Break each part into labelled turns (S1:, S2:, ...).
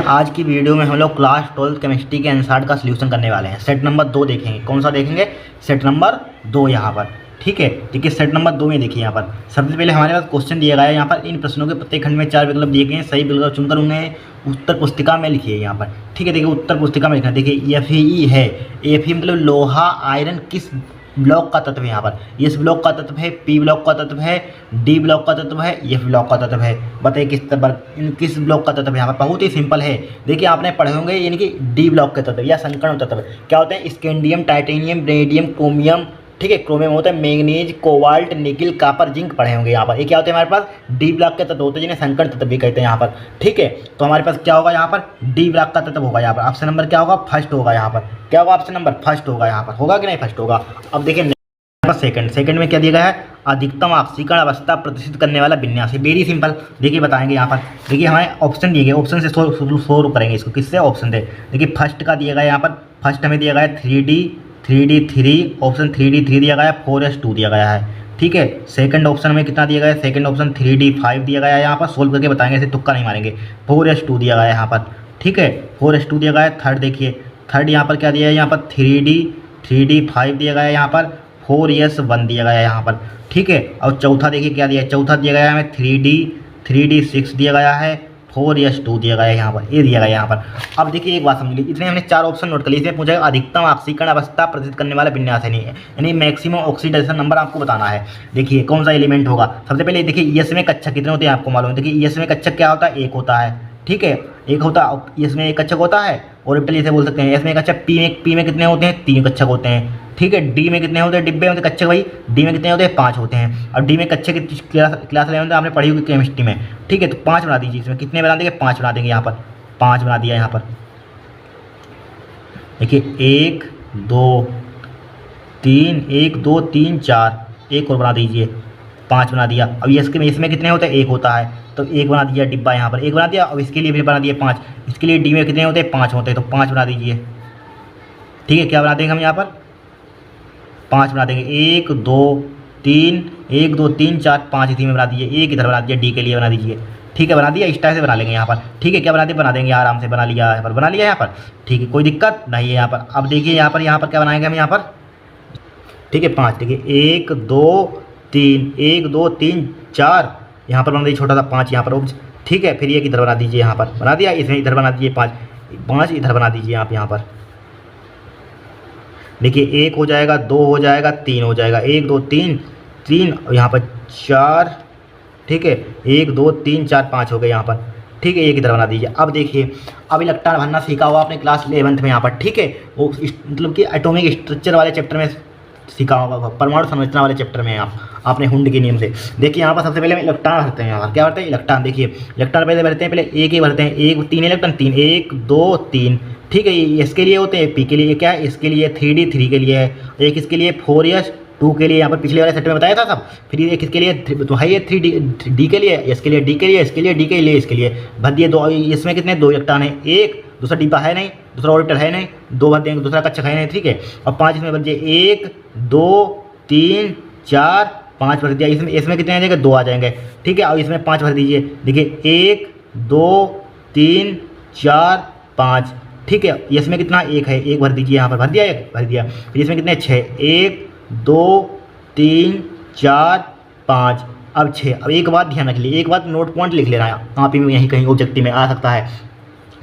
S1: आज की वीडियो में हम लोग क्लास 12 केमिस्ट्री के आंसर का सलूशन करने वाले हैं। सेट नंबर 2 देखेंगे। कौन सा देखेंगे? सेट नंबर 2 यहाँ पर। ठीक है, देखिए सेट नंबर 2 में देखिए यहाँ पर सबसे पहले हमारे पास क्वेश्चन दिया गया है। यहाँ पर इन प्रश्नों के प्रत्येक खंड में 4 विकल्प दिए गए हैं। सही विकल्प चुनकर उन्हें उत्तर पुस्तिका में लिखिए यहाँ पर। ठीक है, देखिए उत्तर पुस्तिका में लिखना। देखिए Fe है, Fe मतलब लोहा आयरन किस ब्लॉक का तत्व है? यहाँ पर एस ब्लॉक का तत्व है, पी ब्लॉक का तत्व है, डी ब्लॉक का तत्व है, एफ ब्लॉक का तत्व है। बताइए किस ब्लॉक का तत्व है? यहाँ पर बहुत ही सिंपल है। देखिए आपने पढ़े होंगे, यानी कि डी ब्लॉक के तत्व या संकर्ण तत्व क्या होते हैं? Scandium, titanium, radium, chromium. ठीक है, क्रोमियम होता है manganese, cobalt, nickel, copper, zinc पढ़े होंगे। यहाँ पर ये क्या होते हैं? हमारे पास डी ब्लॉक के तत्व होते हैं, जिन्हें संकर्ण तत्व भी कहते हैं यहाँ पर। ठीक है, तो हमारे पास क्या होगा? यहाँ पर डी ब्लॉक का तत्व होगा। यहाँ पर ऑप्शन नंबर क्या होगा? फर्स्ट होगा। यहाँ पर क्या होगा? ऑप्शन नंबर फर्स्ट होगा। यहाँ पर होगा कि नहीं? फर्स्ट होगा। अब देखिए सेकंड में क्या दिया गया है? अधिकतम ऑक्सीकरण अवस्था प्रदर्शित करने वाला विन्यास। वेरी सिंपल, देखिए बताएंगे यहाँ पर। देखिए हमें ऑप्शन दिए गए, ऑप्शन से सोल्व करेंगे इसको। किससे? ऑप्शन से। देखिए फर्स्ट का दिया गया यहाँ पर, फर्स्ट हमें दिया गया है 3D3, ऑप्शन 3D3 दिया गया है, 4s2 दिया गया है। ठीक है, सेकंड ऑप्शन में कितना दिया गया है? सेकंड ऑप्शन 3D5 दिया गया है। यहाँ पर सोल्व करके बताएंगे, ऐसे तुक्का नहीं मारेंगे। 4s2 दिया गया है यहाँ पर। ठीक है, 4s2 दिया गया है। थर्ड देखिए, थर्ड यहाँ पर क्या दिया है? यहाँ पर 3D5 दिया गया है। यहाँ पर 4s1 दिया गया है यहाँ पर। ठीक है, और चौथा देखिए क्या दिया है? चौथा दिया गया है हमें 3D6 दिया गया है, 4s2 दिया गया है यहाँ पर। ये दिया गया है यहाँ पर। अब देखिए एक बात समझ लीजिए, इतने हमने 4 ऑप्शन नोट कर लिए। इसमें पूछा अधिकतम ऑक्सीकरण अवस्था प्रदर्शित करने वाला विन्यास है नहीं है, यानी मैक्सिमम ऑक्सीडेशन नंबर आपको बताना है। देखिए कौन सा एलिमेंट होगा? सबसे पहले देखिए एस में कक्षक कितने होते हैं आपको मालूम है। देखिए एस में कक्षक क्या होता है? 1 होता है। ठीक है, एक होता है, इसमें एक कक्षक होता है। ऑर्बिटल इसे बोल सकते हैं। इसमें कक्षक पी में कितने होते हैं? 3 कक्षक होते हैं। ठीक है, डी में कितने होते हैं? डिब्बे में कक्षक भाई डी में कितने होते हैं? 5 होते हैं। और डी में कक्षक की क्लास 11 आपने पढ़ी होगी केमिस्ट्री में। ठीक है, तो 5 बना दीजिए। इसमें कितने बना देंगे? 5 बना देंगे। यहाँ पर 5 बना दिया। यहाँ पर देखिए 1 2 3 4, एक और बना दीजिए। 5 बना दिया। अब इसमें कितने होते हैं? 1 होता है, तो 1 बना दिया डिब्बा यहाँ पर, 1 बना दिया। अब इसके लिए भी बना दिया 5। इसके लिए डी में कितने होते हैं? 5 होते हैं, तो 5 बना दीजिए। ठीक है, क्या बना देंगे हम यहाँ पर? 5 बना देंगे। 1 2 3 4 5 इसी में बना दीजिए। एक इधर बना दीजिए, डी के लिए बना दीजिए। ठीक है, बना दिया। इस टाइप से बना लेंगे यहाँ पर। ठीक है, क्या बना देंगे आराम से। बना लिया यहाँ पर, बना लिया यहाँ पर। ठीक है, कोई दिक्कत नहीं है यहाँ पर। अब देखिए यहाँ पर क्या बनाएंगे हम यहाँ पर? ठीक है, 5 देखिए 1 2 3 4 यहाँ पर बना दीजिए छोटा सा 5 यहाँ पर। ठीक है, फिर ये इधर बना दीजिए। यहाँ पर बना दिया। इसमें इधर बना दीजिए 5 इधर बना दीजिए आप यहाँ पर। देखिए 1 हो जाएगा, 2 हो जाएगा, 3 हो जाएगा। 1 2 3 और यहाँ पर 4। ठीक है, 1 2 3 4 5 हो गए यहाँ पर। ठीक है, एक इधर बना दीजिए। अब देखिए, अब इलेक्ट्रॉन भरना सीखा हुआ आपने क्लास 11th में यहाँ पर। ठीक है, वो मतलब कि एटॉमिक स्ट्रक्चर वाले चैप्टर में सीखा होगा, परमाणु संरचना वाले चैप्टर में आपने हुंड के नियम से। देखिए यहाँ पर सबसे पहले इलेक्ट्रॉन भरते हैं। यहाँ पर क्या भरते हैं? इलेक्ट्रॉन। देखिए इलेक्ट्रॉन पहले भरते हैं, पहले एक ही भरते हैं। 3 इलेक्ट्रॉन 3, 1 2 3। ठीक है, इसके लिए होते हैं, पी के लिए क्या है? इसके लिए 3D3 के लिए है। एक इसके लिए 4s2 के लिए, यहाँ पर पिछले वाले सेट में बताया था सब। फिर एक इसके लिए तो है ये 3D के लिए, इसके लिए डी के लिए, इसके लिए डी के लिए, इसके लिए भर दिए। 2 इसमें कितने? 2 इलेक्ट्रॉन है। एक दूसरा डिब्बा है नहीं, दूसरा ऑर्बिटल है नहीं, 2 भर देंगे, दूसरा कक्षक है नहीं। ठीक है, और 5 इसमें भर दिए। 1 2 3 4 5 भर दिया। इसमें कितने आ जाएंगे? 2 आ जाएंगे। ठीक है, और इसमें 5 भर दीजिए। देखिए 1 2 3 4 5। ठीक है, इसमें कितना? 1 है, 1 भर दीजिए। यहाँ पर भर दिया, 1 भर दिया। फिर इसमें कितने? 6, 1 2 3 4 5। अब 6। अब एक बात ध्यान रख लीजिए, एक बात नोट पॉइंट लिख लेना है आप ही, यहीं कहीं ऑब्जेक्टिव में आ सकता है।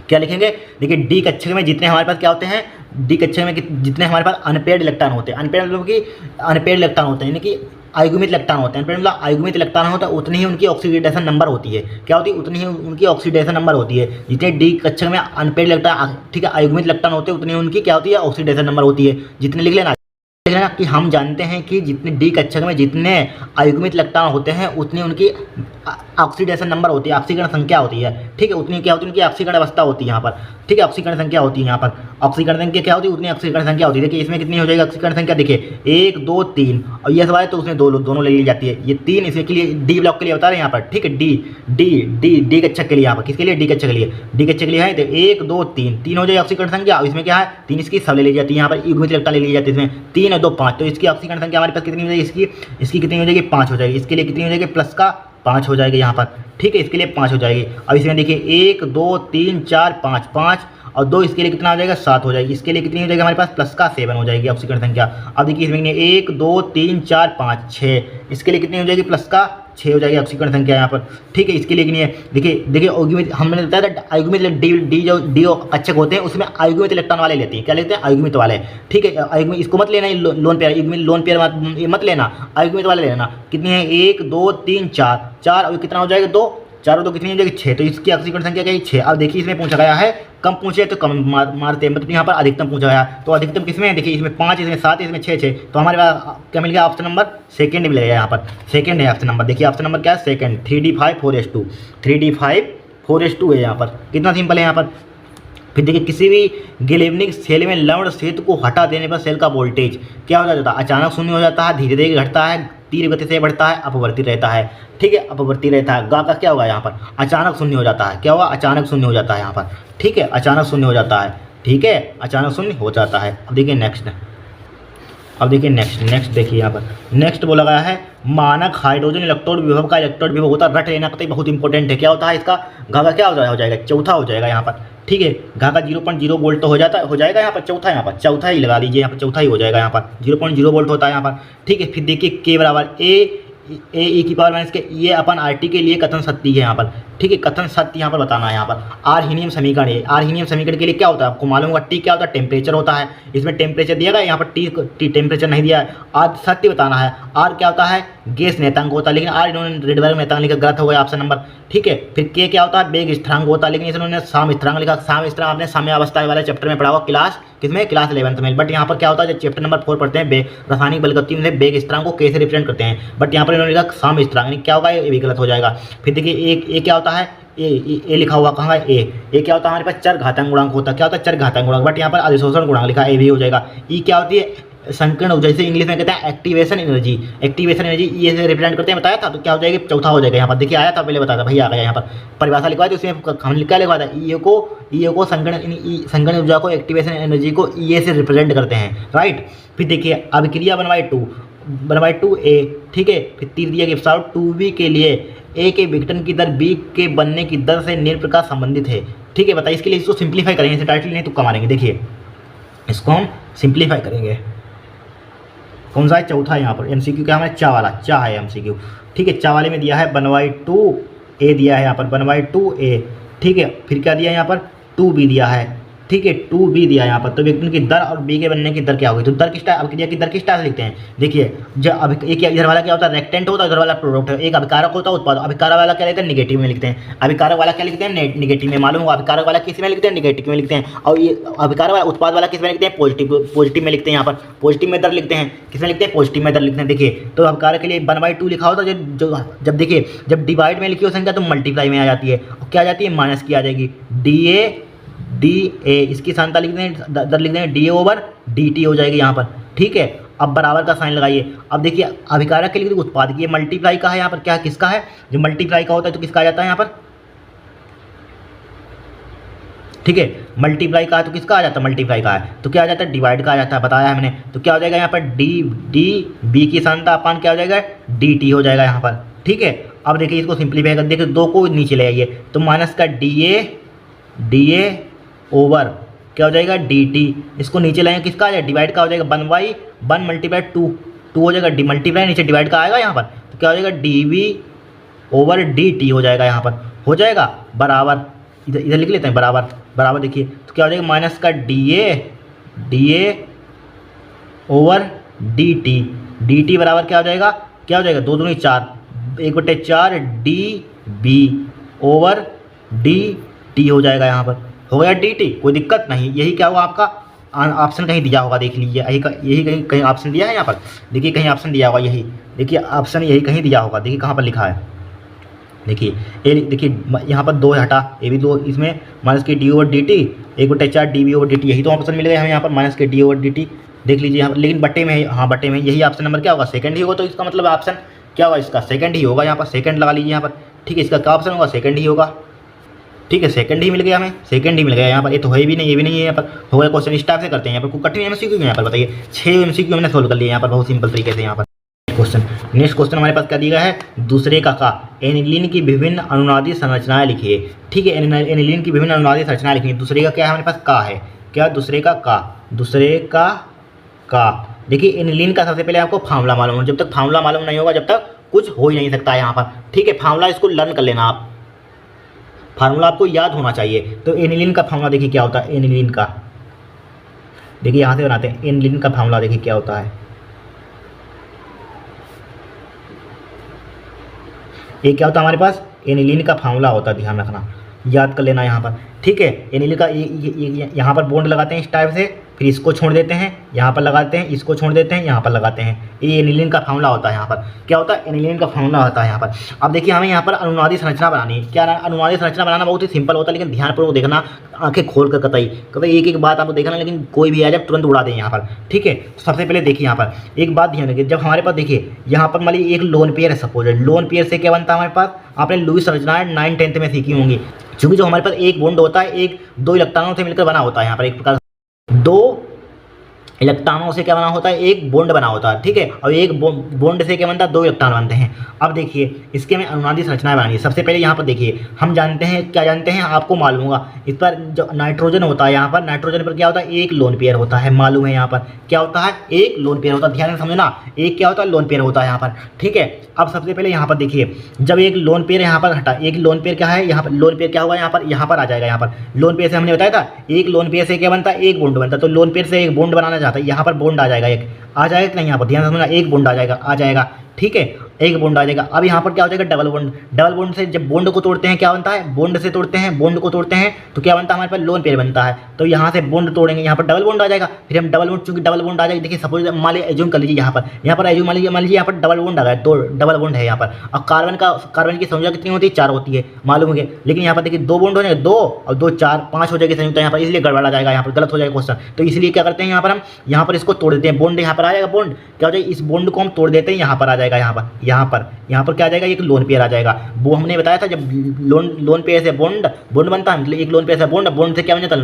S1: क्या लिखेंगे? देखिए डी कक्षक में जितने हमारे पास क्या होते हैं? डी कक्षक में जितने हमारे पास अनपेयर्ड इलेक्ट्रॉन होते हैं, अनपेयर्ड मतलब कि अनपेयर्ड इलेक्ट्रॉन होते हैं, यानी कि आयुग्मित इलेक्ट्रॉन होते हैं। अनपेयर्ड मतलब आयुग्मित इलेक्ट्रॉन होता है, उतनी ही उनकी ऑक्सीडेशन नंबर होती है। क्या होती है? उतनी ही उनकी ऑक्सीडेशन नंबर होती है। जितने डी कक्षक में अनपेयर्ड इलेक्ट्रॉन, ठीक है, आयुग्मित इलेक्ट्रॉन होते हैं, उतनी उनकी क्या होती है? ऑक्सीडेशन नंबर होती है। जितने लिख लेना कि हम जानते हैं कि जितने डी कक्षक में जितने आयुग्मित इलेक्ट्रॉन होते हैं, उतनी उनकी ऑक्सीडेशन नंबर होती है, ऑक्सीकरण संख्या होती है। ठीक है, उतनी क्या होती है? उनकी ऑक्सीकरण अवस्था होती है यहाँ पर। ठीक है, ऑक्सीकरण संख्या होती है यहाँ पर। ऑक्सीकरण संख्या क्या होती है? उतनी ऑक्सीकरण संख्या होती है। देखिए इसमें कितनी हो जाएगी ऑक्सीकरण संख्या? देखिए 1 2 3, और ये सवाल तो उसमें दोनों ले ली जाती है। ये 3 इसके लिए डी ब्लॉक के लिए बता रहे हैं यहाँ पर। ठीक है, डी कक्षक के लिए, यहाँ पर किसके लिए? डी कक्षक के लिए। डी कक्षक के लिए है 1 2 3 हो जाएगी ऑक्सीकरण संख्या। और इसमें क्या है? 3 इसकी सब ले ली जाती है। यहाँ पर युग्मित इलेक्ट्रॉन ले ली जाती है। इसमें 3 और 2 5, तो इसकी ऑक्सीकरण संख्या हमारे पास कितनी हो जाएगी? इसकी कितनी हो जाएगी? 5 हो जाएगी। इसके लिए कितनी हो जाएगी? 5 हो जाएगी यहाँ पर, ठीक है, इसके लिए 5 हो जाएगी। अब इसमें देखिए 1 2 3 4 5, 5 और 2 इसके लिए कितना हो जाएगा 7 हो जाएगी। इसके लिए कितनी हो जाएगी हमारे पास प्लस का 7 हो जाएगी ऑक्सीकरण संख्या। अब देखिए इसमें 1 2 3 4 5 6, इसके लिए कितनी हो जाएगी प्लस का 6 हो जाएगी ऑक्सीकरण संख्या यहाँ पर, ठीक है। इसके लिए कितनी है, देखिए आयुग्मित हमने बताया था, आयुग्मित डी कक्षक होते हैं उसमें आयुग्मित इलेक्ट्रॉन वाले लेते हैं, क्या लेते हैं आयुग्मित वाले, ठीक है। आयुग्मित इसको मत लेना, लोन पेयर आयुग्मित लोन पेयर मत लेना, आयुग्मित वाले लेना। कितनी है 1 2 3 4, 4 और कितना हो जाएगा 2, 4 और 2 कितनी हो जाएगी 6, तो इसकी ऑक्सीकरण संख्या क्या है 6। अब देखिए इसमें पूछा गया है कम पूछे तो कम मारते हैं, मतलब यहाँ पर अधिकतम पूछा गया, तो अधिकतम किसमें है, देखिए इसमें 5, इसमें 7, इसमें 6, तो हमारे पास क्या मिल गया ऑप्शन नंबर सेकंड मिल गया यहाँ पर, सेकंड है ऑप्शन नंबर। देखिए ऑप्शन नंबर क्या है second, 3d5 4s2, 3d5 4s2 है यहाँ पर, कितना सिंपल है यहाँ पर। फिर देखिए किसी भी गैल्वेनिक सेल में लवण क्षेत्र को हटा देने पर सेल का वोल्टेज क्या हो जाता है, अचानक शून्य हो जाता है, धीरे धीरे घटता है, तीव्र गति से बढ़ता है, अपवर्ती रहता है, ठीक है, अपवर्ती रहता है। गा का क्या होगा यहाँ पर अचानक शून्य हो जाता है, क्या होगा अचानक शून्य हो जाता है यहाँ पर, ठीक है, अचानक शून्य हो जाता है, ठीक है, अचानक शून्य हो जाता है। अब देखिए नेक्स्ट, अब देखिए नेक्स्ट देखिए यहाँ पर नेक्स्ट बोला गया है मानक हाइड्रोजन इलेक्ट्रोड विभव का इलेक्ट्रोड विभव होता है, रट लेना कतई बहुत इंपॉर्टेंट है। क्या होता है इसका घा का क्या हो जाएगा चौथा हो जाएगा यहाँ पर, ठीक है, घा का 0.0 वोल्ट तो हो जाएगा यहाँ पर, चौथा ही लगा लीजिए यहाँ पर, चौथा ही हो जाएगा यहाँ पर, 0.0 वोल्ट होता है यहाँ पर, ठीक है। फिर देखिए के बराबर ए की पावर माइनस के ये अपन आर टी के लिए कथन सत्य है यहाँ पर, ठीक है, कथन सत्य यहाँ पर बताना है। यहाँ पर आर्हीनियम समीकरण है, आर्हीनियम समीकरण के लिए क्या होता है आपको मालूम होगा, टी क्या होता है टेम्परेचर होता है, इसमें टेम्परेचर दिया गया, यहाँ पर टी टेम्परेचर नहीं दिया है। आर सत्य बताना है, आर क्या होता है गैस नेतांक होता है, लेकिन आर इन्होंने रेडबर्ग नेतांक लिखा, गलत हो गया ऑप्शन नंबर, ठीक है। फिर के क्या होता है वेग स्थिरांक होता है, लेकिन इन्होंने साम स्थिरांक लिखा, साम स्थिरांक आपने साम्यावस्था वाले चैप्टर में पढ़ा हुआ क्लास किसमें, क्लास 11th में, बट यहाँ पर क्या होता है जब चैप्टर नंबर 4 पढ़ते हैं रासायनिक बलगति में वेग स्थिरांक को कैसे रिप्रेजेंट करते हैं, बट यहाँ पर इन्होंने लिखा साम स्थिरांक, क्या होगा ये भी गलत हो जाएगा। फिर देखिए ए क्या होता है, ए लिखा हुआ कहाँ है, ए क्या होता है हमारे पास चर घातांक गुणांक होता है, क्या होता है चर घातांक गुणांक, बट यहाँ पर अधिशोषण गुणांक लिखा ए भी हो जाएगा। ई क्या होती है संकीर्ण ऊर्जा, जैसे इंग्लिश में कहते हैं एक्टिवेशन एनर्जी, ये से रिप्रेजेंट करते हैं, बताया था, तो क्या हो जाएगी चौथा हो जाएगा यहाँ पर। देखिए आया था पहले बताया था भैया, आ गया यहाँ पर परिभाषा लिखवाई, तो उसमें हम क्या लिखवा था ई को संकीर्ण ऊर्जा को एक्टिवेशन एनर्जी को ई से रिप्रेजेंट करते हैं, राइट। फिर देखिए अभिक्रिया बनवाई 2a, ठीक है। फिर तीसरी के साथ 2b के लिए ए के विघटन की दर बी के बनने की दर से निम्न प्रकार संबंधित है, ठीक है। बताइए इसके लिए इसको सिंप्लीफाई करेंगे, इसे डायरेक्टली नहीं तुक्का मारेंगे। देखिए इसको हम सिंप्लीफाई करेंगे, कौन सा है चौथा है यहाँ पर, एमसीक्यू क्या हमारे चा है एमसीक्यू, ठीक है। चा वाले में दिया है 1/2a दिया है यहाँ पर 1/2a, ठीक है। फिर क्या दिया है यहाँ पर 2b दिया है, ठीक है, 2b दिया है यहाँ पर, तो विघटन की दर और b के बनने की दर क्या होगी, तो दर किस टाइप अभिक्रिया की दर किस टाइप से लिखते हैं। देखिए जब अब एक इधर वाला क्या होता है रेक्टेंट होता है, उधर वाला प्रोडक्ट है, एक अभिकारक होता है उत्पाद, अभिकारक वाला क्या लिखते हैं निगेटिव में लिखते हैं, अभिकारक वाला क्या लिखते हैं निगेटिव में, मालूम होगा अभिकारक वाला किस में लिखते हैं निगेटिव में लिखते हैं, और ये अभिकारक वाला उत्पाद वाला किस में लिखते हैं पॉजिटिव में लिखते हैं, यहाँ पर पॉजिटिव में दर लिखते हैं, किस में लिखते हैं पॉजिटिव में दर लिखते हैं। देखिए तो अभिकारक के लिए 1/2 लिखा होता है, जब देखिए जब डिवाइड में लिखी हो संख्या तो मल्टीप्लाई में आ जाती है, क्या आ जाती है माइनस की आ जाएगी, डी ए इसकी सांता लिख दें, दर लिख दें DA/DT हो जाएगी यहाँ पर, ठीक है। अब बराबर का साइन लगाइए। अब देखिए अभिकारक के लिए उत्पाद की मल्टीप्लाई का है, यहाँ पर क्या किसका है, जो मल्टीप्लाई का होता है तो किसका आ जाता है यहाँ पर, ठीक है, मल्टीप्लाई का है तो किसका आ जाता है मल्टीप्लाई का है तो क्या आ जाता है डिवाइड का आ जाता है, बताया हमने। तो क्या हो जाएगा यहाँ पर डी बी की सांता अपान क्या हो जाएगा DT हो जाएगा यहाँ पर, ठीक है। अब देखिए इसको सिंप्लीफाई कर, देखिए 2 को नीचे ले आइए तो माइनस का DA ओवर क्या हो जाएगा DT, इसको नीचे लाएंगे किसका आ जाएगा डिवाइड का हो जाएगा 1/1 × 2 हो जाएगा, डी मल्टीप्लाई नीचे डिवाइड का आएगा यहाँ पर, तो क्या हो जाएगा DV/DT हो जाएगा यहाँ पर, हो जाएगा बराबर, इधर लिख लेते हैं बराबर देखिए तो क्या हो जाएगा माइनस का DA/DT बराबर क्या हो जाएगा 2 दूनी 4 1/4 DB/DT हो जाएगा यहाँ पर, हो गया DT, कोई दिक्कत नहीं। यही क्या हुआ आपका ऑप्शन कहीं दिया होगा, देख लीजिए यही कहीं ऑप्शन दिया है यहाँ पर, देखिए कहीं ऑप्शन दिया होगा, यही देखिए ऑप्शन यही कहीं दिया होगा, देखिए कहाँ पर लिखा है, देखिए ए देखिए यहाँ पर 2 हटा ए भी 2, इसमें माइनस के DO/DT 1/4 DB/DT, यही तो ऑप्शन मिल गया हमें यहाँ पर माइनस के DO/DT, देख लीजिए यहाँ पर, लेकिन बट्टे में हाँ बट्टे में यही ऑप्शन नंबर क्या होगा सेकंड ही होगा, तो इसका मतलब ऑप्शन क्या होगा इसका सेकंड ही होगा, यहाँ पर सेकंड लगा लीजिए यहाँ पर, ठीक है। इसका क्या ऑप्शन होगा सेकंड ही होगा, ठीक है, सेकंड ही मिल गया हमें, सेकंड ही मिल गया यहाँ पर, ये तो है भी नहीं ये भी नहीं है यहाँ पर, हो गया क्वेश्चन इस टाइप से करते हैं यहाँ पर, कोई कठिन MCQ यहाँ पर बताइए 6 MCQ हमने सोल्व कर लिए यहाँ पर बहुत सिंपल तरीके से यहाँ पर। नेक्स्ट क्वेश्चन हमारे पास क्या दिया है, दूसरे का एनिलीन की विभिन्न अनुनादी संरचनाएं लिखिए। ठीक है, एनिलीन की विभिन्न अनुनादी संरचनाएं लिखिए। दूसरे का क्या है हमारे पास, का है। क्या, दूसरे का का देखिए एनिलीन का सबसे पहले आपको फार्मूला मालूम हो। जब तक फार्मूला मालूम नहीं होगा जब तक कुछ हो ही नहीं सकता है यहाँ पर। ठीक है, फार्मूला इसको लर्न कर लेना आप, फार्मूला आपको याद होना चाहिए। तो एनिलीन का फार्मूला देखिए क्या होता है, एनिलीन का देखिए यहाँ से बनाते हैं। एनिलीन का फार्मूला देखिए क्या होता है, ये क्या होता है हमारे पास, एनिलीन का फार्मूला होता है, ध्यान रखना, याद कर लेना यहाँ पर। ठीक है, एनिलीन का यहाँ पर बॉन्ड लगाते हैं इस टाइप से, फिर इसको छोड़ देते हैं, यहाँ पर लगाते हैं, इसको छोड़ देते हैं, यहाँ पर लगाते हैं। ये एनिलीन का फार्मूला होता है। यहाँ पर क्या होता है, एनिलीन का फार्मूला होता है यहाँ पर। अब देखिए हमें यहाँ पर अनुनादी संरचना बनानी है। क्या अनुनादी संरचना बनाना बहुत ही सिंपल होता है, लेकिन ध्यानपूर्वक देखना, आंखें खोल कर कतई एक एक बात आपको देखना, लेकिन कोई भी आ जाए तुरंत उड़ा दें यहाँ पर। ठीक है, सबसे पहले देखिए यहाँ पर एक बात ध्यान रखिए, जब हमारे पास देखिए यहाँ पर मान लीजिए एक लोन पेयर है, सपोज लोन पेयर से क्या बनता है हमारे पास, आपने लुईस संरचनाएं 9th-10th में सीखी होंगी। क्योंकि जो हमारे पास एक बॉन्ड होता है, एक दो इलेक्ट्रॉनों से मिलकर बना होता है। यहाँ पर एक प्रकार दो इलेक्ट्रॉनों से क्या बना होता है, एक बॉन्ड बना होता है। ठीक है, और एक बॉन्ड से क्या बनता है, दो इलेक्ट्रॉन बनते हैं। अब देखिए इसके में अनुनादी संरचनाएं बनानी है। सबसे पहले यहाँ पर देखिए हम जानते हैं, क्या जानते हैं आपको मालूम होगा, इस पर जो नाइट्रोजन होता है, यहाँ पर नाइट्रोजन पर क्या होता है, एक लोन पेयर होता है, मालूम है। यहाँ पर क्या होता है, एक लोन पेयर होता है, ध्यान से समझना, एक क्या होता है, लोन पेयर होता है यहाँ पर। ठीक है, अब सबसे पहले यहाँ पर देखिए, जब एक लोन पेयर यहाँ पर हटा, एक लोन पेयर क्या है, यहाँ पर लोन पेयर क्या होगा, यहाँ पर आ जाएगा। यहाँ पर लोन पेयर से हमने बताया था, एक लोन पेयर से क्या बनता है, एक बॉन्ड बनता है। तो लोन पेयर से एक बॉन्ड बनाना चाहता है, यहाँ पर बॉन्ड आ जाएगा, एक आ जाएगा कि नहीं, यहाँ पर ध्यान से समझना, एक बॉन्ड आ जाएगा। ठीक है, एक बॉन्ड आ जाएगा। अब यहाँ पर क्या हो जाएगा, डबल बॉन्ड। डबल बॉन्ड से जब बॉन्ड को तोड़ते हैं क्या बनता है, बॉन्ड से तोड़ते हैं, बॉन्ड को तोड़ते हैं तो क्या बनता है हमारे पास, लोन पेयर बनता है। तो यहाँ से बॉन्ड तोड़ेंगे, यहाँ पर डबल बॉन्ड आ जाएगा। फिर हम डबल बॉन्ड, चूंकि डबल बॉन्ड आ जाएगा, देखिए सपोज मान लीजिए एज्यूम कर लीजिए, यहाँ पर एज्यूम मान लीजिए यहाँ पर डबल बॉन्ड आ गया, दो डबल बॉन्ड है यहाँ पर। और कार्बन की संख्या कितनी होती है, 4 होती है, मालूम है। लेकिन यहाँ पर देखिए दो बॉन्ड हो जाएंगे, 2 और 2 4 5 हो जाएगी संयुक्त यहाँ पर, इसलिए गड़बड़ा जाएगा, यहाँ पर गलत हो जाएगा क्वेश्चन। तो इसलिए क्या करते हैं, यहाँ पर हम यहाँ पर इसको तोड़ देते हैं, बॉन्ड यहाँ पर आ जाएगा, बॉन्ड क्या हो जाएगा, इस बॉन्ड को हम तोड़ देते हैं, यहाँ पर आ जाएगा, यहाँ पर क्या आ जाएगा, एक लोन पेयर आ जाएगा। वो हमने बताया था, जब लोन पेयर से बॉन्ड बनता है, मतलब एक लोन पेयर से बॉन्ड से क्या बन जाता है,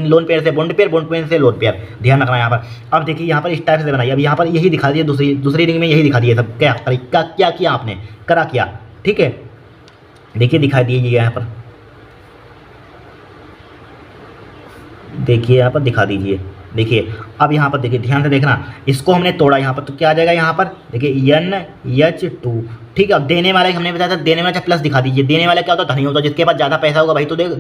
S1: लोन पेयर से बॉन्ड पेयर से लोन पेयर। ध्यान रखना यहाँ पर। अब देखिए यहाँ पर इस टाइप से बनाइए। अब यहाँ पर यही दिखा दिया, दूसरी रिंग में यही दिखा दिया सब। क्या किया आपने, करा किया। ठीक है, देखिए दिखा दीजिए यहाँ पर, देखिए यहाँ पर दिखा दीजिए। देखिए अब यहाँ पर देखिए, ध्यान से देखना, इसको हमने तोड़ा यहाँ पर, तो क्या आ जाएगा यहाँ पर, देखिए NH2। ठीक है, अब देने वाला हमने बताया था, देने वाला प्लस दिखा दीजिए। देने वाला क्या होता है, धनी होता है, जिसके पास ज़्यादा पैसा होगा वही तो देगा,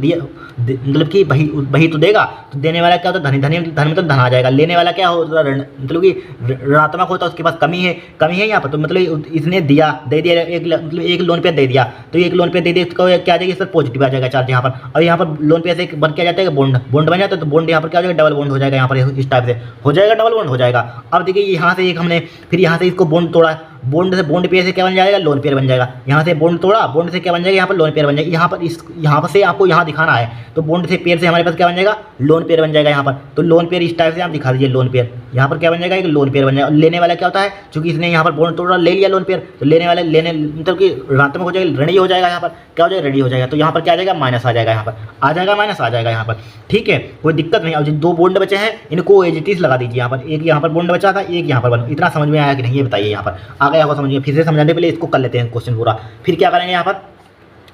S1: मतलब कि वही तो देगा। तो देने वाला क्या होता है, धनी मतलब धन आ जाएगा। लेने वाला क्या होता है, मतलब कि ऋणात्मक होता है, उसके पास कमी है यहाँ पर। तो मतलब इसने दे दिया, एक लोन पे दे दिया, तो एक लोन पे दे दिया, क्या आ जाएगा, इस पर पॉजिटिव आ जाएगा चार्ज यहाँ पर। और यहाँ पर लोन पे से बन क्या जाता है, बॉन्ड बन जाता है, तो बॉन्ड यहाँ पर क्या हो जाएगा, डबल बॉन्ड हो जाएगा, यहाँ पर इस टाइप से हो जाएगा, डबल बॉन्ड हो जाएगा। अब देखिए यहाँ से एक हमने फिर यहाँ से इसको बॉन्ड तोड़ा, बॉन्ड से बॉन्ड पेयर से क्या बन जाएगा, लोन पेयर बन जाएगा। यहाँ से बॉन्ड तोड़ा, बॉन्ड से क्या बन जाएगा, यहाँ पर लोन पेयर बन जाएगा। यहाँ पर से आपको यहाँ दिखाना है, तो बॉन्ड से पेयर से हमारे पास क्या बन जाएगा, लोन पेयर बन जाएगा यहाँ पर। तो लोन पेयर इस टाइप से आप दिखा दीजिए, लोन पेयर यहाँ पर क्या बन जाएगा, एक लोन पेयर बन जाएगा। लेने वाला क्या होता है, चूंकि इसने यहाँ पर बॉन्ड तोड़ा, ले लिया लोन पेयर, तो लेने वाले मतलब कि ऋणात्मक हो जाएगा, ऋणी हो जाएगा, यहाँ पर क्या हो जाएगा, रेडी हो जाएगा। तो यहाँ पर क्या आ जाएगा, माइनस आ जाएगा, यहाँ पर आ जाएगा, माइनस आ जाएगा यहाँ पर। ठीक है, कोई दिक्कत नहीं। अब जो 2 बॉन्ड बचे हैं इनको एज इट इज लगा दीजिए यहाँ पर। एक यहाँ पर बॉन्ड बचा था, एक यहाँ पर बन। इतना समझ में आया कि नहीं, ये बताइए यहाँ पर आ गया होगा समझिए। फिर से समझाने पहले इसको कर लेते हैं क्वेश्चन पूरा, फिर क्या करेंगे यहाँ पर,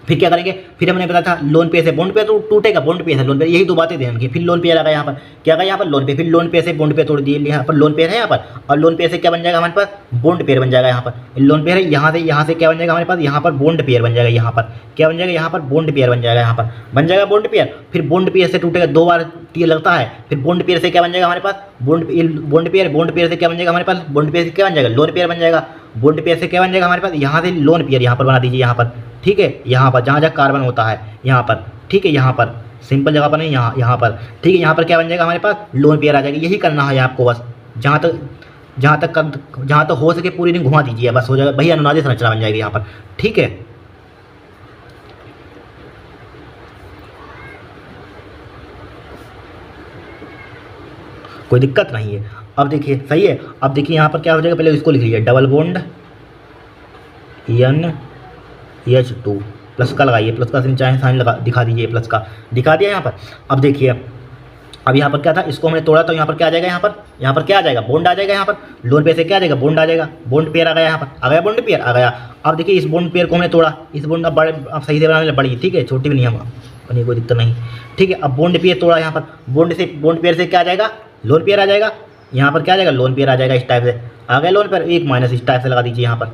S1: फिर क्या करेंगे, फिर हमने बताया था लोन पे से बॉन्ड पे तो टूटेगा, बॉन्ड पे से लोन पे, यही 2 बातें ध्यान रखिए। फिर लोन पे लगा यहाँ पर, क्या लगा यहाँ पर, लोन पे, फिर लोन पे से बॉन्ड पे तोड़ दिए, यहाँ पर लोन पेयर है यहाँ पर, और लोन पेयर से क्या बन जाएगा हमारे पास, बॉन्ड पेयर बन जाएगा। यहाँ पर लोन पेयर है, यहाँ से क्या बन जाएगा हमारे पास, यहाँ पर बॉन्ड पेयर बन जाएगा। यहाँ पर क्या बन जाएगा, यहाँ पर बॉन्ड पेयर बन जाएगा, यहाँ पर बन जाएगा बॉन्ड पेयर। फिर बॉन्ड पेयर से टूटेगा, 2 बार तीर लगता है, फिर बॉन्ड पेयर से क्या बन जाएगा हमारे पास, बॉन्ड पेयर से क्या बन जाएगा हमारे पास, बॉन्ड पेयर से क्या बन जाएगा, लोन पेयर बन जाएगा। बॉन्ड पेयर से क्या बन जाएगा हमारे पास, यहाँ से लोन पेयर यहाँ पर बना दीजिए, यहाँ पर। ठीक है, यहाँ पर जहाँ कार्बन होता है यहाँ पर। ठीक है, यहाँ पर सिंपल जगह पर नहीं, यहाँ पर। ठीक है, यहाँ पर क्या बन जाएगा हमारे पास, लोन पेयर आ जाएगा। यही करना है आपको बस, जहाँ तक हो सके पूरी रिंग घुमा दीजिए, बस हो जाएगा, वही अनुनादी संरचना बन जाएगी यहाँ पर। ठीक है, कोई दिक्कत नहीं है। अब देखिए सही है। अब देखिए यहाँ पर क्या हो जाएगा, पहले इसको लिख लीजिए, डबल बॉन्ड NH2 प्लस का लगाइए, प्लस का साइन लगा दिखा दीजिए, प्लस का दिखा दिया यहाँ पर। अब देखिए अब यहाँ पर क्या था, इसको हमने तोड़ा तो यहाँ पर क्या आ जाएगा, यहाँ पर क्या आ जाएगा, बॉन्ड आ जाएगा। यहाँ पर लोन पेयर से क्या आ जाएगा, बॉन्ड आ जाएगा, बॉन्ड पेयर आ गया, यहाँ पर आ गया बॉन्ड पेयर आ गया। अब देखिए इस बॉन्ड पेयर को हमने तोड़ा, इस बॉन्ड का बड़े अब सही से बनाने बड़ी, ठीक है, छोटी भी नहीं हम बनी, कोई दिक्कत नहीं, ठीक है। अब बॉन्ड पेयर तोड़ा, यहाँ पर बॉन्ड पेयर से क्या आ जाएगा, लोन पेयर आ जाएगा। यहाँ पर क्या आ जाएगा, लोन पेयर आ जाएगा, इस टाइप से आ गया लोन पेयर, एक माइनस इस टाइप से लगा दीजिए यहाँ पर,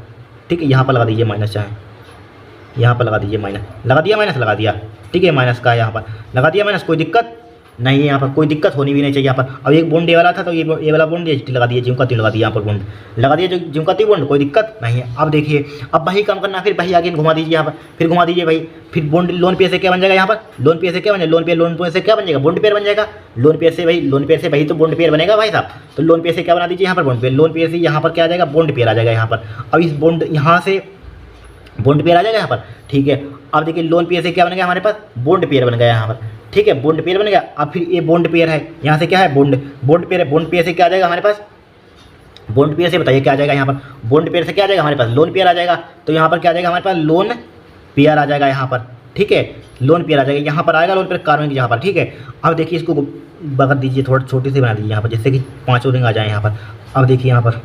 S1: ठीक है। यहाँ पर लगा दीजिए माइनस, चाहे यहाँ पर लगा दीजिए माइनस, लगा दिया माइनस, लगा दिया, ठीक है। माइनस का यहाँ पर लगा दिया माइनस, कोई दिक्कत नहीं है, यहाँ पर कोई दिक्कत होनी भी नहीं चाहिए। यहाँ पर अब एक बॉन्ड ये वाला था तो ये वाला बॉन्ड एच टी लगा दिया, जिम का लगा दिया, यहाँ पर बॉन्ड लगा दिया, जिम का बॉन्ड, कोई दिक्कत नहीं है। अब देखिए अब वही काम करना, फिर वही आगे घुमा दीजिए यहाँ पर, फिर घुमा दीजिए भाई, फिर बॉन्ड लोन पेयर से क्या बन जाएगा, यहाँ पर लोन पेयर से क्या बन जाएगा, लोन पेयर से क्या बन जाएगा, बॉन्ड पेयर बन जाएगा। लोन पेयर से वही तो बॉन्ड पेयर बनेगा भाई साहब। तो लोन पेयर से क्या बना दीजिए, यहाँ पर बॉन्ड पेयर, लोन पेयर से यहाँ पर क्या आ जाएगा, बॉन्ड पेयर आ जाएगा यहाँ पर। अब इस बॉन्ड यहाँ से बॉन्ड पेयर आ जाएगा यहाँ पर, ठीक है। अब देखिए लोन पेयर से क्या बन गया हमारे पास, बॉन्ड पेयर बन गया यहाँ पर, ठीक है, बॉन्ड पेयर बन गया। अब फिर ये बॉन्ड पेयर है, यहाँ से क्या है, बॉन्ड पेयर है, बॉन्ड पेयर से क्या आ जाएगा हमारे पास, बॉन्ड पेयर से बताइए क्या आ जाएगा, यहाँ पर बॉन्ड पेयर से क्या आ जाएगा हमारे पास, लोन पेयर आ जाएगा। तो यहाँ पर क्या आ जाएगा हमारे पास, लोन पेयर आ जाएगा यहाँ पर, ठीक है, लोन पेयर आ जाएगा, यहाँ पर आएगा लोन पेयर कार्बन की यहाँ पर, ठीक है। अब देखिए इसको बगल दीजिए, थोड़ा छोटी सी बना दीजिए यहाँ पर, जिससे कि 5 रिंग आ जाए यहाँ पर। अब देखिए यहाँ पर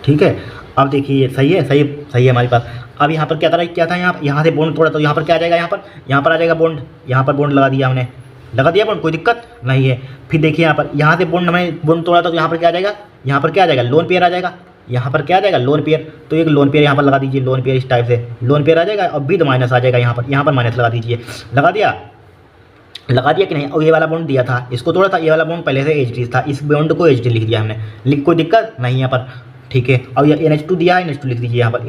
S1: ठीक है। अब देखिए सही है, सही है हमारे पास। अब यहाँ पर क्या था यहाँ से बॉन्ड तोड़ा तो यहाँ पर क्या आ जाएगा, यहाँ पर आ जाएगा बॉन्ड, यहाँ पर बॉन्ड लगा दिया हमने, लगा दिया बॉन्ड, कोई दिक्कत नहीं है। फिर देखिए यहाँ से बॉन्ड हमें बॉन्ड तोड़ा तो यहाँ पर क्या आ जाएगा, यहाँ पर क्या आ जाएगा, लोन पेयर आ जाएगा, यहाँ पर क्या आ जाएगा, लोन पेयर। तो एक लोन पेयर यहाँ पर लगा दीजिए, लोन पेयर इस टाइप से लोन पेयर आ जाएगा। अब भी तो माइनस आ जाएगा यहाँ पर माइनस लगा दीजिए, लगा दिया कि नहीं। और ये वाला बॉन्ड दिया था, इसको तोड़ा था, ये वाला बॉन्ड पहले से एच डी था, इस बॉन्ड को एच डी लिख दिया हमने, कोई दिक्कत नहीं यहाँ पर, ठीक है। अब ये NH2 दिया है, NH2 लिख दीजिए यहाँ पर,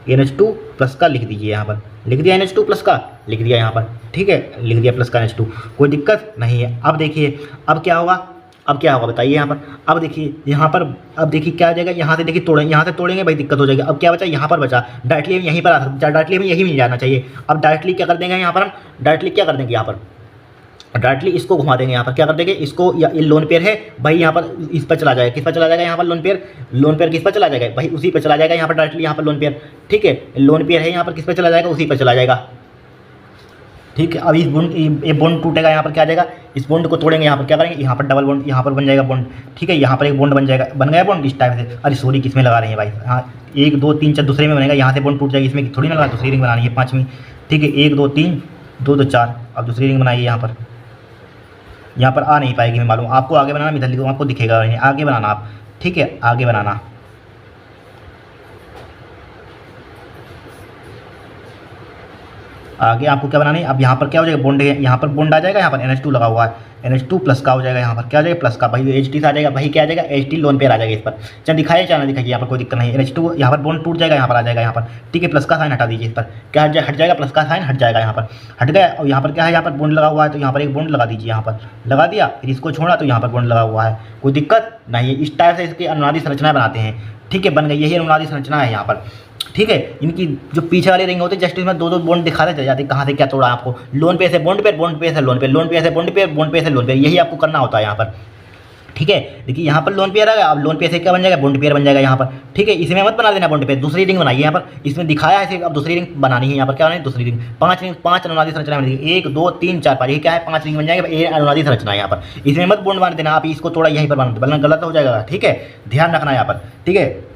S1: NH2 प्लस का लिख दीजिए यहाँ पर, लिख दिया NH2 प्लस का लिख दिया यहाँ पर, ठीक है, लिख दिया प्लस का NH2, कोई दिक्कत नहीं है। अब देखिए अब क्या होगा बताइए यहाँ पर। अब देखिए क्या आ जाएगा, यहाँ से तोड़ेंगे भाई, दिक्कत हो जाएगी। अब क्या बचा, यहाँ पर बचा, डायरेक्टली यहीं पर आ सकता, डायरेक्टली हमें यही मिल जाना चाहिए। अब डायरेक्टली क्या कर देंगे यहाँ पर, हम डायरेक्टली क्या कर देंगे यहाँ पर, डायरेक्टली इसको घुमा देंगे, यहाँ पर क्या कर देंगे इसको, या ये लोन पेयर है भाई, यहाँ पर इस पर चला जाएगा, किस पर चला जाएगा यहाँ पर, लोन पेयर किस पर चला जाएगा भाई, उसी पर चला जाएगा यहाँ पर डायरेक्टली, यहाँ पर लोन पेयर, ठीक है, लोन पेयर है यहाँ पर, किस पर चला जाएगा, उसी पर चला जाएगा, ठीक है। अब ये बॉन्ड टूटेगा, यहाँ पर क्या आ जाएगा, इस बॉन्ड को तोड़ेंगे, यहाँ पर क्या करेंगे, यहाँ पर डबल बॉन्ड यहाँ पर बन जाएगा बॉन्ड, ठीक है, यहाँ पर एक बॉन्ड बन गया बॉन्ड इस टाइप से। अरे सॉरी, किस में लगा रहे हैं भाई, हाँ 1 2 3 4 दूसरे में बनेगा, यहाँ से बॉन्ड टूट जाएगी, इसमें थोड़ी ना लगा, दूसरी रिंग बनानी है 5वीं, ठीक है, 1 2 3 2 2 4। अब दूसरी रिंग बनाइए, यहाँ पर आ नहीं पाएगी, मैं मालूम आपको, आगे बनाना, इधर लिखूँ आपको दिखेगा नहीं, आगे बनाना आप, ठीक है, आगे बनाना, आगे आपको क्या बनाना है। अब यहाँ पर क्या हो जाएगा, बॉन्ड है, यहाँ पर बॉन्ड आ जाएगा, यहाँ पर NH2 लगा हुआ है, NH2 प्लस का हो जाएगा, यहाँ पर क्या आ जाएगा, प्लस का भाई HT से आ जाएगा, भाई क्या आ जाएगा, HT लोन पेयर आ जाएगा इस पर, चाहे दिखाइए चाहे ना दिखाइए, यहाँ पर कोई दिक्कत नहीं है। NH2 यहाँ पर बॉन्ड टूट जाएगा, यहाँ पर आ जाएगा, यहाँ पर ठीक है, प्लस का साइन हटा दीजिए, इस पर क्या हट जाएगा, प्लस का साइन हट जाएगा, यहाँ पर हट गया। और यहाँ पर क्या है, यहाँ पर बॉन्ड लगा हुआ है, तो यहाँ पर एक बॉन्ड लगा दीजिए, यहाँ पर लगा दिया, फिर इसको छोड़ा तो यहाँ पर बॉन्ड लगा हुआ है, कोई दिक्कत नहीं है। इस टाइप से इसकी अनुनादी संरचना बनाते हैं, ठीक है, बन गई, यही अनुनादी संरचना है यहाँ पर, ठीक है। इनकी जो पीछे वाली रिंग होती है, जस्ट इसमें 2 बॉन्ड दिखाते चले जाते, कहाँ से क्या तोड़ा आपको, लोन पे से बॉन्ड पे, बॉन्ड पे से लोन पे, लोन पे से बॉन्ड पे, बॉन्ड पे से लोन पे, यही आपको करना होता है यहाँ पर, ठीक है। देखिए यहाँ पर लोन पेयर आ गया, अब लोन पे से क्या बन जाएगा, बॉन्ड पेयर बन जाएगा यहाँ पर, ठीक है। इसमें मत बना देना बॉन्ड पेयर, दूसरी रिंग बनाइए, यहाँ पर इसमें दिखाया है, अब दूसरी रिंग बनानी है, यहाँ पर क्या बनानी है, दूसरी रिंग, 5 अनुनादी संरचना बनेगी, 1 2 3 4 5, ये क्या है, 5 रिंग बन जाएगा, ये अनुनादी संरचना है यहाँ पर, इसमें मत बॉन्ड बना देना आप, इसको थोड़ा यहीं पर बना, गलत हो जाएगा, ठीक है, ध्यान रखना यहाँ पर, ठीक है।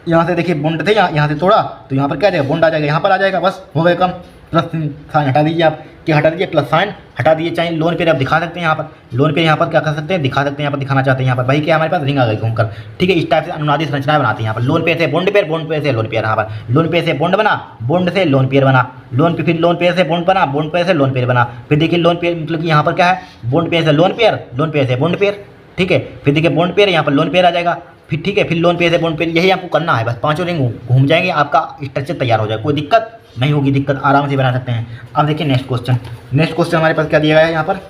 S1: यहाँ से देखिए बॉन्ड थे, यहाँ से तोड़ा तो यहाँ पर क्या आ जाएगा, बॉन्ड आ जाएगा, यहाँ पर आ जाएगा, बस हो गए कम। प्लस साइन हटा दीजिए, आप क्या हटा दीजिए, प्लस साइन हटा दीजिए। चाहे लोन पे आप दिखा सकते हैं, यहाँ पर लोन पे यहाँ पर क्या कर सकते हैं, दिखा सकते हैं, यहाँ पर दिखाना चाहते हैं, यहाँ पर भाई क्या हमारे पास रिंग आ गई घूमकर, ठीक है। इस टाइप से अनुनादी संरचनाएं बनाती हैं यहाँ पर, लोन पे से बॉन्ड पेयर, बॉन्ड पे से लोन पेयर, यहाँ पर लोन पे से बॉन्ड बना, बॉन्ड से लोन पेयर बना, लोन पे फिर लोन पेयर से बॉन्ड बना, बॉन्ड पेयर से लोन पेयर बना, फिर देखिए लोन पेयर मतलब कि यहाँ पर क्या है, बॉन्ड पेयर से लोन पेयर, लोन पेयर से बॉन्ड पेयर, ठीक है। फिर देखिए बॉन्ड पेयर, यहाँ पर लोन पेयर आ जाएगा, फिर ठीक है, फिर लोन पेयर से बॉन्ड पेयर, यही आपको करना है, बस 5 रिंग घूम जाएंगे, आपका स्ट्रक्चर तैयार हो जाएगा, कोई दिक्कत नहीं होगी, दिक्कत आराम से बना सकते हैं। अब देखिए नेक्स्ट क्वेश्चन हमारे पास क्या दिया गया है यहाँ पर,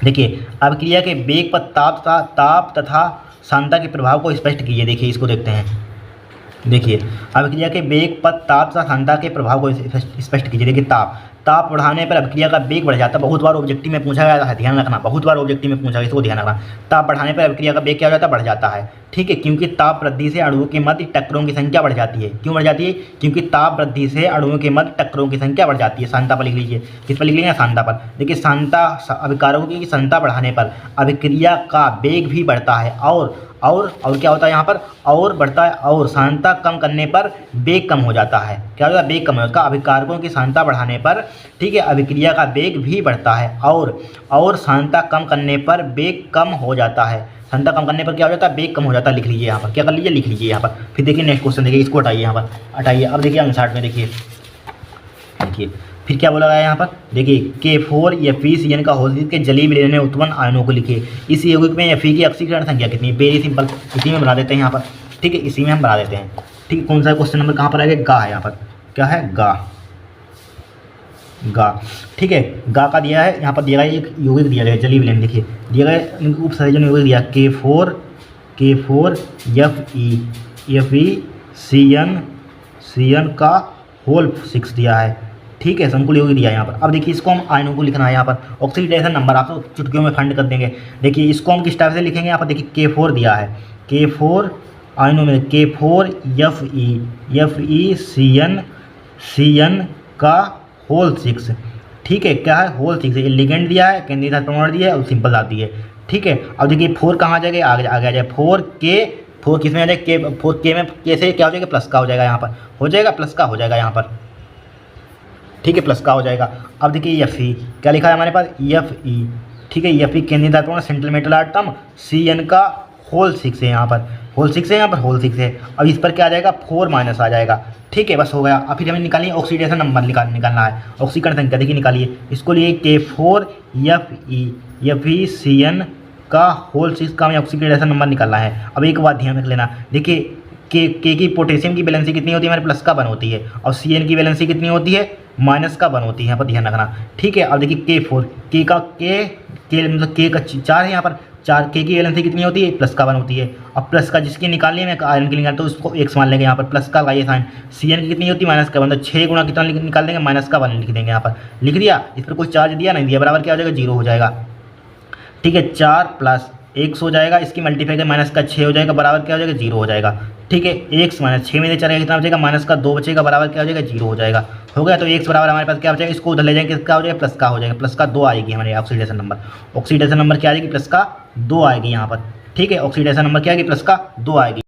S1: देखिए अब क्रिया के वेग पर ताप तथा सांद्रता के प्रभाव को स्पष्ट कीजिए। देखिए इसको देखते हैं, देखिए अब क्रिया के वेग पर ताप तथा सांद्रता के प्रभाव को स्पष्ट कीजिए। देखिए ताप बढ़ाने पर अभिक्रिया का वेग बढ़ जाता है। बहुत बार ऑब्जेक्टिव में पूछा गया है, ध्यान रखना, बहुत बार ऑब्जेक्टिव में पूछा गया, इसको ध्यान रखना। ताप बढ़ाने पर अभिक्रिया का वेग क्या हो जाता है? बढ़ जाता है। ठीक है, क्योंकि ताप वृद्धि से अणुओं के मध्य टक्करों की संख्या बढ़ जाती है। क्यों बढ़ जाती है? क्योंकि ताप वृद्धि से अणुओं के मध्य टक्करों की संख्या बढ़ जाती है। सांता पर लिख लीजिए, किस पर लिख लीजिए? सांता पर। देखिए सांता अभिकारकों की सांता बढ़ाने पर अभिक्रिया का वेग भी बढ़ता है और क्या होता है यहाँ पर? और बढ़ता है, और सांता कम करने पर वेग कम हो जाता है। क्या होता है? वेग कम होता है। अभिकारकों की सांता बढ़ाने पर, ठीक है, अभिक्रिया का वेग भी बढ़ता है और सांता कम करने पर वेग कम हो जाता है। सांता कम करने पर क्या हो जाता है? वेग कम हो जाता है। लिख लीजिए यहाँ पर, क्या कर लीजिए? लिख लीजिए यहाँ पर। फिर देखिए नेक्स्ट क्वेश्चन, देखिए इसको हटाइए, यहाँ पर हटाइए। अब देखिए आंसर में देखिए फिर क्या बोला गया है यहाँ पर? देखिए K4Fe का होल के जलीय विलयन में उत्पन्न आयनों को लिखिए। इस यौगिक में Fe की ऑक्सीकरण संख्या कितनी है? वेरी सिंपल, इसी में बना देते हैं यहाँ पर। ठीक है, इसी में हम बना देते हैं। ठीक है, कौन सा क्वेश्चन नंबर कहाँ पर आएगा? गा है यहाँ पर। क्या है? गा। ठीक है, गा का दिया है यहाँ पर, दिया गया एक यौगिक दिया गया जलीय विलयन, देखिए दिया गया उपसंयोजन यौगिक दिया K4Fe का होल 6 दिया है। ठीक है, संकुल यौगिक दिया है यहाँ पर। अब देखिए इसको हम आयनों को लिखना है यहाँ पर। ऑक्सीडेशन नंबर आप तो चुटकियों में खंड कर देंगे। देखिए इसको हम किस टाइप से लिखेंगे? यहाँ पर देखिए K4 दिया है, K4 आयनों में K4Fe का होल 6। ठीक है, क्या है? होल 6 है। लिगेंड दिया है, केंद्रीय धातु परमाणु दिया है और सिंपल आती है। ठीक है, अब देखिए 4 कहाँ आ जाएगा? आगे आ जाए 4 किस में आ जाएगा? 4K में कैसे क्या हो जाएगा? प्लस का हो जाएगा यहाँ पर, हो जाएगा प्लस का हो जाएगा यहाँ पर। ठीक है, प्लस का हो जाएगा। अब देखिए Fe क्या लिखा है हमारे पास? Fe। ठीक है, Fe केंद्रीय धातु परमाणु सेंट्रल मेटल एटम, Cn का होल 6 है यहाँ पर, होल 6 है यहाँ पर, होल 6 है। अब इस पर क्या आ जाएगा? 4 माइनस आ जाएगा। ठीक है, बस हो गया। अब फिर हमें निकालिए ऑक्सीडेशन नंबर निकालना है, ऑक्सीकरण संख्या। देखिए निकालिए, इसको लिए K4Fe का होल 6 का हमें ऑक्सीडेशन नंबर निकालना है। अब एक बात ध्यान रख लेना, देखिए के की पोटेशियम की वैलेंसी कितनी होती है? हमारे प्लस का 1 होती है, और Cn की वैलेंसी कितनी होती है? माइनस का 1 होती है। यहाँ पर ध्यान रखना। ठीक है, अब देखिए K4 मतलब K का 4 है यहाँ पर, 4 K की वैलेंसी कितनी होती है? प्लस का 1 होती है। अब प्लस का जिसकी निकालनी है, मैं आयरन की निकालता हूँ, तो उसको x मान लेंगे यहाँ पर, प्लस का लगाइए साइन। Cn की कितनी होती है? माइनस का 1, तो 6 गुणा कितना निकाल देंगे? माइनस का 1 लिख देंगे यहाँ पर। लिख दिया, इस पर कोई चार्ज दिया नहीं दिया, बराबर क्या हो जाएगा? 0 हो जाएगा। ठीक है, 4 प्लस x हो जाएगा, इसकी मल्टीप्लाई का माइनस का 6 हो जाएगा, बराबर क्या हो जाएगा? 0 हो जाएगा। ठीक है, x माइनस 6 में से चलेगा कितना बचेगा? माइनस का 2 बचेगा, बराबर क्या हो जाएगा? 0 हो जाएगा। हो गया, तो x बराबर हमारे पास क्या बचेगा? इसको उधर ले जाएंगे, क्या हो जाएगा? प्लस का हो जाएगा, प्लस का 2 आएगी हमारे ऑक्सीडेशन नंबर। ऑक्सीडेशन नंबर क्या आएगी? प्लस का 2 आएगी यहाँ पर। ठीक है, ऑक्सीडेशन नंबर क्या आएगी? प्लस का 2 आएगी।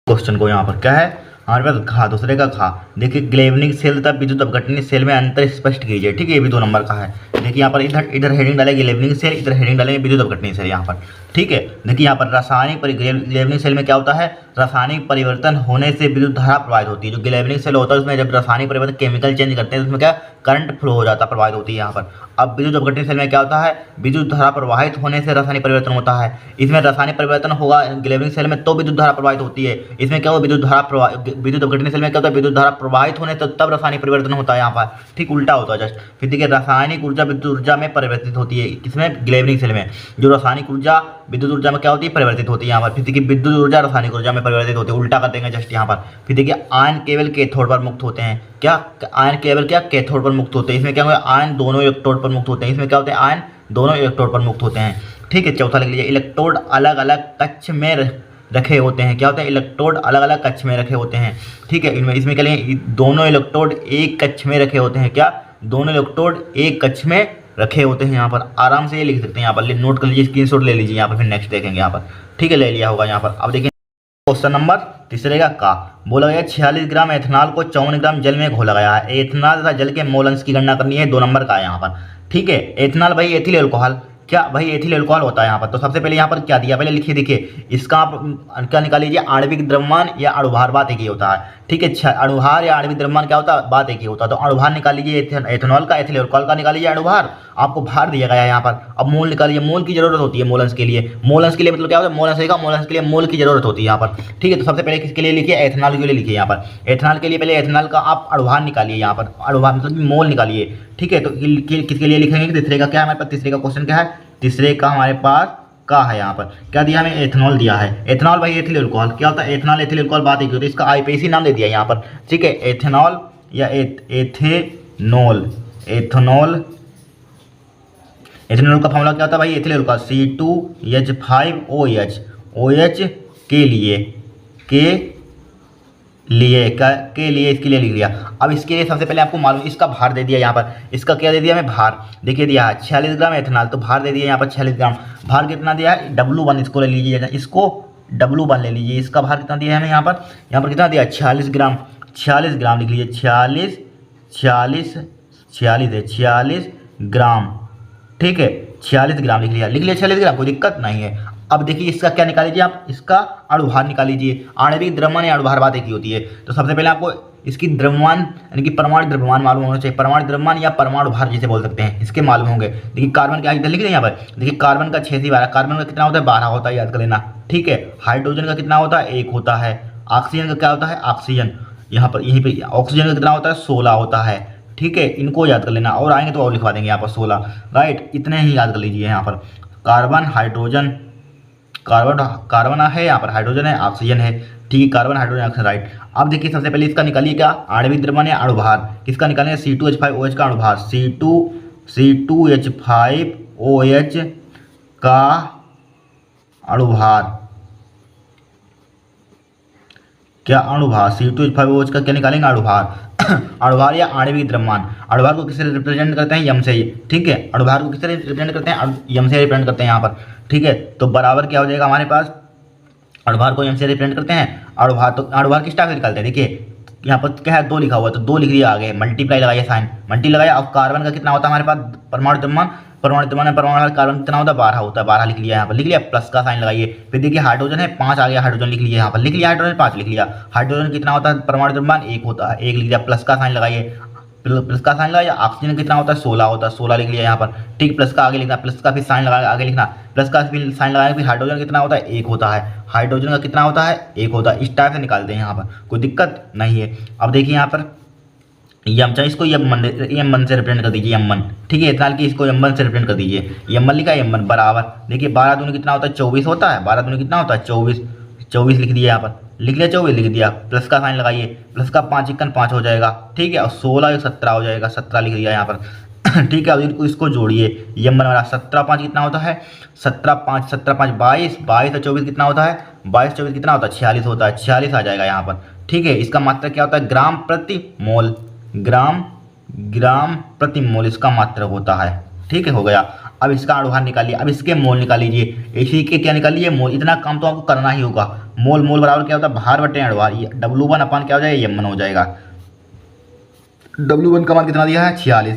S1: क्वेश्चन को यहाँ पर क्या है हमारे पास? घा, दूसरे का घा। देखिए ग्लेवनिक सेल तथा विद्युत अपघटनी सेल में अंतर स्पष्ट कीजिए। ठीक है, ये भी 2 नंबर का है। देखिए यहाँ पर इधर हेडिंग डालेंगे ग्लेवनिक सेल, इधर हेडिंग डालेंगे विद्युत अपघटनी सेल यहाँ पर। ठीक है, देखिए यहाँ पर रासायनिक ग्लेवनिक सेल में क्या होता है? रासायनिक परिवर्तन होने से विद्युत धारा प्रवाहित होती है। जो ग्लेवनिक सेल होता है उसमें जब रासायनिक परिवर्तन केमिकल चेंज करते हैं तो उसमें क्या करंट फ्लो हो जाता है, प्रवाहित होती है यहाँ पर। अब विद्युत अपघटनी सेल में क्या होता है? विद्युत धारा प्रवाहित होने से रासायनिक परिवर्तन होता है। इसमें रासायनिक परिवर्तन होगा ग्लेवनिक सेल में तो विद्युत धारा प्रवाहित होती है। इसमें क्या होगा? विद्युत अपघटनी सेल में क्या होता है? विद्युत धारा प्रवाहित होने तब रासायनिक परिवर्तन होता है यहाँ पर। ठीक उल्टा होता है जस्ट। फिर देखिए रासायनिक ऊर्जा विद्युत ऊर्जा में परिवर्तित होती है, किसमें? ग्लेवनिक सेल में। जो रासायनिक ऊर्जा विद्युत ऊर्जा में क्या होती है? परिवर्तित होती है यहाँ पर। फिर देखिए विद्युत ऊर्जा रासायनिक ऊर्जा में परिवर्तित होती है, उल्टा कर देंगे जस्ट यहाँ पर। फिर देखिए आयन केवल कैथोड पर मुक्त होते हैं। क्या आयन केवल क्या कैथोड पर मुक्त होते हैं? इसमें क्या होगा? आयन दोनों इलेक्ट्रोड पर मुक्त होते हैं। इसमें क्या होते हैं? आयन दोनों इलेक्ट्रोड पर मुक्त होते हैं। ठीक है, चौथा लिख लीजिए, इलेक्ट्रोड अलग अलग कक्ष में रखे होते हैं। क्या होते हैं? इलेक्ट्रोड अलग अलग कक्ष में रखे होते हैं। ठीक है, इसमें क्या लेंगे? दोनों इलेक्ट्रोड एक कक्ष में रखे होते हैं। क्या? दोनों इलेक्ट्रोड एक कक्ष में रखे होते हैं। यहाँ पर आराम से ये लिख सकते हैं, यहाँ पर नोट कर लीजिए, स्क्रीनशॉट ले लीजिए यहाँ पर, फिर नेक्स्ट देखेंगे यहाँ पर। ठीक है, ले लिया होगा यहाँ पर। अब देखिए क्वेश्चन नंबर तीसरे का बोला गया 46 ग्राम एथेनॉल को 54 ग्राम जल में घोला गया है। एथेनॉल तथा जल के मोल अंश की गणना करनी है, 2 नंबर का है यहाँ पर। ठीक है, एथेनॉल भाई एथिल अल्कोहल, क्या भाई एथिल अल्कोहल होता है यहाँ पर। तो सबसे पहले यहाँ पर क्या दिया, पहले लिखिए, देखिए इसका आप क्या निकाल लीजिए, आणविक द्रव्यमान या अणुभार, बात एक ही होता है। ठीक है, अणुभार या आणविक द्रव्यमान क्या होता है? बात एक ही होता है। तो अणुभार निकाल लीजिए एथेनॉल का, एथिल अल्कोहल का निकाल लीजिए अणुभार, आपको भार दिया गया है यहाँ पर। अब मोल निकालिए, मोल की जरूरत होती है मोलंस के लिए। मोलंस के लिए मतलब क्या होता है? मोलंस के लिए मोल की जरूरत होती है यहाँ पर। ठीक है, तो सबसे पहले किसके लिए लिखिए? एथेनॉल के लिए लिखिए यहाँ पर। एथेनॉल के लिए पहले एथेनॉल का आप अणुभार निकालिए यहाँ पर, अणुभार मतलब मोल निकालिए। ठीक है, तो किसके लिए लिखेंगे? तीसरे का क्या है हमारे पास? तीसरे का क्वेश्चन क्या है? तीसरे का हमारे पास का है यहाँ पर, क्या दिया हमें? एथेनॉल दिया है। एथेनॉल भाई एथिल अल्कोहल, क्या होता है? एथेनॉल एथिल अल्कोहल, बात एक होती है। इसका आईपीसी नाम दे दिया यहाँ पर। ठीक है, एथेनॉल या एथेनॉल, एथेनॉल, एथेनॉल का फॉर्मूला क्या होता है भाई, एथिलीन का C2H5OH, OH के लिए, इसके लिए लिख लिया। अब इसके लिए सबसे पहले आपको मालूम, इसका भार दे दिया यहाँ पर, इसका क्या दे दिया हमें, भार देखिए दिया है 46 ग्राम एथेनॉल, तो भार दे दिया यहाँ पर 46 ग्राम। भार कितना दिया है, W1 इसको ले लीजिए, इसको W1 ले लीजिए, इसका भार कितना दिया है हमें यहाँ पर कितना दिया 46 ग्राम, 46 ग्राम लिख लीजिए, 46 ग्राम, ठीक है 46 ग्राम लिख लिया 46 ग्राम, कोई दिक्कत नहीं है। अब देखिए इसका क्या निकाल लीजिए आप, इसका अणुभार निकाल लीजिए। आणविक द्रव्यमान या अणुभार बात एक ही होती है। तो सबसे पहले आपको इसकी द्रव्यमान यानी कि परमाणु द्रव्यमान मालूम होना चाहिए, परमाणु द्रव्यमान या परमाणु भार जिसे बोल सकते हैं, इसके मालूम होंगे। देखिए कार्बन क्या लिख दें यहाँ पर, देखिए कार्बन का 6 से 12, कार्बन का कितना होता है 12 होता है, याद कर लेना, ठीक है। हाइड्रोजन का कितना होता है 1 होता है। ऑक्सीजन का क्या होता है, ऑक्सीजन यहाँ पर यहीं पे ऑक्सीजन का कितना होता है 16 होता है, ठीक है। इनको याद कर लेना, और आएंगे तो और लिखवा देंगे यहाँ पर 16, राइट। इतने ही याद कर लीजिए यहाँ पर, कार्बन हाइड्रोजन, कार्बन है यहाँ पर, हाइड्रोजन है, ऑक्सीजन है, ठीक है, कार्बन हाइड्रोजन ऑक्सीजन, राइट। अब देखिए सबसे पहले इसका निकालिए क्या, आणविक द्रव्यमान या अणुभार, किसका निकालेंगे C2H5OH का अणुभार, C2H5OH का अणुभार, क्या अणुभार, C2H5OH का क्या निकालेंगे अणुभार। अणुभार या आणविक द्रव्यमान, अणुभार को किससे रिप्रेजेंट करते हैं, यम से, ठीक है। अणुभार को किससे रिप्रेजेंट करते हैं, यम से रिप्रेजेंट करते हैं यहाँ पर, ठीक है। तो बराबर क्या हो जाएगा हमारे पास, अणुभार को यम से रिप्रेजेंट करते हैं, अणुभार, तो अणुभार किस टाइप से निकालते हैं, देखिए यहाँ पर क्या है 2 लिखा हुआ है, तो 2 लिख दिया आगे, मल्टीप्लाई लगाइए, साइन मल्टी लगाया। अब कार्बन का कितना होता है हमारे पास, परमाणु द्रव्यमान, परमाणु कार्बन कितना होता है 12 होता है, 12 लिख लिया यहाँ पर, लिख लिया, प्लस का साइन लगाइए। फिर देखिए हाइड्रोजन है 5 आ गया, हाइड्रोजन लिख लिया यहाँ पर, लिख लिया हाइड्रोजन 5 लिख लिया। हाइड्रोजन कितना होता है परमाणु द्रव्यमान 1 होता है, 1 लिख दिया, प्लस का साइन लगाइए, प्लस का साइन लगाया। ऑक्सीजन कितना होता है 16 होता है, 16 लिख लिया यहाँ पर, ठीक। प्लस का आगे लिखना, प्लस का फिर साइन लगा आगे लिखना, प्लस का फिर साइन लगाया। फिर हाइड्रोजन कितना होता है 1 होता है, हाइड्रोजन का कितना होता है 1 होता है। इस टाइप से निकालते हैं यहाँ पर, कोई दिक्कत नहीं है। अब देखिए यहाँ पर यम, चाहे इसको M1 से रिप्रेजेंट कर दीजिए, M1, ठीक है। इथेनॉल की इसको M1 से रिप्रेजेंट कर दीजिए, M1 लिखा है, M1 बराबर, देखिए 12 दूनी कितना होता है 24 होता है, 12 दूनी कितना होता है 24 लिख दिया यहाँ पर, लिख लिया 24 लिख दिया, प्लस का साइन लगाइए, प्लस का 5 × 5 हो जाएगा, ठीक है। और 16 17 हो जाएगा, 17 लिख दिया यहाँ पर, ठीक है। अब इसको जोड़िए, M1 बराबर 17 5 कितना होता है 17 5 22 22 और 24 कितना होता है 22 24 कितना होता है 46 होता है, 46 आ जाएगा यहाँ पर, ठीक है। इसका मात्रक क्या होता है ग्राम प्रति मोल, ग्राम प्रति मोल इसका मात्रक होता है, ठीक है, हो गया। अब इसका अणुभार निकालिए, अब इसके मोल निकाल लीजिए, इसी के क्या निकालिए मोल। इतना काम तो आपको करना ही होगा। मोल बराबर क्या होता है भार बटे अणुभार, W1 अपन क्या हो जाएगा M1 हो जाएगा। W1 का मान कितना दिया है 46,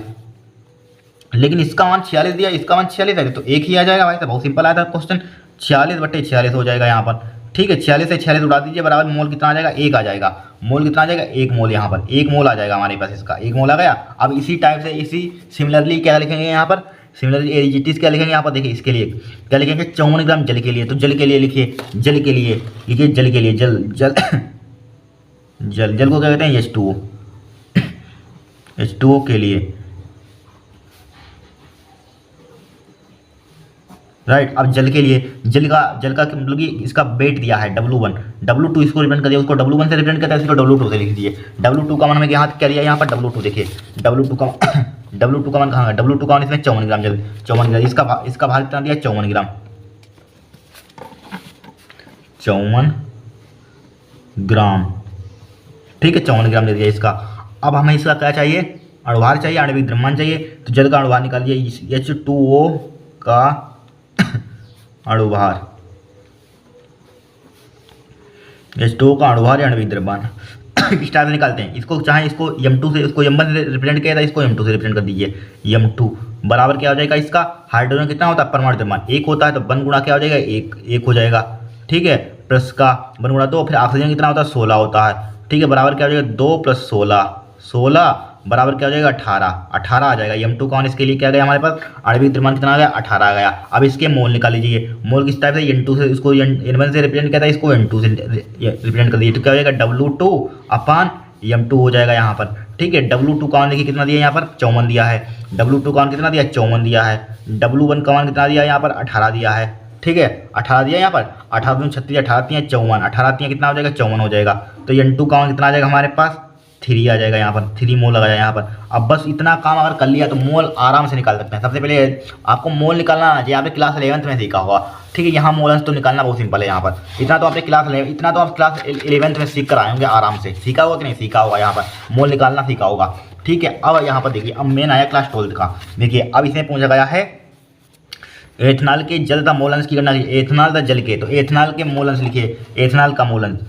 S1: लेकिन इसका मान 46 दिया, इसका मान 46 है, तो एक ही आ जाएगा भाई, तो बहुत सिंपल आया था क्वेश्चन, 46 बटे 46 हो जाएगा यहाँ पर, ठीक है। 46 से 46 उड़ा दीजिए, बराबर मोल कितना आ जाएगा 1 आ जाएगा, मोल कितना आ जाएगा 1 मोल, यहाँ पर 1 मोल आ जाएगा हमारे पास, इसका 1 मोल आ गया। अब इसी टाइप से इसी सिमिलरली क्या लिखेंगे यहाँ पर, सिमिलरली एरिजिटीज क्या लिखेंगे यहाँ पर, देखिए इसके लिए क्या लिखेंगे 54 ग्राम जल के लिए, तो जल के लिए लिखिए, जल के लिए लिखिए, जल के लिए, जल को क्या कहते हैं H2O के लिए, राइट। अब जल के लिए, जल का मतलब कि इसका वेट दिया है W1, W2 इसको रिप्रेजेंट कर दिया, उसको W1 से रिप्रेजेंट करता है, इसको W2 से लिख दीजिए। W2 का मान हमें यहाँ क्या दिया यहाँ पर W2, देखिए W2 का मान कहाँ है, W2 का मान इसमें 54 ग्राम जल, 54 ग्राम, इसका भार कितना दिया 54 ग्राम, 54 ग्राम, ठीक है, 54 ग्राम दे दिया इसका। अब हमें इसका क्या चाहिए अणुभार चाहिए, आणविक द्रव्यमान चाहिए, तो जल का अणुभार निकालिए, H2O का अणुभार, H2O का अणुभार या आणविक द्रव्यमान किस टाइप से निकालते हैं इसको, चाहे इसको M2 से, इसको M1 से रिप्रेजेंट किया था, इसको M2 से रिप्रेजेंट कर दीजिए। M2 बराबर क्या हो जाएगा, इसका हाइड्रोजन कितना होता है परमाणु द्रव्यमान 1 होता है, तो 1 गुणा क्या हो जाएगा 1 हो जाएगा, ठीक है, प्लस का 1 गुणा 2, फिर ऑक्सीजन कितना होता है 16 होता है, ठीक है, बराबर क्या हो जाएगा 2 + 16 बराबर क्या हो जाएगा 18 आ जाएगा। M2 का मान इसके लिए क्या गया हमारे पास, आणविक द्रव्यमान कितना आ गया 18 आ गया। अब इसके मोल निकाल लीजिए, मोल किस टाइप से N2 से, इसको N1 से रिप्रेजेंट किया था, इसको N2 से रिप्रेजेंट कर दीजिए, तो क्या हो जाएगा W2/M2 हो जाएगा यहाँ पर, ठीक है। W2 का मान देखिए कितना दिया यहाँ पर 54 दिया है, W2 का मान कितना दिया 54 दिया है, W1 का मान कितना दिया यहाँ पर 18 दिया है, ठीक है, 18 दिया यहाँ पर, 18 36 18 54, 18 कितना हो जाएगा 54 हो जाएगा। तो N2 का मान कितना आ जाएगा हमारे पास 3 आ जाएगा यहाँ पर, 3 मोल लगाया यहाँ पर। अब बस इतना काम अगर कर लिया तो मोल आराम से निकाल सकते हैं। सबसे पहले आपको मोल निकालना आना चाहिए, आपने क्लास 11th में सीखा होगा, ठीक है। यहाँ मोल तो निकालना बहुत सिंपल है यहाँ पर। इतना तो आप क्लास 11th में सीख कर आए होंगे आराम से, सीखा होगा कि नहीं सीखा होगा, यहाँ पर मोल निकालना सीखा होगा, ठीक है। अब यहाँ पर देखिए, अब मेन आया क्लास 12th का। देखिए अब इसमें पूछा गया है एथनॉल के जल का मोलंश की गणना कीजिए। एथनॉल का जल के, तो एथनॉल के मोलंश लिखिए, एथनॉल का मोलंश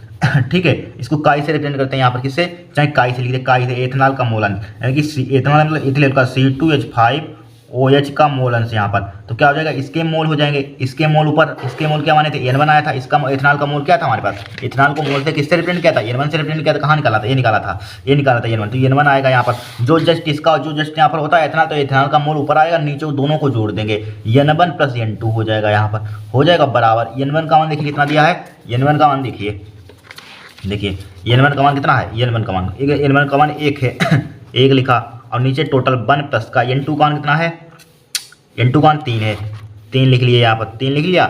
S1: ठीक है। इसको काई से रिप्रेजेंट करते हैं यहाँ पर, किससे, चाहे काई से लिखिए, काई से एथनॉल का मोलंश, यानी कि एथनॉल मतलब इथिलीन का C2H5OH का मोलंश यहाँ पर। तो क्या हो जाएगा, इसके मोल हो जाएंगे, इसके मोल ऊपर, इसके मोल क्या माने थे, N1 आया था, इसका एथनॉल का मोल क्या था हमारे पास, एथनॉल को मोल से किससे रिप्रेजेंट किया था, N1 से रिप्रेजेंट किया था। कहाँ निकाला था, ये निकाला था N1, तो N1 आएगा यहाँ पर। जो जस्ट यहाँ पर होता है एथनॉल, तो एथनॉल का मोल ऊपर आएगा, नीचे दोनों को जोड़ देंगे, N1 + N2 हो जाएगा यहाँ पर, हो जाएगा बराबर। N1 का मान देखिए कितना दिया है, N1 का मान देखिए N1 का मान कितना है, N1 का मान 1 है 1 लिखा, और नीचे टोटल 1 प्लस का N2 का मान कितना है, N2 का मान 3 है, 3 लिख लिया यहाँ पर, 3 लिख लिया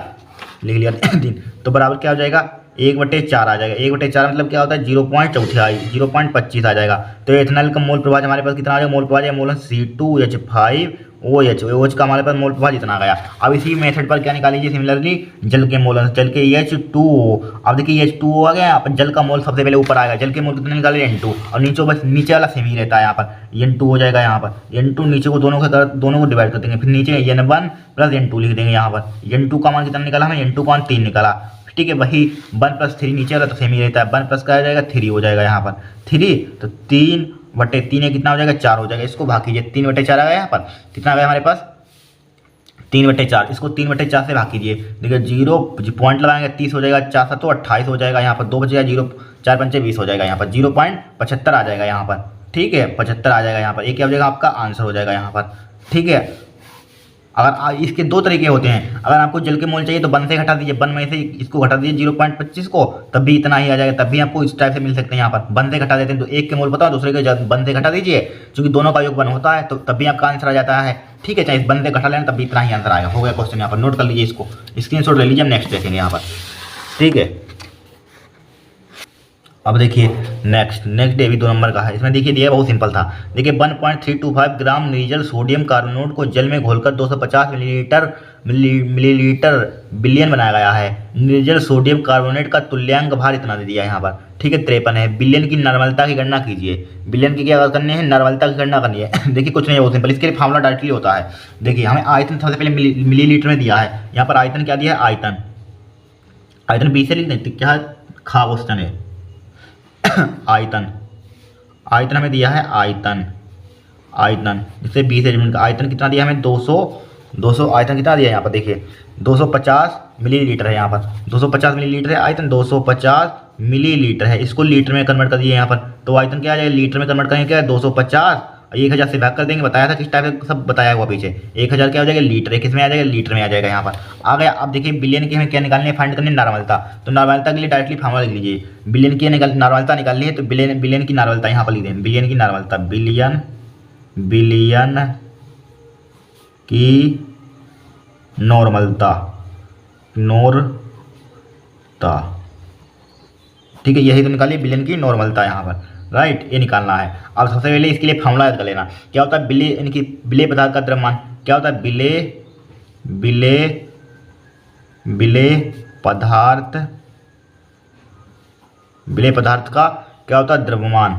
S1: 3, तो बराबर क्या हो जाएगा, 1/4 आ जाएगा। 1/4 मतलब क्या होता है, 0.25 आ जाएगा। तो एथनॉल का मोल प्रभाव हमारे पास कितना आ जाएगा, मोल प्रभाव मोल C2H5OH का हमारे पास मोल प्रभाव जितना गया। अब इसी मेथड पर क्या निकाल लीजिए, सिमिलरली जल के मोल, जल के H2O। अब देखिए H2O आ गया, यहाँ पर जल का मोल सबसे पहले ऊपर आएगा, जल के मोल कितने निकाले, N2, और नीचे बस नीचे वाला सेम ही रहता है यहाँ पर, N2 हो जाएगा यहाँ पर, N2 नीचे को दोनों को डिवाइड कर देंगे, फिर नीचे N1 + N2 लिख देंगे यहाँ पर। N2 का मान कितना निकाला हमें, N2 का मान 3 निकाला, ठीक है। वही 1 + 3 नीचे वाला तो सेम ही रहता है, 1 प्लस का आ जाएगा 3 हो जाएगा यहाँ पर, 3, तो 3/3 कितना हो जाएगा, 4 हो जाएगा। इसको भाग कीजिए, 3/4 आ गया यहाँ पर, कितना आ गया हमारे पास 3/4, इसको 3/4 से भाग कीजिए, देखिए 0 पॉइंट लगाएंगे, 30 हो जाएगा, 4 7 28 हो जाएगा यहाँ पर, 2 बचेगा 0, 4 5 20 हो जाएगा यहाँ पर, 0.75 आ जाएगा यहाँ पर, ठीक है, 75 आ जाएगा यहाँ पर। एक क्या हो जाएगा, आपका आंसर हो जाएगा यहाँ पर, ठीक है। अगर इसके 2 तरीके होते हैं, अगर आपको जल के मोल चाहिए तो 1 से घटा दीजिए, 1 में से इसको घटा दीजिए 0.25 को, तब भी इतना ही आ जाएगा, तब भी आपको इस टाइप से मिल सकते हैं। यहाँ पर 1 से घटा देते हैं तो एक के मोल बताओ, दूसरे के 1 से घटा दीजिए, क्योंकि दोनों का योग 1 होता है, तो तब भी आपका आंसर आ जाता है, ठीक है। चाहे इस 1 से घटा लेना तब भी इतना ही आंसर आएगा। हो गया क्वेश्चन, यहाँ पर नोट कर लीजिए, इसको स्क्रीनशॉट ले लीजिए, हम नेक्स्ट देखेंगे यहाँ पर, ठीक है। अब देखिए नेक्स्ट डे भी 2 नंबर का है। इसमें देखिए दिया बहुत सिंपल था, देखिए 1.325 ग्राम निर्जल सोडियम कार्बोनेट को जल में घोलकर 250 मिलीलीटर बिलियन बनाया गया है। निर्जल सोडियम कार्बोनेट का तुल्यांक भार इतना दे दिया है यहाँ पर, ठीक है, 53 है। बिलियन की नॉर्मलता की गणना कीजिए, बिलियन की क्या करनी है, नॉर्मलता की गणना करनी है देखिए कुछ नहीं है, बहुत सिंपल, इसके लिए फार्मूला डायरेक्टली होता है। देखिए हमें आयतन सबसे पहले मिलीलीटर में दिया है, यहाँ पर आयतन क्या दिया है, आयतन 20 से लिख देते, क्या खा क्वेश्चन है आयतन हमें दिया है, आयतन इससे 20 एलिमेंट का आयतन कितना दिया हमें, 200 आयतन कितना दिया है यहाँ पर, देखिए 250 मिलीलीटर है यहाँ पर, 250 मिलीलीटर है आयतन, 250 मिलीलीटर है, इसको लीटर में कन्वर्ट कर दिए यहाँ पर, तो आयतन क्या आ जाएगा, लीटर में कन्वर्ट करेंगे क्या है, 250 1000 से भाग कर देंगे, बताया था किस टाइप से सब बताया हुआ पीछे। 1000 क्या हो जाएगा, लीटर, किस में आ जाएगा, लीटर में आ जाएगा यहाँ पर, आ गया। अब देखिए बिलियन की हमें क्या निकालनी है, फाइंड करनी है नॉर्मलता, तो नॉर्मलता के लिए डायरेक्टली फार्मूला लिख लीजिए, बिलियन की नॉर्मलता निकालनी है, तो बिलियन की नॉर्मलता यहाँ पर लिख दें, बिलियन की नॉर्मलता, बिलियन की नॉर्मलता, ठीक है, यही तो निकालिए बिलियन की नॉर्मलता यहाँ पर, राइट, ये निकालना है। अब सबसे पहले इसके लिए फार्मूला याद कर लेना, क्या होता है बिले, यानी कि बिले पदार्थ का द्रव्यमान क्या होता है, बिले पदार्थ का क्या होता है, द्रव्यमान,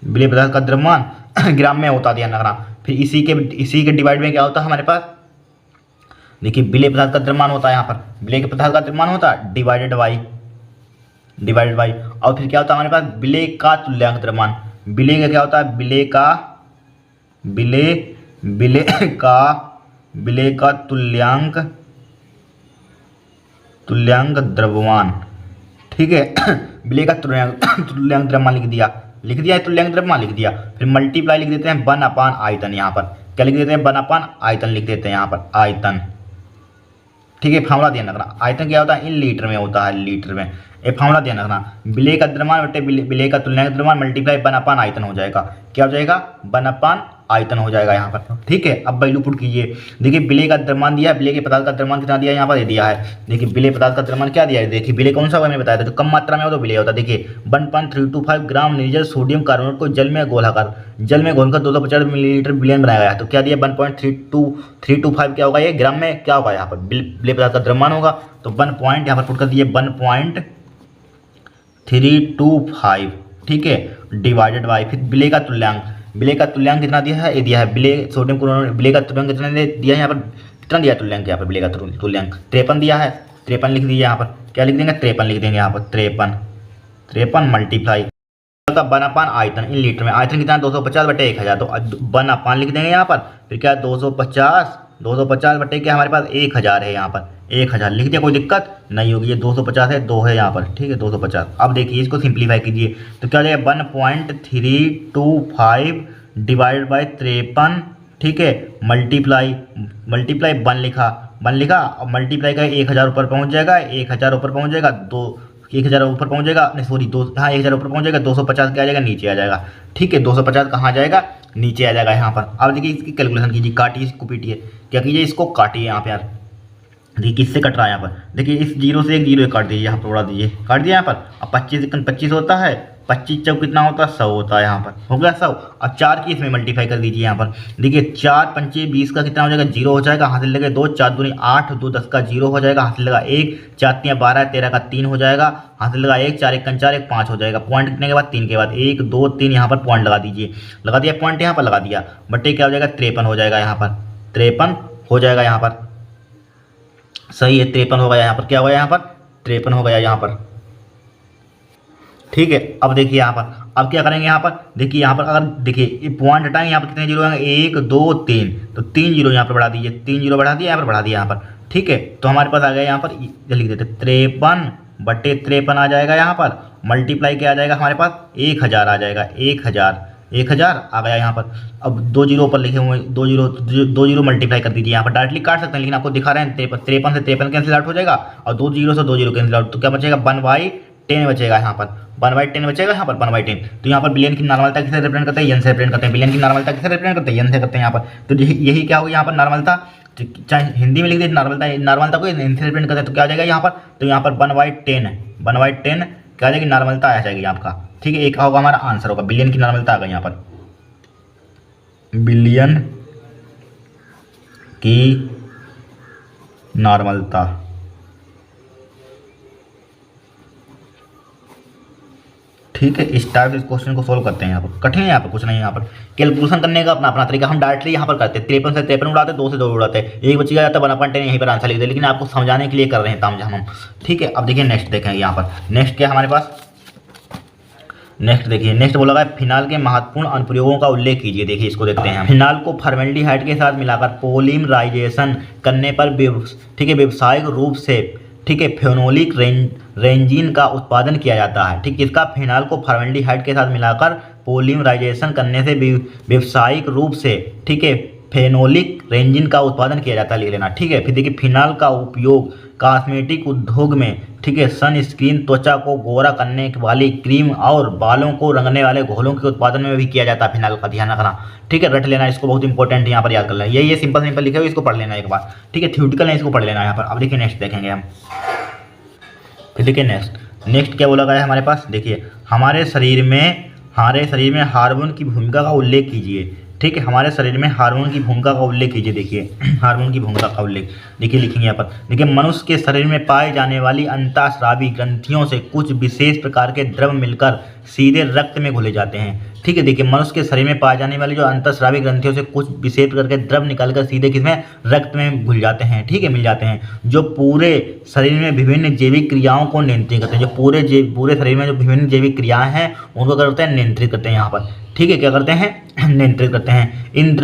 S1: बिले पदार्थ का द्रव्यमान ग्राम में होता है, ध्यान रखना। फिर इसी के डिवाइड में क्या होता है हमारे पास, देखिए बिले पदार्थ का द्रव्यमान होता है, यहाँ पर बिले के पदार्थ का द्रव्यमान होता है डिवाइडेड बाई, और फिर क्या होता है हमारे पास, बिले का तुल्यांक द्रव्यमान, बिले का क्या होता है, बिले का तुल्यांक द्रव्यमान, ठीक है बिले का तुल्यांक द्रव्यमान लिख दिया तुल्यांक द्रव्यमान लिख दिया, फिर मल्टीप्लाई लिख देते हैं 1/, आयतन, यहाँ पर क्या लिख देते हैं, 1/, आयतन लिख देते हैं यहाँ पर, आयतन, ठीक है। फार्मूला ध्यान रखना, आयतन क्या होता है, इन लीटर में होता है, लीटर में, ये फार्मूला ध्यान रखना, बिले का द्रव्यमान बटे बिले का तुल्यांक द्रव्यमान मल्टीप्लाई 1/, आयतन हो जाएगा, क्या हो जाएगा, 1/, आयतन हो जाएगा यहाँ पर। ठीक है, अब वैल्यू पुट कीजिए। देखिए विलेय का द्रव्यमान दिया है, विलेय के पदार्थ का द्रव्यमान कितना दिया है यहाँ पर, ये दिया है। देखिए विलेय पदार्थ का द्रव्यमान क्या दिया है, देखिए विलेय कौन सा होगा मैंने बताया था, तो कम मात्रा में हो तो विलेय होता है। देखिए 1.325 ग्राम निर्जल सोडियम कार्बोनेट को जल में घोलकर 250 मिलीलीटर विलयन बनाया गया। तो क्या दिया 1.325 क्या होगा, ये ग्राम में क्या होगा यहाँ पर, विलेय पदार्थ का द्रव्यमान होगा। तो 1 पॉइंट यहाँ पर पुट कर दिए 1.325, ठीक है, डिवाइडेड बाई फिर विलेय का तुल्यांक, विलेय का तुल्यांक कितना दिया है, ये दिया है विलेय सोडियम क्लोराइड, विलेय का तुल्यांक कितना दिया है यहाँ पर, कितना दिया तुल्यांक यहाँ पर, विलेय का तुल्यांक 53 दिया है। 53 लिख दीजिए यहाँ पर, क्या लिख देंगे 53 लिख देंगे यहाँ पर, 53 मल्टीप्लाई का 1/, आयतन इन लीटर में, आयतन कितना 250/1000, तो 1/, लिख देंगे यहाँ पर। फिर क्या 250 बटे क्या हमारे पास 1000 है यहाँ पर, 1000 लिख दिया, कोई दिक्कत नहीं होगी। ये 250 है, 2 है यहाँ पर, ठीक है 250। अब देखिए इसको सिंप्लीफाई कीजिए तो क्या हो जाएगा 1.325 डिवाइड बाई 53, ठीक है, मल्टीप्लाई 1 लिखा और मल्टीप्लाई का 1000 ऊपर पहुँच जाएगा, 1000 ऊपर पहुँच जाएगा, 1000 ऊपर पहुँच जाएगा, नहीं सॉरी हाँ 1000 ऊपर पहुँच जाएगा, 250 क्या आ जाएगा नीचे आ जाएगा। ठीक है 250 कहाँ जाएगा, नीचे आ जाएगा यहाँ पर। अब देखिए इसकी कैलकुलेशन कीजिए, काटिए इसको, पीटिए, क्या कीजिए इसको काटिए यहाँ पे यार। देखिए किससे कट रहा है यहाँ पर, देखिए इस 0 से एक 0 काट दीजिए, यहाँ पर उड़ा दीजिए, काट दिया यहाँ पर। अब 25 होता है, 25 चौक कितना होता है 100 होता है यहाँ पर, हो गया 100। अब 4 की इसमें मल्टीप्लाई कर दीजिए यहाँ पर। देखिए 4 पंचे 20 का कितना हो जाएगा, 0 हो जाएगा, हासिल लगे 2, 4 दूनी 8, 2 10 का 0 हो जाएगा, हासिल लगा 1, 4 3 12, 13 का 3 हो जाएगा, हासिल लगा 1, 4 1 4 1 5 हो जाएगा। पॉइंट कितने के बाद 3 के बाद 1 2 3 यहाँ पर पॉइंट लगा दीजिए, लगा दिया पॉइंट यहाँ पर लगा दिया, बटे क्या हो जाएगा 53 हो जाएगा यहाँ पर, 53 हो जाएगा यहाँ पर, सही है 53 हो गया यहाँ पर, क्या हो गया यहाँ पर 53 हो गया यहाँ पर। ठीक है, अब देखिए यहाँ पर, अब क्या करेंगे यहाँ पर, देखिए यहाँ पर अगर देखिए ये पॉइंट हटाएंगे, यहाँ पर कितने जीरो आएंगे 1 2 3, तो 3 जीरो यहाँ पर बढ़ा दीजिए, 3 जीरो बढ़ा दिया यहाँ पर, बढ़ा दिया यहाँ पर। ठीक है, तो हमारे पास आ गया यहाँ पर, लिख देते 53/53 आ जाएगा यहाँ पर, मल्टीप्लाई क्या आ जाएगा हमारे पास 1000 आ जाएगा, 1000 आ गया यहाँ पर। अब 2 जीरो ऊपर लिखे हुए, 2 जीरो मल्टीप्लाई कर दीजिए यहाँ पर, डायरेक्टली काट सकते हैं लेकिन आपको दिखा रहे हैं 53 से 53 कैंसिल आउट हो जाएगा, और 2 जीरो से 2 जीरो कैंसिल आउट, तो क्या बचेगा 1/10 बचेगा यहाँ पर, 1/10 बचेगा यहाँ पर, 1/10। तो यहाँ पर बिलियन की नॉर्मलता किसे रिप्रेजेंट करते हैं, एन से रिप्रेजेंट करते हैं, बिलियन की नॉर्मलता किसे रिप्रेजेंट करते हैं, एन से करते हैं यहाँ पर। तो यही क्या होगा यहाँ पर नॉर्मलता, चाहे हिंदी में लिख दे नॉर्मलता को एन से रिप्रेजेंट करते हैं, तो क्या आ जाएगा यहाँ पर, तो यहाँ पर 1/10 क्या आ जाएगी नॉर्मलता आ जाएगी आपका। ठीक है, एक होगा हमारा आंसर होगा, बिलियन की नॉर्मलता आ गई यहाँ पर, बिलियन की नॉर्मलता। ठीक है, इस टाइप इस क्वेश्चन को सोल्व करते हैं। यहाँ पर कठिन है, यहाँ पर कुछ नहीं है, यहाँ पर कैलकुलेशन करने का अपना अपना तरीका, हम डायरेक्टली यहाँ पर करते हैं, 53 से 53 उड़ाते, 2 से 2 उड़ाते हैं, एक बच्चे जाता है 1/10 यहीं पर आंसर लिख दे, लेकिन आपको समझाने के लिए कर रहे हैं तामझाम हम। ठीक है, अब देखिए नेक्स्ट देखेंगे यहाँ पर, नेक्स्ट क्या हमारे पास, नेक्स्ट देखिए, नेक्स्ट बोला गया फिनाल के महत्वपूर्ण अनुप्रयोगों का उल्लेख कीजिए। देखिए इसको देखते हैं, फिनाल को फॉर्मेल्डिहाइड के साथ मिलाकर पॉलीमराइजेशन करने पर ठीक है व्यावसायिक रूप से, ठीक है, फेनोलिक रेंजिन का उत्पादन किया जाता है। ठीक, इसका फिनाल को फॉर्मेल्डिहाइड के साथ मिलाकर पॉलीमराइजेशन करने से व्यावसायिक रूप से, ठीक है, फेनोलिक रेंजिन का उत्पादन किया जाता है, लिख लेना। ठीक है, फिर देखिए फिनाल का उपयोग कॉस्मेटिक उद्योग में, ठीक है, सनस्क्रीन, त्वचा को गोरा करने वाली क्रीम और बालों को रंगने वाले घोलों के उत्पादन में भी किया जाता है फिनाल का, ध्यान रखना। ठीक है, रट लेना इसको, बहुत इंपॉर्टेंट है, यहाँ पर याद कर लेना, ये सिंपल लिखे हुए इसको पढ़ लेना एक बार। ठीक है, थ्योरेटिकल है, इसको पढ़ लेना यहाँ पर। अब देखिए नेक्स्ट देखेंगे हम, फिर देखिए नेक्स्ट क्या बोला गया है हमारे पास, देखिए हमारे शरीर में हार्मोन की भूमिका का उल्लेख कीजिए। ठीक है, हमारे शरीर में हार्मोन की भूमिका का उल्लेख कीजिए। देखिए हार्मोन की भूमिका का उल्लेख देखिए लिखेंगे यहाँ पर, देखिए मनुष्य के शरीर में पाए जाने वाली अंतःस्रावी ग्रंथियों से कुछ विशेष प्रकार के द्रव मिलकर सीधे रक्त में घुले जाते हैं। ठीक है, देखिए मनुष्य के शरीर में पाए जाने वाली जो अंतःस्रावी ग्रंथियों से कुछ विशेष प्रकार के द्रव निकलकर सीधे किसमें, रक्त में घुल जाते हैं। ठीक है, मिल जाते हैं, जो पूरे शरीर में विभिन्न जैविक क्रियाओं को नियंत्रित करते हैं, जो पूरे शरीर में जो विभिन्न जैविक क्रियाएं हैं उनको क्या करते हैं, नियंत्रित करते हैं यहाँ पर। ठीक है, क्या करते हैं, नियंत्रित करते हैं। इन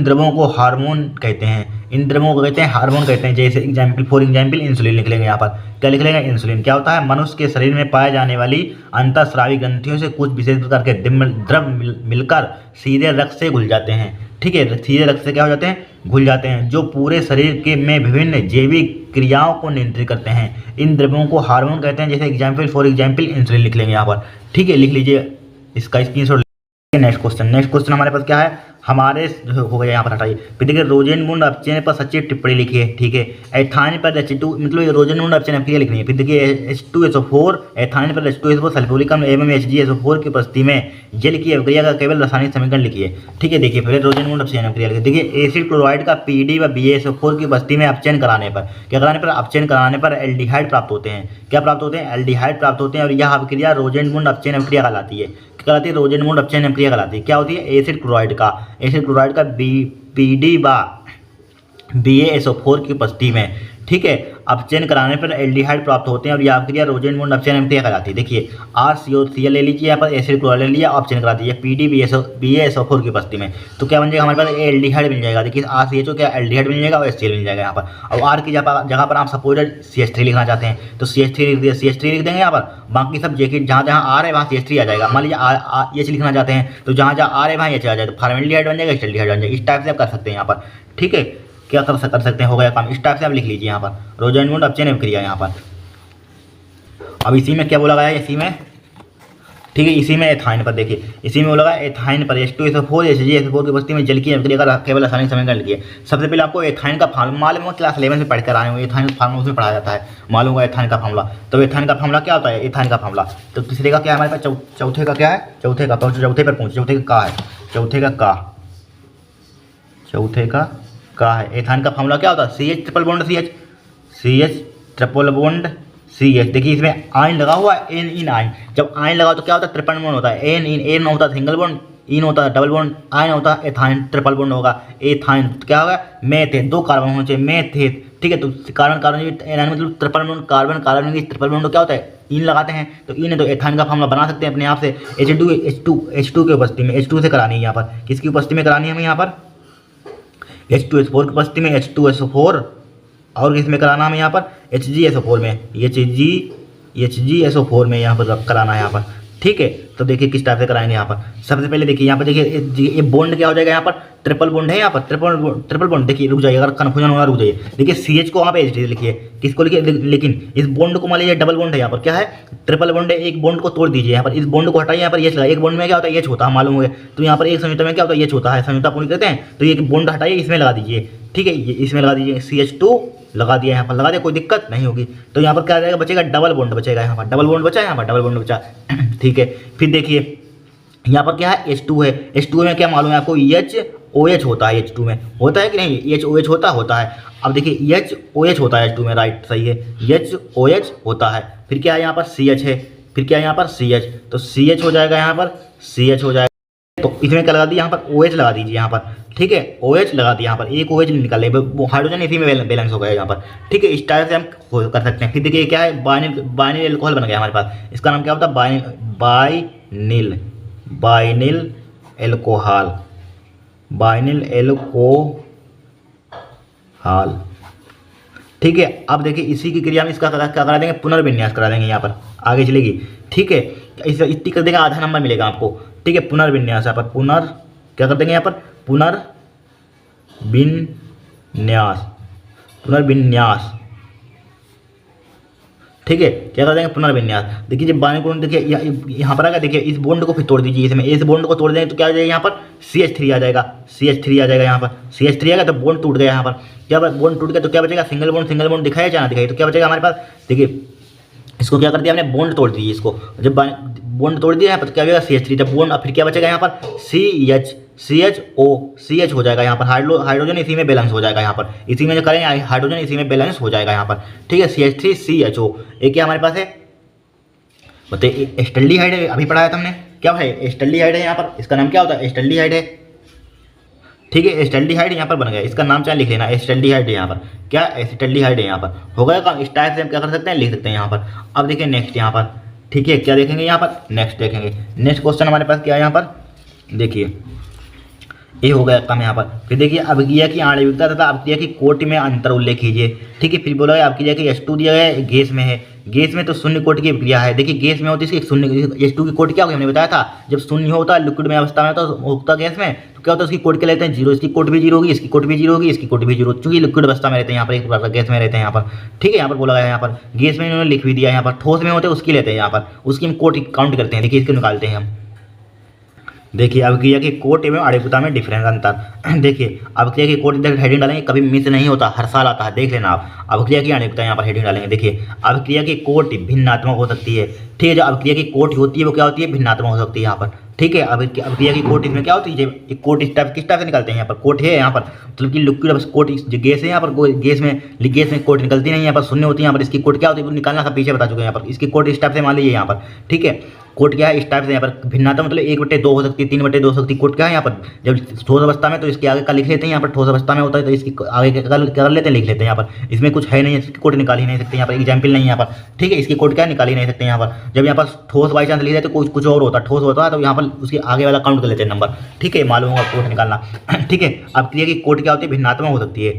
S1: द्रवों को हार्मोन कहते हैं, इन द्रवों को कहते हैं हार्मोन कहते हैं। जैसे फॉर एग्जाम्पल इंसुलिन लिख लेंगे यहाँ पर, क्या लिख लेंगे, इंसुलिन। क्या होता है, मनुष्य के शरीर में पाए जाने वाली अंतःस्रावी ग्रंथियों से कुछ विशेष प्रकार के द्रव मिलकर सीधे रक्त से घुल जाते हैं। ठीक है, सीधे रक्त से क्या हो जाते हैं, घुल जाते हैं, जो पूरे शरीर के में विभिन्न जैविक क्रियाओं को नियंत्रित करते हैं। इन द्रव्यों को हार्मोन कहते हैं। जैसे फॉर एग्जाम्पल इंसुलिन लिख लेंगे यहाँ पर। ठीक है, लिख लीजिए, इसका स्क्रीनशॉट। नेक्स्ट क्वेश्चन हमारे पास क्या है, हमारे हो गया यहाँ पर हटाइए। फिर देखिए रोजेनमुंड अपचयन पर सच्ची टिप्पणी लिखिए, ठीक है। एथाइन पर H2 मतलब ये रोजेनमुंड अपचयन अभिक्रिया लिखनी है। फिर देखिए H2SO4 एथाइन पर H2SO4 सल्फ्यूरिक अम्ल एवं HgSO4 की उपस्थिति में जल की अभिक्रिया का केवल रासायनिक समीकरण लिखिए, ठीक है। देखिए पहले रोजेनमुंड अपचयन अभिक्रिया लिखिए। देखिए एसिड क्लोराइड का PD व BaSO4 की उपस्थिति में अपचयन कराने पर क्या कराने पर अपचयन कराने पर एल्डिहाइड प्राप्त होते हैं। क्या प्राप्त होते हैं? एल्डिहाइड प्राप्त होते हैं। और यह अभिक्रिया रोजेनमुंड अपचयन अभिक्रिया कहलाती है। कहलाती है रोजेनमुंड अपचयन अभिक्रिया कहलाती है। क्या होती है? एसिड क्लोराइड का PD व BaSO4 की उपस्थिति में, ठीक है, अपचयन कराने पर एल्डिहाइड प्राप्त होते हैं और यह अभिक्रिया रोजेनमुंड अपचयन अभिक्रिया कहलाती है। देखिए RCOCl ले लीजिए, यहाँ पर एसिड क्लोराइड ले लिया, अपचयन करा दीजिए PD BaSO4 की उपस्थिति में, तो क्या बन जाएगा हमारे पास? एल्डिहाइड मिल जाएगा। देखिए RCHO क्या एल्डिहाइड मिल जाएगा और HCl मिल जाएगा यहाँ पर। और R की जगह पर आप सपोज CH3 लिखना चाहते हैं तो CH3 लिख दिया, CH3 लिख देंगे यहाँ पर। बाकी सब जगह जहाँ जहाँ R है वहाँ CH3 आ जाएगा। मान लीजिए H लिखना चाहते हैं तो जहाँ जहाँ R है वहाँ H आ जाए तो फॉर्मेल्डिहाइड बन जाएगा, एल्डिहाइड बन जाएगा। इस टाइप से आप कर सकते हैं यहाँ पर, ठीक है। क्या कर सकते हैं, हो गया काम। इस टाइप से आप लिख लीजिए यहाँ पर रोजेनमुंड अपचयन अभिक्रिया यहाँ पर। अब इसी में क्या बोला गया है, इसी में, ठीक है, इसी में एथाइन पर देखिए, इसी में बोला गया एथाइन पर H2SO4 HgSO4 की उपस्थिति में जल की अभिक्रिया का केवल रासायनिक समीकरण लिखिए। सबसे पहले आपको एथाइन का फार्मूला मालूम है, क्लास 11 में पढ़ कर आए हो। एथाइन का फार्मूला उसमें पढ़ाया जाता है, मालूम होगा एथाइन का फार्मूला। तो एथाइन का फार्मूला क्या होता है? एथाइन का फार्मूला तो तीसरे का क्या है हमारे पास? चौथे का क्या है? चौथे का पर पहुँचे, चौथे का है, चौथे का है। एथाइन का फार्मूला क्या होता है? CH triple bond CH। देखिए इसमें आयन लगा हुआ है, एन इन आयन। जब आयन लगा तो क्या होता है? ट्रिपल बॉन्ड होता है। एन होता है सिंगल बॉन्ड, इन होता है डबल बॉन्ड, आयन होता है एथाइन ट्रिपल बॉन्ड होगा। एथाइन क्या होगा? मेथेन, 2 कार्बन होने चाहिए, मेथेन, ठीक है। तो कार्बन मतलब triple bond, carbon triple bond क्या होता है? इन लगाते हैं तो इन है, तो एथाइन का फार्मूला बना सकते हैं अपने आप से। H2 की उपस्थिति में, H2 से करानी है यहाँ पर। किसकी उपस्थिति में करानी है हमें यहाँ पर? H2SO4 की उपस्थिति में, H2SO4 और किसमें कराना हमें यहाँ पर? HgSO4 में, HgSO4 में यहाँ पर कराना है यहाँ पर, ठीक है। तो देखिए किस टाइप से कराएंगे यहाँ पर। सबसे पहले देखिए यहाँ पर, देखिए ये बॉन्ड क्या हो जाएगा यहाँ पर? ट्रिपल बॉन्ड है यहाँ पर, ट्रिपल बॉन्ड। देखिए रुक जाइए, अगर कन्फ्यूजन होना रुक जाइए। देखिए CH को वहाँ पे H लिखिए, किसको लिखिए? लेकिन इस बॉन्ड को मान लीजिए डबल बॉन्ड है यहाँ पर, क्या है? ट्रिपल बॉन्ड है। एक बॉन्ड को तोड़ दीजिए यहाँ पर, इस बॉन्ड को हटाइए, यहाँ पर H लगा। एक बॉन्ड में क्या होता है? H होता है, मालूम हो गया। तो यहाँ पर एक संयुक्त में क्या होता है? H होता है, संयुक्त पूर्ण करते हैं। तो ये बॉन्ड हटाइए, इसमें लगा दीजिए, ठीक है। ये इसमें लगा दीजिए, CH2 लगा दिया यहाँ पर, लगा दिया, कोई दिक्कत नहीं होगी। तो यहाँ पर क्या जाएगा? बचेगा डबल बॉन्ड बचेगा यहाँ पर, डबल बॉन्ड बचा, यहाँ पर डबल बॉन्ड बचा, ठीक है। फिर देखिए यहाँ पर क्या है? H2 है। H2 में क्या मालूम है आपको? HOH होता है। H2 में होता है कि नहीं? HOH होता है। अब देखिए HOH होता है H2 में, राइट, सही है, HOH होता है। फिर क्या है यहाँ पर? CH है। फिर क्या है यहाँ पर? CH। तो CH हो जाएगा यहाँ पर, CH हो जाएगा। तो इसमें क्या लगा दिया यहाँ पर? OH लगा दीजिए यहाँ पर, ठीक है। OH लगा दिया यहाँ पर, एक OH निकाल ले, हाइड्रोजन इसी में बैलेंस हो गया यहाँ पर, ठीक है। इस टाइप से हम कर सकते हैं। फिर देखिए क्या है? बाइनिल एल्कोहल बन गया हमारे पास। इसका नाम क्या होता है? बाइनिल एल्कोहल, ठीक है। अब देखिए इसी की क्रिया में इसका क्या करा देंगे? पुनर्विन्यास करा देंगे यहाँ पर, आगे चलेगी, ठीक है। इतनी कर देंगे, आधा नंबर मिलेगा आपको, ठीक है। पुनर्विन्यास यहाँ पर, क्या कर देंगे यहाँ पर? पुनर्विन्यास, ठीक है। क्या कर देंगे? पुनर्विन्यास। देखिए जब बाइंडिंग कोण, देखिए यहाँ पर आएगा, देखिए इस बॉन्ड को फिर तोड़ दीजिए। इसमें इस बॉन्ड को तोड़ देंगे तो क्या आ जाएगा यहाँ पर? CH3 आ जाएगा, CH3 आ जाएगा यहाँ पर। CH3 आएगा तो बॉन्ड टूट गया यहाँ पर। क्या बॉन्ड टूट गया तो क्या बचेगा? सिंगल बॉन्ड दिखाया या ना दिखाई, तो क्या बचेगा हमारे पास? देखिए इसको क्या कर दिया हमने? बॉन्ड तोड़ दीजिए। इसको जब बॉन्ड तोड़ दिया यहाँ पर क्या हो जाएगा? CH3। जब बॉन्ड, फिर क्या बचेगा यहाँ पर? CH हो जाएगा यहाँ पर। हाइड्रोजन इसी में बैलेंस हो जाएगा यहाँ पर, इसी में जो करेंगे हाइड्रोजन इसी में बैलेंस हो जाएगा यहाँ पर, ठीक है। CH3 CHO। एक क्या हमारे पास है? बताइए, एस्टल्डिहाइड है, अभी पढ़ाया था हमने, क्या है? एस्टल्डिहाइड है यहाँ पर। इसका नाम क्या होता है? एस्टल्डिहाइड है, ठीक है। एस्टल्डिहाइड यहाँ पर बन गया, इसका नाम चाहे लिख लेना, एस्टल्डिहाइड है यहाँ पर। क्या? एस्टल्डिहाइड है यहाँ पर, हो गया काम। इस टाइप से हम क्या कर सकते हैं? लिख सकते हैं यहाँ पर। अब देखिए नेक्स्ट यहाँ पर, ठीक है, क्या देखेंगे यहाँ पर? नेक्स्ट देखेंगे। नेक्स्ट क्वेश्चन हमारे पास क्या है यहाँ पर? देखिए ये हो गया काम यहाँ पर। फिर देखिए अभिक्रिया की आणविकता तथा अभिक्रिया की कोटि में अंतर उल्लेख कीजिए, ठीक है। फिर बोला है अभिक्रिया की H2 दिया गया है, गैस में है, गैस में तो शून्य कोटि की अभिक्रिया है। देखिए गैस में होती है शून्य, H2 की कोटि क्या होगी हमने बताया था, जब शून्य होता है लिक्विड में अवस्था में होता गैस में, तो क्या होता है उसकी कोटि क्या लेते हैं? 0। इसकी कोटि भी 0 होगी, इसकी कोटि भी 0 होगी, इसकी कोटि भी 0, चूंकि लिक्विड अवस्था में रहते हैं यहाँ पर, एक प्रकार का गैस में रहते हैं यहाँ पर, ठीक है। यहाँ पर बोला गया यहाँ पर गैस में इन्होंने लिख भी दिया, यहाँ पर ठोस में होते हैं उसकी लेते हैं यहाँ पर, उसकी हम कोटि काउंट करते हैं। देखिए इसको निकालते हैं हम, देखिए अभिक्रिया के कोट एवं आणविकता में डिफरेंस अंतर। देखिए अभिक्रिया के कोट इधर हेडिंग डालेंगे, कभी मिस नहीं होता, हर साल आता है, देख लेना आप। अभिक्रिया की आणविकता यहाँ पर हेडिंग डालेंगे। देखिए अभिक्रिया की कोट भिन्नात्मक हो सकती है, ठीक है। जो अभिक्रिया की कोट होती है वो क्या होती है, भिन्नात्मक हो सकती है यहाँ पर, ठीक है। अभिक्रिया की कोट इसमें क्या होती है, एक कोट इस टाइप किस टाइप से निकलते हैं, यहाँ पर कोट है यहाँ पर, मतलब कि लिक्विड कोट गैस है यहाँ पर, गैस में कोट निकलती नहीं, यहाँ पर शून्य होती है। यहाँ पर इसकी कोट क्या होती है, निकालना सब पीछे बता चुके हैं। यहाँ पर इसकी कोट इस टाइप से मान लीजिए यहाँ पर, ठीक है। कोट क्या है, इस टाइप से यहाँ पर भिन्नता मतलब 1/2 हो सकती है, 3/2 हो सकती है। कोट क्या है यहाँ पर, जब ठोस अवस्था में तो इसके आगे का लिख लेते हैं, यहाँ पर ठोस अवस्था में होता है तो इसकी आगे का कर लेते हैं, लिख लेते हैं। यहाँ पर इसमें कुछ है नहीं, इसकी कोट निकाल ही नहीं सकते, यहाँ पर एग्जाम्पल नहीं है यहाँ पर, ठीक है। इसकी कोट क्या निकाल ही नहीं सकते यहाँ पर। जब यहाँ पर ठोस बाई चांस लिख देते तो कुछ और होता, ठोस होता है तो यहाँ पर उसके आगे वाला काउंट कर लेते हैं नंबर, ठीक है। मालूम होगा कोट निकालना, ठीक है। अभिक्रिया की कोट क्या होती है, भिन्नात्मक हो सकती है।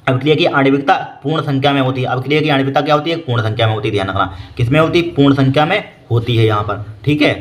S1: अभिक्रिया की आणविकता पूर्ण संख्या में होती है। अभिक्रिया की आणविकता क्या होती है, पूर्ण संख्या में होती है, ध्यान रखना। किसमें होती है, पूर्ण संख्या में होती है यहाँ पर, ठीक है,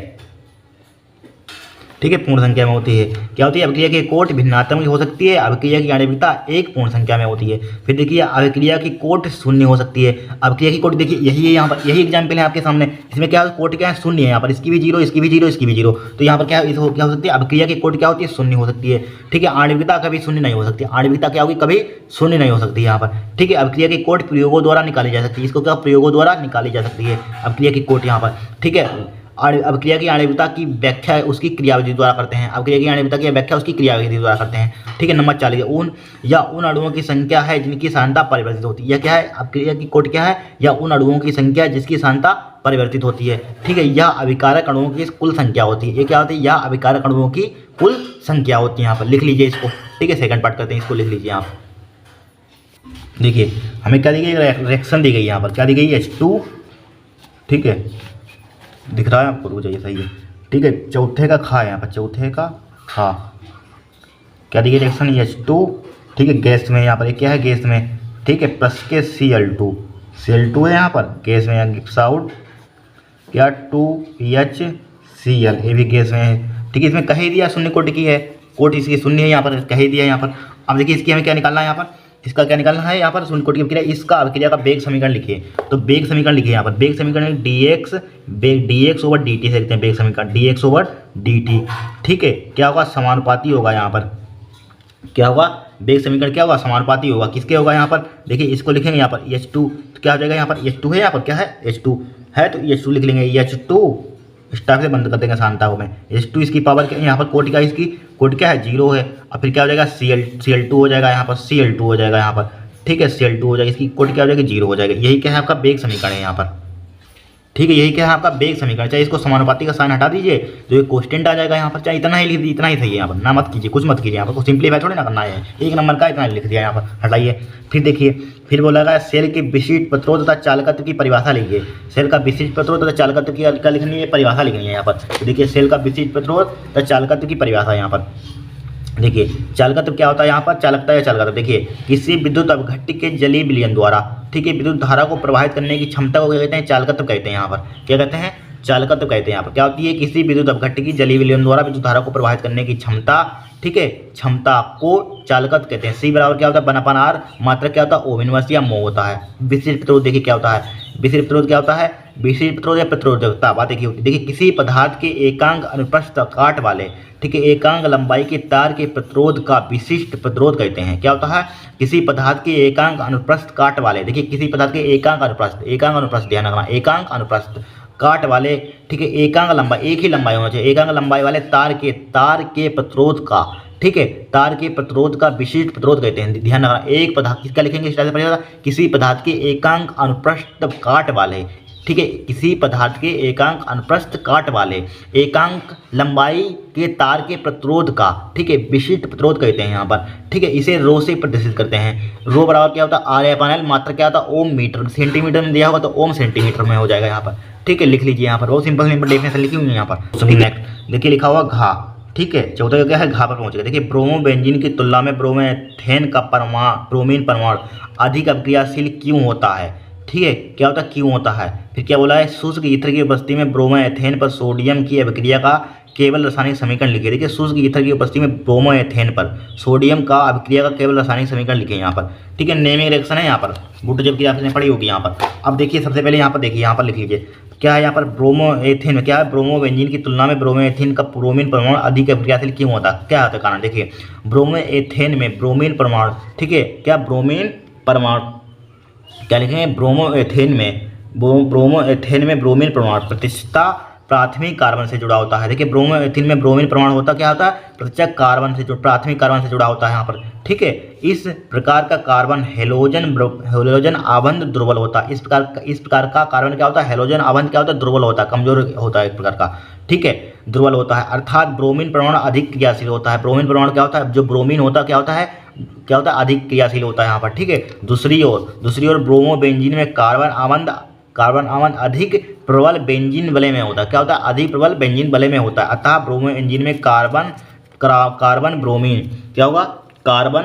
S1: ठीक है। पूर्ण संख्या में होती है। क्या होती है, अभिक्रिया की कोट भिन्नात्मक हो सकती है, अभिक्रिया की आणविकता एक पूर्ण संख्या में होती है। फिर देखिए अभिक्रिया की कोट शून्य हो सकती है। अभिक्रिया की कोट देखिए यही है यहाँ पर, यही एग्जाम्पल है आपके सामने। इसमें क्या कोट क्या है, शून्य है यहाँ पर, इसकी भी जीरो, इसकी भी जीरो, इसकी भी जीरो। तो यहाँ पर क्या हो सकती है, अभिक्रिया की कोट क्या होती है, शून्य हो सकती है, ठीक है। आणविकता कभी शून्य नहीं हो सकती, आणविकता क्या होगी, कभी शून्य नहीं हो सकती यहाँ पर, ठीक है। अभिक्रिया की कोट प्रयोगों द्वारा निकाली जा सकती है, इसको क्या प्रयोगों द्वारा निकाली जा सकती है अभिक्रिया की कोट यहाँ पर, ठीक है। अभिक्रिया की आणविकता की व्याख्या उसकी क्रियाविधि द्वारा करते हैं। अभिक्रिया की आणविकता की व्याख्या उसकी क्रियाविधि द्वारा करते हैं, ठीक है। नंबर 40 उन अणुओं की संख्या है जिनकी सांद्रता परिवर्तित होती है। यह क्या है, अभिक्रिया की कोट क्या है, या उन अणुओं की संख्या जिसकी सांद्रता परिवर्तित होती है, ठीक है। यह अभिकारक अणुओं की कुल संख्या होती है। ये क्या होती है, यह अभिकारक अणुओं की कुल संख्या होती है। यहाँ पर लिख लीजिए इसको, ठीक है। सेकंड पार्ट करते हैं, इसको लिख लीजिए आप। देखिए हमें क्या दी गई, रिएक्शन दी गई यहाँ पर, क्या दी गई, H2, ठीक है। दिख रहा है आपको, रुक जाइए, सही है, ठीक है। चौथे का खा है यहाँ पर, चौथे का खा, क्या दी गई रिएक्शन, H2, ठीक है। गैस में यहाँ पर क्या है, गैस में, ठीक है, प्लस के Cl2 है यहाँ पर गैस में, गिव्स आउट क्या 2HCl, ये भी गैस में है, ठीक है। इसमें कह ही दिया शून्य कोटि की है, कोट इसकी शून्य है यहाँ पर, कह ही दिया यहाँ पर। अब देखिए इसकी हमें क्या निकालना है यहाँ पर, इसका क्या निकालना है यहाँ पर, शून्य कोटि की अभिक्रिया, इसका अभिक्रिया का वेग समीकरण लिखिए। तो वेग समीकरण लिखिए यहाँ पर, वेग समीकरण dx/dt से लिखते हैं, वेग समीकरण dx/dt, ठीक है। क्या होगा, समानुपाती होगा यहाँ पर, क्या होगा, वेग समीकरण क्या होगा, समानुपाती होगा। किसके होगा यहाँ पर, देखिए इसको लिखेंगे यहाँ पर H2, तो क्या हो जाएगा यहाँ पर, H2 है यहाँ पर, क्या है, H2 है, तो H2 लिख लेंगे, H2 इस टाइप से बंद कर देंगे सांता को में। H2 इसकी पावर क्या है, यहाँ पर कोटि का, इसकी कोटि क्या है, 0 है। और फिर क्या हो जाएगा, Cl2 हो जाएगा यहाँ पर, Cl2 हो जाएगा यहाँ पर, ठीक है। Cl2 हो जाएगा, इसकी कोटि क्या हो जाएगी, 0 हो जाएगा। यही क्या है आपका वेग समीकरण है यहाँ पर, ठीक है। यही क्या है आपका वेग समीकरण। चाहे इसको समानुपाती का साइन हटा दीजिए जो एक कोस्टेंट आ जाएगा यहाँ पर, चाहे इतना ही लिख दीजिए, इतना ही सही है यहाँ पर, ना मत कीजिए, कुछ मत कीजिए यहाँ पर, कुछ सिंपलीफाई थोड़ी ना करना है, एक नंबर का इतना लिख दिया यहाँ पर, हटाइए। फिर देखिए, फिर बोला गया सेल के विशिष्ट प्रतिरोध तथा चालकत्व की परिभाषा लिखिए। सेल का विशिष्ट प्रतिरोध तथा चालकत्व की क्या लिखनी है, परिभाषा लिखनी है यहाँ पर। तो देखिए सेल का विशिष्ट प्रतिरोध तथा चालकत्व की परिभाषा यहाँ पर, देखिए चालकत्व क्या होता है यहाँ पर, चालकता या चालकत्व, देखिए किसी विद्युत अपघट्य के जलीय विलयन द्वारा, ठीक है, विद्युत धारा को प्रवाहित करने की क्षमता को क्या कहते हैं, चालकत्व कहते हैं। यहाँ पर क्या कहते हैं, चालकत्व कहते हैं। यहाँ पर क्या होती है, किसी विद्युत अपघट्य की जलीय विलयन द्वारा विद्युत धारा को प्रवाहित करने की क्षमता, ठीक है, क्षमता को चालकत्व कहते हैं। C बराबर क्या होता है, 1/R, मात्रक क्या होता है, O इनवर्स या मोह होता है। विशिष्ट प्रतिरोध देखिए क्या होता है, विशिष्ट प्रतिरोध क्या होता है, विशिष्ट प्रतिरोध या प्रतिरोधकता बात देखिए होती है। देखिए किसी पदार्थ के एकांक अनुप्रस्थ काट वाले, ठीक है, एकांक लंबाई के तार के प्रतिरोध का विशिष्ट प्रतिरोध कहते हैं। क्या होता है, किसी पदार्थ के एकांक अनुप्रस्थ काट वाले, देखिए किसी पदार्थ के एकांक अनुप्रस्थ ध्यान रखना, एकांक अनुप्रस्थ काट वाले, ठीक है, एकांक लंबाई, एक ही लंबाई होना चाहिए, एकांक लंबाई वाले तार के प्रतिरोध का, ठीक है, तार के प्रतिरोध का विशिष्ट प्रतिरोध कहते हैं। ध्यान रखना, एक पदार्थ किसका लिखेंगे, इस तरह से पढ़िएगा, किसी पदार्थ के एकांक अनुप्रस्थ काट वाले, ठीक है, किसी पदार्थ के एकांक अनुप्रस्थ काट वाले एकांक लंबाई के तार के प्रतिरोध का, ठीक है, विशिष्ट प्रतिरोध कहते हैं यहाँ पर, ठीक है। इसे रो से प्रदर्शित करते हैं। रो बराबर क्या होता है, R/L, मात्रा क्या होता है, ओम मीटर, सेंटीमीटर में दिया होगा तो ओम सेंटीमीटर में हो जाएगा यहाँ पर, ठीक है। लिख लीजिए यहाँ पर, बहुत सिंपल डेफिनेशन लिखी हुई है यहाँ पर। सभी नेक्स्ट देखिए लिखा हुआ घा, ठीक है, चौथा क्या है, घा पर पहुंचेगा। देखिए ब्रोमो बेंजीन की तुलना में ब्रोमेथेन का ब्रोमीन परमाणु अधिक अभिक्रियाशील क्यों होता है, ठीक है, क्या होता है, क्यों होता है। फिर क्या बोला है, शुष्क ईथर की उपस्थिति में ब्रोमोएथेन पर सोडियम की अभिक्रिया का केवल रासायनिक समीकरण लिखे। देखिए शुष्क ईथर की उपस्थिति में ब्रोमोएथेन पर सोडियम का अभिक्रिया का केवल रासायनिक समीकरण लिखे यहाँ पर, ठीक है। नेमिंग रिएक्शन है यहाँ पर, बुट जब की आपने पढ़ी होगी यहाँ पर। अब देखिए सबसे पहले यहाँ पर देखिए, यहाँ पर लिख लीजिए क्या है यहाँ पर, ब्रोमो एथेन में क्या है, ब्रोमो बेंजीन की तुलना में ब्रोमो एथेन का ब्रोमीन परमाणु अधिक क्रियाशील क्यों होता है, क्या होता है कारण, देखिए ब्रोमो एथेन में ब्रोमीन परमाणु, ठीक है, क्या ब्रोमीन परमाणु, क्या लिखेंगे, ब्रोमो एथेन में ब्रोमीन परमाणु प्रतिष्ठा प्राथमिक कार्बन से जुड़ा होता है। देखिए ब्रोमो एथेन में ब्रोमीन परमाणु होता क्या होता है, प्रतिष्ठा कार्बन से प्राथमिक कार्बन से जुड़ा होता है यहाँ पर, ठीक है। इस प्रकार का कार्बन हेलोजन आबंध दुर्बल होता है। इस प्रकार का कार्बन क्या होता है, हेलोजन आबंध क्या होता है, दुर्बल होता है, कमजोर होता है एक प्रकार का, ठीक है, दुर्बल होता है। अर्थात ब्रोमीन परमाणु अधिक क्रियाशील होता है। ब्रोमीन परमाणु क्या होता है, जो ब्रोमीन होता है क्या होता है, अधिक क्रियाशील होता है यहाँ पर, ठीक है। दूसरी ओर ब्रोमो बेंजीन में कार्बन आबंध अधिक प्रबल बेंजीन वलय में होता है, क्या होता है, अधिक प्रबल बेंजीन वलय में होता है। अतः ब्रोमो इंजीन में कार्बन ब्रोमीन क्या होगा, कार्बन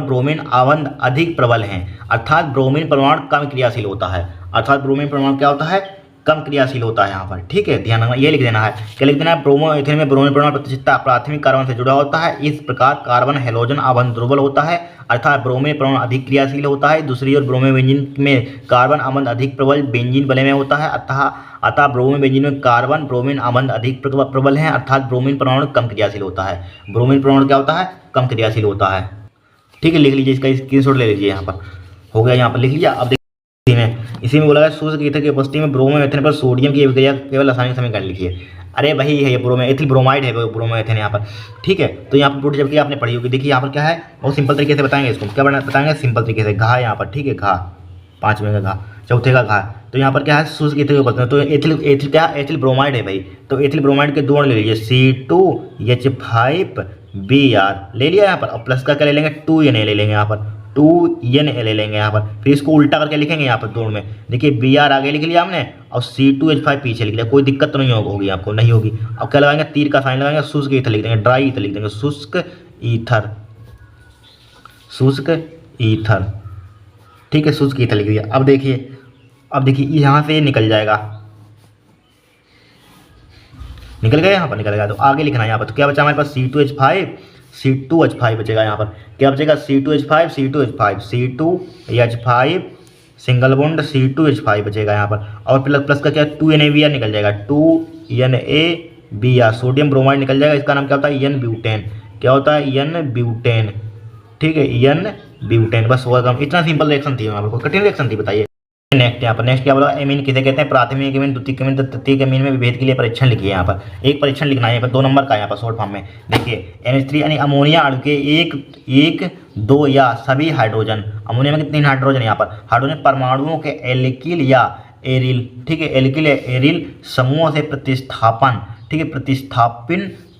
S1: ब्रोमीन आबंध अधिक प्रबल हैं, अर्थात ब्रोमीन परमाणु कम क्रियाशील होता है। अर्थात ब्रोमीन परमाणु क्या होता है, कम क्रियाशील होता है यहाँ पर, ठीक है, ध्यान रखना, ये लिख देना है, क्या लिख देना है, ब्रोमो एथेन में ब्रोमीन परमाणु प्रतिष्ठा प्राथमिक कार्बन से जुड़ा होता है। इस प्रकार कार्बन हेलोजन आबंध दुर्बल होता है, अर्थात ब्रोमीन परमाणु अधिक क्रियाशील होता है। दूसरी ओर ब्रोमो बेंजीन में कार्बन आबंध अधिक प्रबल बेंजीन वलय में होता है, अतः ब्रोमो बेंजीन में कार्बन ब्रोमीन आबंध अधिक प्रबल है, अर्थात ब्रोमीन परमाणु कम क्रियाशील होता है। ब्रोमीन परमाणु क्या होता है, कम क्रियाशील होता है, ठीक है, लिख लीजिए, इसका स्क्रीनशॉट ले लीजिए, यहाँ पर हो गया, यहाँ पर लिख लीजिए। अब इसी में बोला गया शुष्क ईथर की उपस्थिति में ब्रोमो एथेन पर सोडियम की अभिक्रिया केवल रासायनिक समीकरण लिखिए। अरे वही है, ये ब्रोमो एथिल ब्रोमाइड है, ब्रोमो एथेन यहाँ पर, ठीक है। तो यहाँ पर टोटल जबकि आपने पढ़ी होगी, देखिए यहाँ पर क्या है, बहुत सिंपल तरीके से बताएंगे इसको, क्या बताएंगे, सिंपल तरीके से, घा यहाँ पर, ठीक है, घा, पाँचवें का घा, चौथे का घा। तो यहाँ पर क्या है, शुष्क ईथर की उपस्थिति, तो एथिल क्या है, एथिल ब्रोमाइड है भाई, तो एथिल ब्रोमाइड के दो अणु ले लीजिए, C2H5Br ले लिया यहाँ पर, और प्लस का क्या ले लेंगे, 2Na ले लेंगे यहाँ पर, 2Na ले लेंगे यहाँ पर, फिर इसको उल्टा करके लिखेंगे यहाँ पर दोनों में, देखिए Br आगे लिख लिया हमने और C2H5 पीछे लिख लिया, कोई दिक्कत तो नहीं होगी आपको, नहीं होगी। अब क्या लगाएंगे, तीर का साइन लगाएंगे, शुष्क ईथर लिख देंगे, ड्राई ईथर लिख देंगे, शुष्क ईथर, ठीक है, शुष्क ईथर लिख दिया। अब देखिए यहाँ से निकल जाएगा, निकल गया, यहाँ पर निकल गया, तो आगे लिखना है यहाँ पर, तो क्या बचा हमारे पास, C2H5 बचेगा यहाँ पर, क्या बचेगा, C2H5 सिंगल बॉन्ड C2H5 बचेगा यहाँ पर, और प्लस का क्या, 2NaBr निकल जाएगा, 2NaBr सोडियम ब्रोमाइड निकल जाएगा, इसका नाम क्या होता है, एन ब्यूटेन, क्या होता है, एन ब्यूटेन, ठीक है, एन ब्यूटेन, बस होगा काम, इतना सिंपल रिएक्शन थी यहाँ पर, कठिन रिएक्शन थी, बताइए। नेक्स्ट यहाँ पर, नेक्स्ट क्या बोला, एमीन किसे कहते हैं, प्राथमिक एमीन, द्वितीयक एमीन, तृतीयक एमीन में विभेद के लिए परीक्षण लिखिए। यहाँ पर एक परीक्षण लिखना है, यहाँ पर 2 नंबर का, यहाँ पर शॉर्ट फॉर्म में देखिए, NH3 यानी अमोनिया अणु के एक, 2 या सभी हाइड्रोजन, अमोनिया में कितने हाइड्रोजन, यहाँ पर हाइड्रोजन परमाणुओं के एल्किल या एरिल, ठीक है, एल्किल या एरिल समूहों से प्रतिस्थापन, ठीक है,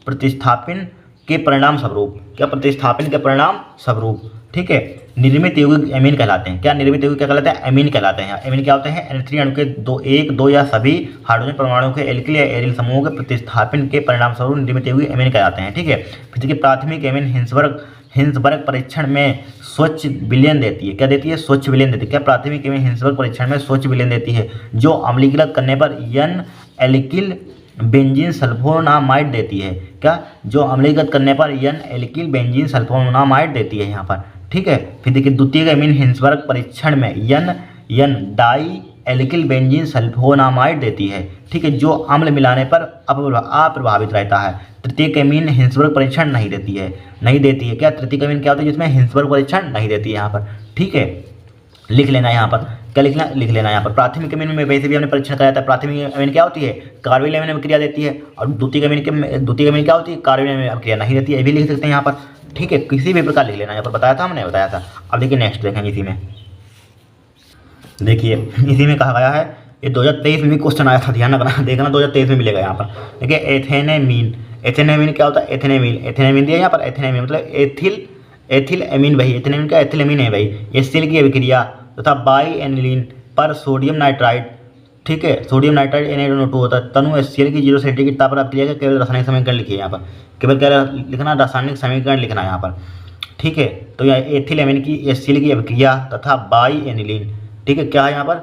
S1: प्रतिस्थापन के परिणाम स्वरूप, क्या प्रतिस्थापन के परिणाम स्वरूप, ठीक है, निर्मित यौगिक एमीन कहलाते हैं। क्या निर्मित यौगिक क्या कहलाते हैं, एमीन कहलाते हैं। एमीन क्या होते हैं, NH3 अणु के 1, 2 या सभी हाइड्रोजन परमाणुओं के एल्किल या एरिल समूहों के प्रतिस्थापन के परिणाम स्वरूप निर्मित यौगिक एमीन कहलाते हैं, ठीक है। फिर देखिए प्राथमिक एमीन हिंसबर्ग परीक्षण में स्वच्छ विलयन देती है, क्या देती है, स्वच्छ विलयन देती है। क्या प्राथमिक एमीन हिंसबर्ग परीक्षण में स्वच्छ विलयन देती है, जो अम्लीकृत करने पर N एल्किल बेंजीन सल्फोनामाइड देती है, क्या, जो अम्लीकृत करने पर N एल्किल बेंजीन सल्फोनामाइड देती है यहाँ पर, ठीक है। फिर देखिए द्वितीयक एमीन हिंसबर्ग परीक्षण में N di alkyl benzene sulphonamide देती है, ठीक है, जो अम्ल मिलाने पर अप्रभावित रहता है। तृतीयक एमीन हिंसबर्ग परीक्षण नहीं देती है, क्या तृतीयक एमीन क्या होता है, जिसमें हिंसबर्ग परीक्षण नहीं देती है यहाँ पर, ठीक है, लिख लेना यहाँ पर, क्या लिख लेना यहाँ पर। प्राथमिक एमीन में वैसे भी हमने परीक्षण कराया था, प्राथमिक एमीन क्या होती है, कार्बोनिल एमीन अभिक्रिया देती है, और द्वितीयक एमीन क्या होती है, कार्बोनिल एमीन अभिक्रिया नहीं देती है, ये भी लिख सकते हैं यहाँ पर, ठीक है, किसी भी प्रकार लिख लेना, यहाँ पर बताया था हमने, बताया था। अब देखिए नेक्स्ट देखेंगे, इसी में देखिए, इसी में कहा गया है, ये 2023 में भी क्वेश्चन आया था, ध्यान रखना, देखना 2023 में मिलेगा यहाँ पर। देखिए एथेनेमीन क्या होता है, एथेनेमीन दिया यहाँ पर, एथेनेमीन मतलब एथिल एमीन, भाई एथेनेमीन का एथिल एमीन है भाई, ये सेल की अभिक्रिया तथा बाई एनिलीन पर सोडियम नाइट्राइड, ठीक है, सोडियम नाइट्राइड Na2 होता है, तनु HCl की 0 सेंटीग्रेड ताप पर अभिक्रिया का केवल रासायनिक समीकरण लिखिए यहाँ पर, केवल क्या लिखना, रासायनिक समीकरण लिखना है यहाँ पर, ठीक है। तो यहाँ एथिल एमीन की HCl की अभिक्रिया तथा बाई एनिलीन, ठीक है, क्या है यहाँ पर,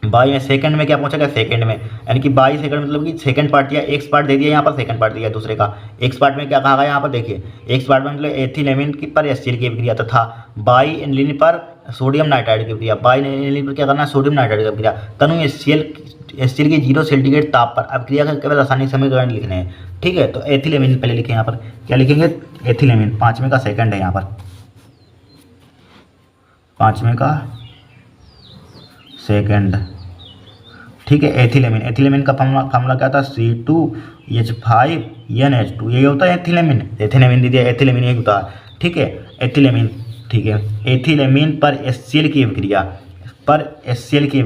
S1: बाई में सेकंड में क्या पहुंचा गया, सेकंड में, यानी कि बाई सेकंड मतलब कि सेकंड पार्ट दिया, एक्स पार्ट दे दिया यहाँ पर, सेकंड पार्ट दिया दूसरे का, एक्स पार्ट में क्या कहा गया यहाँ पर, देखिए एक्स पार्ट में मतलब एथिल एमीन की पर HCl की अभिक्रिया तथा बाई एनिलीन पर सोडियम नाइट्राइड की अभिक्रिया, बाई एनिलीन पर क्या करना है, सोडियम नाइट्राइड की अभिक्रिया। तनु एचसीएल की 0 सेंटीग्रेड ताप पर अभिक्रिया का केवल रासायनिक समीकरण लिखने हैं। ठीक है, तो एथिलेमिन पहले लिखें यहाँ पर, क्या लिखेंगे, एथिलेमिन, 5वें का सेकंड है यहाँ पर, 5वें का सेकंड। ठीक है, एथिलेमिन, एथिलेमिन का फार्मूला क्या था, C2H5NH2, यही होता है एथिलेमिन, एथिलेमिन दीजिए, एथिलेमिन यही होता है। ठीक है, एथिलेमिन, ठीक है, एथिलेमिन पर HCl की अभिक्रिया, HCl की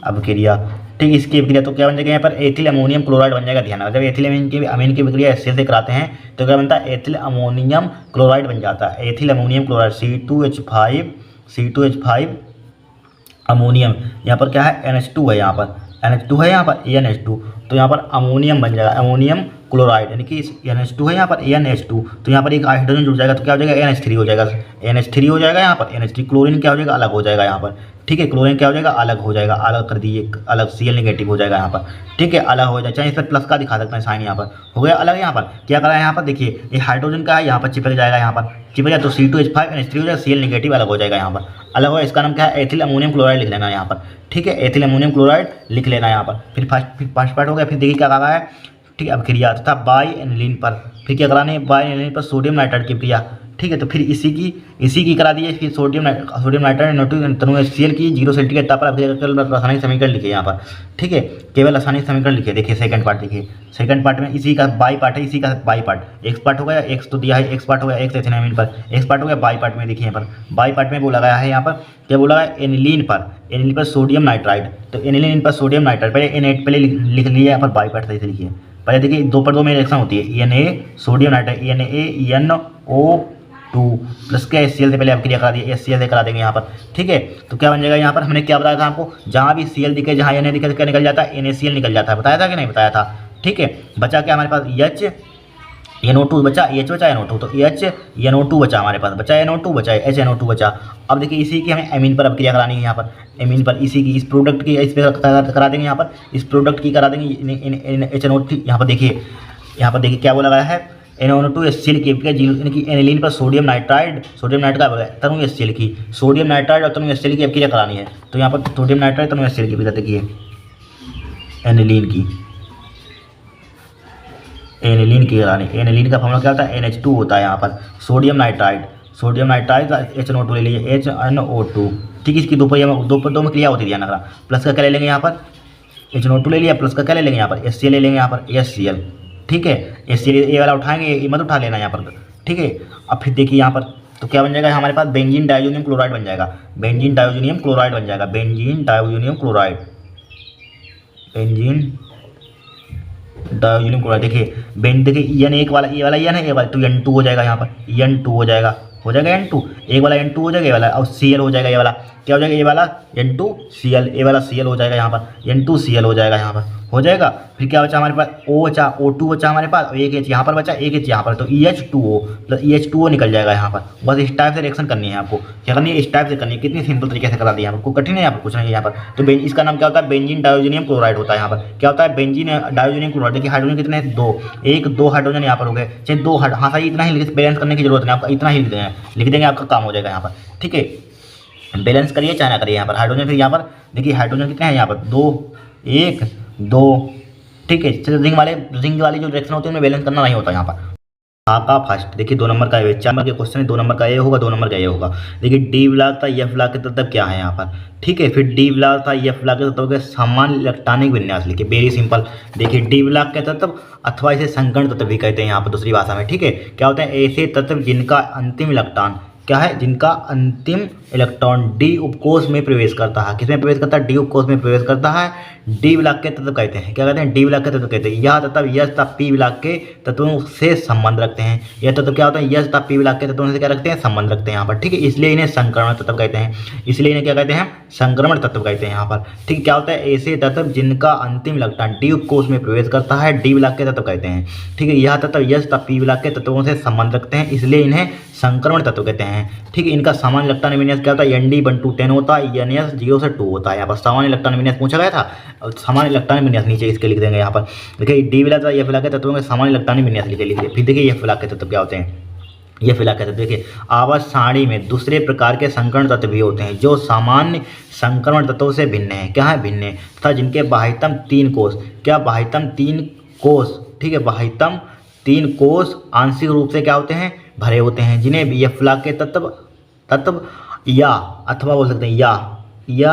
S1: अभिक्रिया, ठीक, इसकी अभिक्रिया तो क्या बन जाएगा यहाँ पर, एथिल अमोनियम क्लोराइड बन जाएगा। ध्यान रखना, जब एथिलेमिन की अमीन की अभिक्रिया HCl से कराते हैं तो क्या बनता है, एथिल अमोनियम क्लोराइड बन जाता है, ethyl ammonium chloride, C2H5 ammonium, यहाँ पर क्या है, NH2 है, यहाँ पर NH2 है, यहाँ पर NH2, तो यहाँ पर अमोनियम बन जाएगा, अमोनियम क्लोराइड, यानी कि NH2 है यहाँ पर NH2, तो यहाँ पर एक हाइड्रोजन जुड़ जाएगा, तो क्या हो जाएगा, NH3 हो जाएगा, NH3 हो जाएगा यहाँ पर, NH3, क्लोरीन क्या हो जाएगा, अलग हो जाएगा यहाँ पर। ठीक है, क्लोरीन क्या हो जाएगा, अलग हो जाएगा, अलग कर दिए, अलग Cl नेगेटिव हो जाएगा यहाँ पर। ठीक है, अलग हो जाएगा, चाहे इस पर प्लस का दिखा सकते हैं साइन, यहाँ पर हो गया अलग। यहाँ पर क्या करा है, यहाँ पर देखिए, ये हाइड्रोजन का है, यहाँ पर चिपक जाएगा, यहाँ पर चिपक जाए तो C2H5NH3 हो जाएगा, Cl नेगेटिव अलग हो जाएगा यहाँ पर, अलग हो, इसका नाम क्या है, एथिल अमोनियम क्लोराइड लिख लेना यहाँ पर। ठीक है, एथिल अमोनियम क्लोराइड लिख लेना यहाँ पर। फिर फर्स्ट पार्ट हो गया, फिर देखिए क्या कहा है, ठीक है, अभिक्रिया तथा बाई एनिलीन पर, फिर क्या कराने, बाई एनिलीन पर सोडियम नाइट्राइड की अभिक्रिया। ठीक है, तो फिर इसी की करा दिए, फिर सोडियम नाइट्राइड तनु HCl की 0 सेंटीग्रेड ताप पर अभिक्रिया रासायनिक समीकरण लिखे यहाँ पर। ठीक है, केवल रासायनिक समीकरण लिखे। देखिए सेकंड पार्ट देखिए, सेकंड पार्ट में इसी का बाई पार्ट है, इसी का बाई पार्ट, एक्स पार्ट हो गया, एक्स तो दिया है, एक्स पार्ट हो गया, एक्स एथिलेमिन पर, एक्स पार्ट हो गया, बाई पार्ट में देखिए यहाँ पर, बाई पार्ट में वो लगाया है यहाँ पर, क्या बोला है, एनिलीन पर सोडियम नाइट्राइड, तो एनिलीन पर सोडियम नाइट्राइड, पहले N8 पहले लिख लिया यहाँ पर, बाई पार्ट सही से लिखिए। पहले देखिए 2 पर 2 में रिएक्शन होती है, Na sodium nitride, NaNO2 plus क्या HCl से पहले अभिक्रिया करा दी, HCl से करा देंगे यहाँ पर। ठीक है, तो क्या बन जाएगा यहाँ पर, हमने क्या बताया था आपको, जहाँ भी Cl दिखे, जहाँ Na दिखे, क्या निकल जाता है, NaCl निकल जाता है, बताया था कि नहीं बताया था। ठीक है, बचा क्या हमारे पास, NO2 बचा, H बचा, NO2, तो NO2 बचा हमारे पास, बचा NO2 बचा, HNO2 बचा। अब देखिए इसी की हमें एमीन पर अभिक्रिया करानी है, यहाँ पर एमीन पर, इसी की, इस प्रोडक्ट की इस पर करा देंगे, यहाँ पर इस प्रोडक्ट की करा देंगे, HNO3। यहाँ पर देखिए क्या बोला गया है, NO2 HCl की अभिक्रिया, यानी कि एनिलीन पर सोडियम नाइट्राइड का तनु HCl की, सोडियम नाइट्राइड और तनु HCl की अभिक्रिया करानी है, तो यहाँ पर सोडियम नाइट्राइड तनु HCl की अभिक्रिया देखिए, एनिलीन की करानी। एनिलीन का फॉर्मूला क्या होता है, NH2 होता है यहाँ पर, सोडियम नाइट्राइड HNO2 ले लीजिए, HNO2। ठीक है, इसकी 2 पर 2 में क्रिया होती है, ध्यान रखना। प्लस का क्या ले लेंगे यहाँ पर, HNO2 ले लिया, प्लस का क्या ले लेंगे यहाँ पर, HCl ले लेंगे यहाँ पर, HCl। ठीक है, HCl ये वाला उठाएंगे, ये मत उठा लेना यहाँ पर। ठीक है, अब फिर देखिए यहाँ पर तो क्या बन जाएगा हमारे पास, बेंजीन डायोजोनियम क्लोराइड बन जाएगा, बेंजीन डायोजोनियम क्लोराइड। देखिए देखिए N1 वाला, ये वाला N है, ये वाला तो N2 हो जाएगा यहाँ पर, N2 हो जाएगा N2, एक वाला N2 हो जाएगा, ये वाला और Cl हो जाएगा, ये वाला क्या हो जाएगा, ये वाला N2Cl, ये वाला Cl हो जाएगा यहाँ पर, N2Cl हो जाएगा यहाँ पर, हो जाएगा। फिर क्या बचा हमारे पास, O बचा, O2 बचा हमारे पास, और एक H यहाँ पर बचा, एक H यहाँ पर, तो EH2O प्लस EH2O निकल जाएगा यहाँ पर। बस इस टाइप से रिएक्शन करनी है आपको, क्या करनी है, इस टाइप से करनी है। कितनी सिंपल तरीके से करा दिया आपको, कठिन है यहाँ पर कुछ नहीं है यहाँ पर। तो इसका नाम क्या होता है, बेंजीन डायोजोनियम क्लोराइड होता है यहाँ पर। क्या होता है, बेंजीन डायोजोनियम क्लोराइड। देखिए हाइड्रोजन कितने हैं, 2 हाइड्रोजन यहाँ पर हो गए, चाहे 2 हाँ सही, इतना ही बैलेंस करने की जरूरत नहीं, आपका इतना ही लिख देंगे, आपका काम हो जाएगा यहाँ पर। ठीक है, बैलेंस करिए चाहे ना करिए यहाँ पर हाइड्रोजन। फिर यहाँ पर देखिए हाइड्रोजन कितने हैं यहाँ पर, 2। ठीक है, रिंग वाली जो रिएक्शन होती है उनमें बैलेंस करना नहीं होता यहाँ पर। का फर्स्ट देखिए 2 नंबर का है, 4 नंबर के क्वेश्चन है, 2 नंबर का ये होगा, 2 नंबर का ये होगा। देखिए डी ब्लॉक था, एफ ब्लॉक के तत्व क्या है यहाँ पर। ठीक है, फिर डी ब्लॉक था, एफ ब्लॉक के तत्व के समान इलेक्ट्रॉनिक विन्यास लिखिए, वेरी सिंपल। देखिए डी ब्लॉक के तत्व अथवा इसे संकर्ण तत्व भी कहते हैं यहाँ पर दूसरी भाषा में। ठीक है, क्या होते हैं, ऐसे तत्व जिनका अंतिम इलेक्ट्रॉन क्या है, जिनका अंतिम इलेक्ट्रॉन डी उपकोष में प्रवेश करता है। किसमें प्रवेश करता है, डी उपकोष में प्रवेश करता है, डी ब्लॉक के तत्व कहते हैं। क्या कहते हैं, डी ब्लॉक के तत्व कहते हैं। यह तत्व यस तथा पी ब्लॉक के तत्वों से संबंध रखते हैं। यह तत्व क्या होता है, यस तथा पी ब्लॉक के तत्वों से क्या रखते हैं, संबंध रखते हैं यहाँ पर। ठीक है, इसलिए इन्हें संक्रमण तत्व कहते हैं, इसलिए इन्हें क्या कहते हैं, संक्रमण तत्व कहते हैं यहाँ पर। ठीक है, क्या होता है, ऐसे तत्व जिनका अंतिम इलेक्ट्रॉन डी उपकोष में प्रवेश करता है, डी ब्लॉक के तत्व कहते हैं। ठीक है, यह तत्व यस तथा पी ब्लॉक के तत्वों से संबंध रखते हैं, इसलिए इन्हें संक्रमण तत्व कहते हैं। ठीक है, इनका सामान्य इलेक्ट्रॉन विन्यास क्या होता है, Nd(1:10) होता है, NS 0 से 2 होता है। यहाँ पर सामान्य इलेक्ट्रॉन विन्यास पूछा गया था, सामान्य इलेक्ट्रॉन विन्यास नीचे इसके लिख देंगे यहाँ पर। देखिए डी ब्लॉक या एफ ब्लॉक के तत्वों में सामान्य इलेक्ट्रॉन विन्यास लिखे। फिर देखिए एफ ब्लॉक के तत्व क्या होते हैं, ये फिलहाल कहते हैं। देखिए आवर्त सारणी में दूसरे प्रकार के संकरण तत्व भी होते हैं जो सामान्य संकरण तत्वों से भिन्न है, क्या है, भिन्न है, तथा जिनके बाह्यतम 3 कोष, क्या, बाह्यतम 3 कोष, ठीक है, बाह्यतम 3 कोष आंशिक रूप से क्या होते हैं, भरे होते हैं, जिन्हें ये फिलहाल के तत्व या अथवा बोल सकते हैं या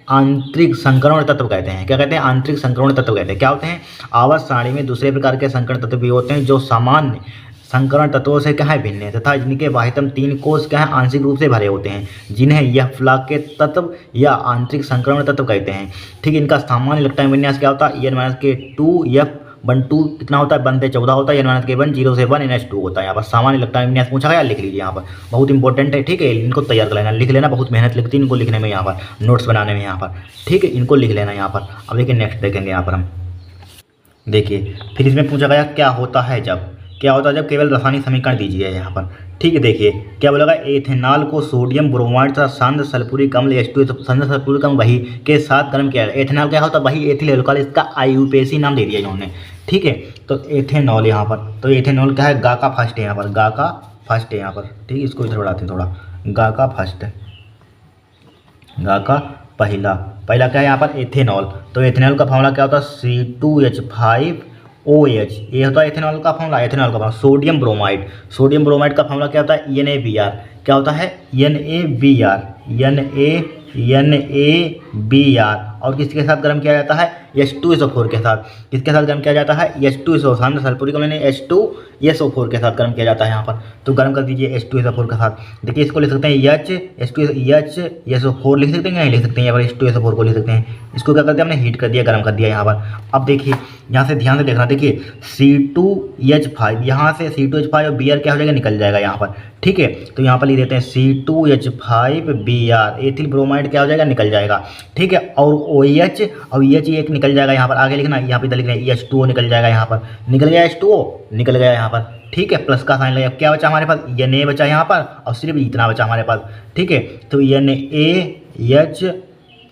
S1: आंतरिक संकरण तत्व कहते हैं। क्या कहते हैं, आंतरिक संकरण तत्व कहते हैं। क्या होते हैं, आवर्त सारणी में दूसरे प्रकार के संकरण तत्व भी होते हैं जो सामान्य संकरण तत्वों से क्या है, भिन्न है, तथा जिनके बाह्यतम 3 कोष क्या है, आंशिक रूप से भरे होते हैं, जिन्हें यह फिलहाल के तत्व या आंतरिक संकरण तत्व कहते हैं। ठीक है, इनका सामान्य इलेक्ट्रॉन विन्यास क्या होता है, N-2F12 कितना होता है, 1 से 14 होता है, N-1 0 से 1 NH2 होता है। यहाँ पर सामान्य इलेक्ट्रॉन विन्यास पूछा गया, लिख लीजिए यहाँ पर, बहुत इंपॉर्टेंट है। ठीक है, इनको तैयार कर लेना, लिख लेना, बहुत मेहनत लगती है इनको लिखने में, यहाँ पर नोट्स बनाने में, यहाँ पर। ठीक है, इनको लिख लेना यहाँ पर। अब देखिए नेक्स्ट देखेंगे यहाँ पर हम, देखिए फिर इसमें पूछा गया क्या होता है जब केवल रासायनिक समीकरण दीजिए यहाँ पर। ठीक है, देखिए क्या बोला गया, एथेनॉल को सोडियम ब्रोमाइड तथा सांद्र सल्फ्यूरिक अम्ल H2 सांद्र सल्फ्यूरिक अम्ल वही के साथ गर्म किया जाए। एथेनॉल क्या होता है, वही एथिल एल्कोहल, इसका IUPAC नाम दे दिया इन्होंने। ठीक है, तो एथेनॉल यहाँ पर, तो एथेनॉल क्या है, गा का फर्स्ट है यहाँ पर, गा का फर्स्ट है यहाँ पर। ठीक है, इसको इधर बढ़ाते हैं थोड़ा, गा का फर्स्ट है, गा का पहला क्या है यहाँ पर, एथेनॉल। तो एथेनॉल का फॉर्मूला क्या होता है, C2H5OH, ये होता है एथेनॉल का फॉर्मूला। सोडियम ब्रोमाइड का फॉर्मूला क्या होता है, NaBr, क्या होता है, NaBr, और किसके साथ गर्म किया जाता है, H2SO4 के साथ। किसके साथ गर्म किया जाता है, H2SO, सांद्र सल्फ्यूरिक अम्ल H2SO4 के साथ गर्म किया जाता है यहाँ पर। तो गर्म कर दीजिए H2SO4 के साथ। देखिए इसको लिख सकते हैं H2SO4 लिख सकते हैं, नहीं लिख सकते हैं, यहाँ पर H2SO4 को लिख सकते हैं। इसको क्या करते हैं, हमने हीट कर दिया, गर्म कर दिया यहाँ पर। अब देखिए यहाँ से ध्यान से देखना, देखिए C2H5, यहाँ से C2H5 और Br क्या हो जाएगा, निकल जाएगा यहाँ पर। ठीक है, तो यहाँ पर लिख देते हैं C2H5Br, एथिल ब्रोमाइड क्या हो जाएगा, निकल जाएगा। ठीक है, और OH और EH एक निकल जाएगा यहाँ पर, आगे लिखना, यहाँ पे इधर लिखना है H2O निकल जाएगा यहाँ पर, निकल गया H2O, निकल गया यहाँ पर। ठीक है, प्लस का साइन लगा, क्या बचा हमारे पास, Na बचा यहाँ पर, और सिर्फ इतना बचा हमारे पास। ठीक है, तो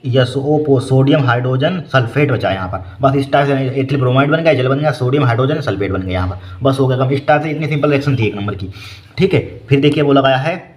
S1: NaHSO सोडियम हाइड्रोजन सल्फेट बचा यहाँ पर। बस इस टाइप से एथिल ब्रोमाइड बन गया, जल बन गया, सोडियम हाइड्रोजन सल्फेट बन गया यहाँ पर, बस हो गया कम। इस टाइप से इतनी सिंपल रिएक्शन थी 1 नंबर की। ठीक है, फिर देखिए बोला गया है,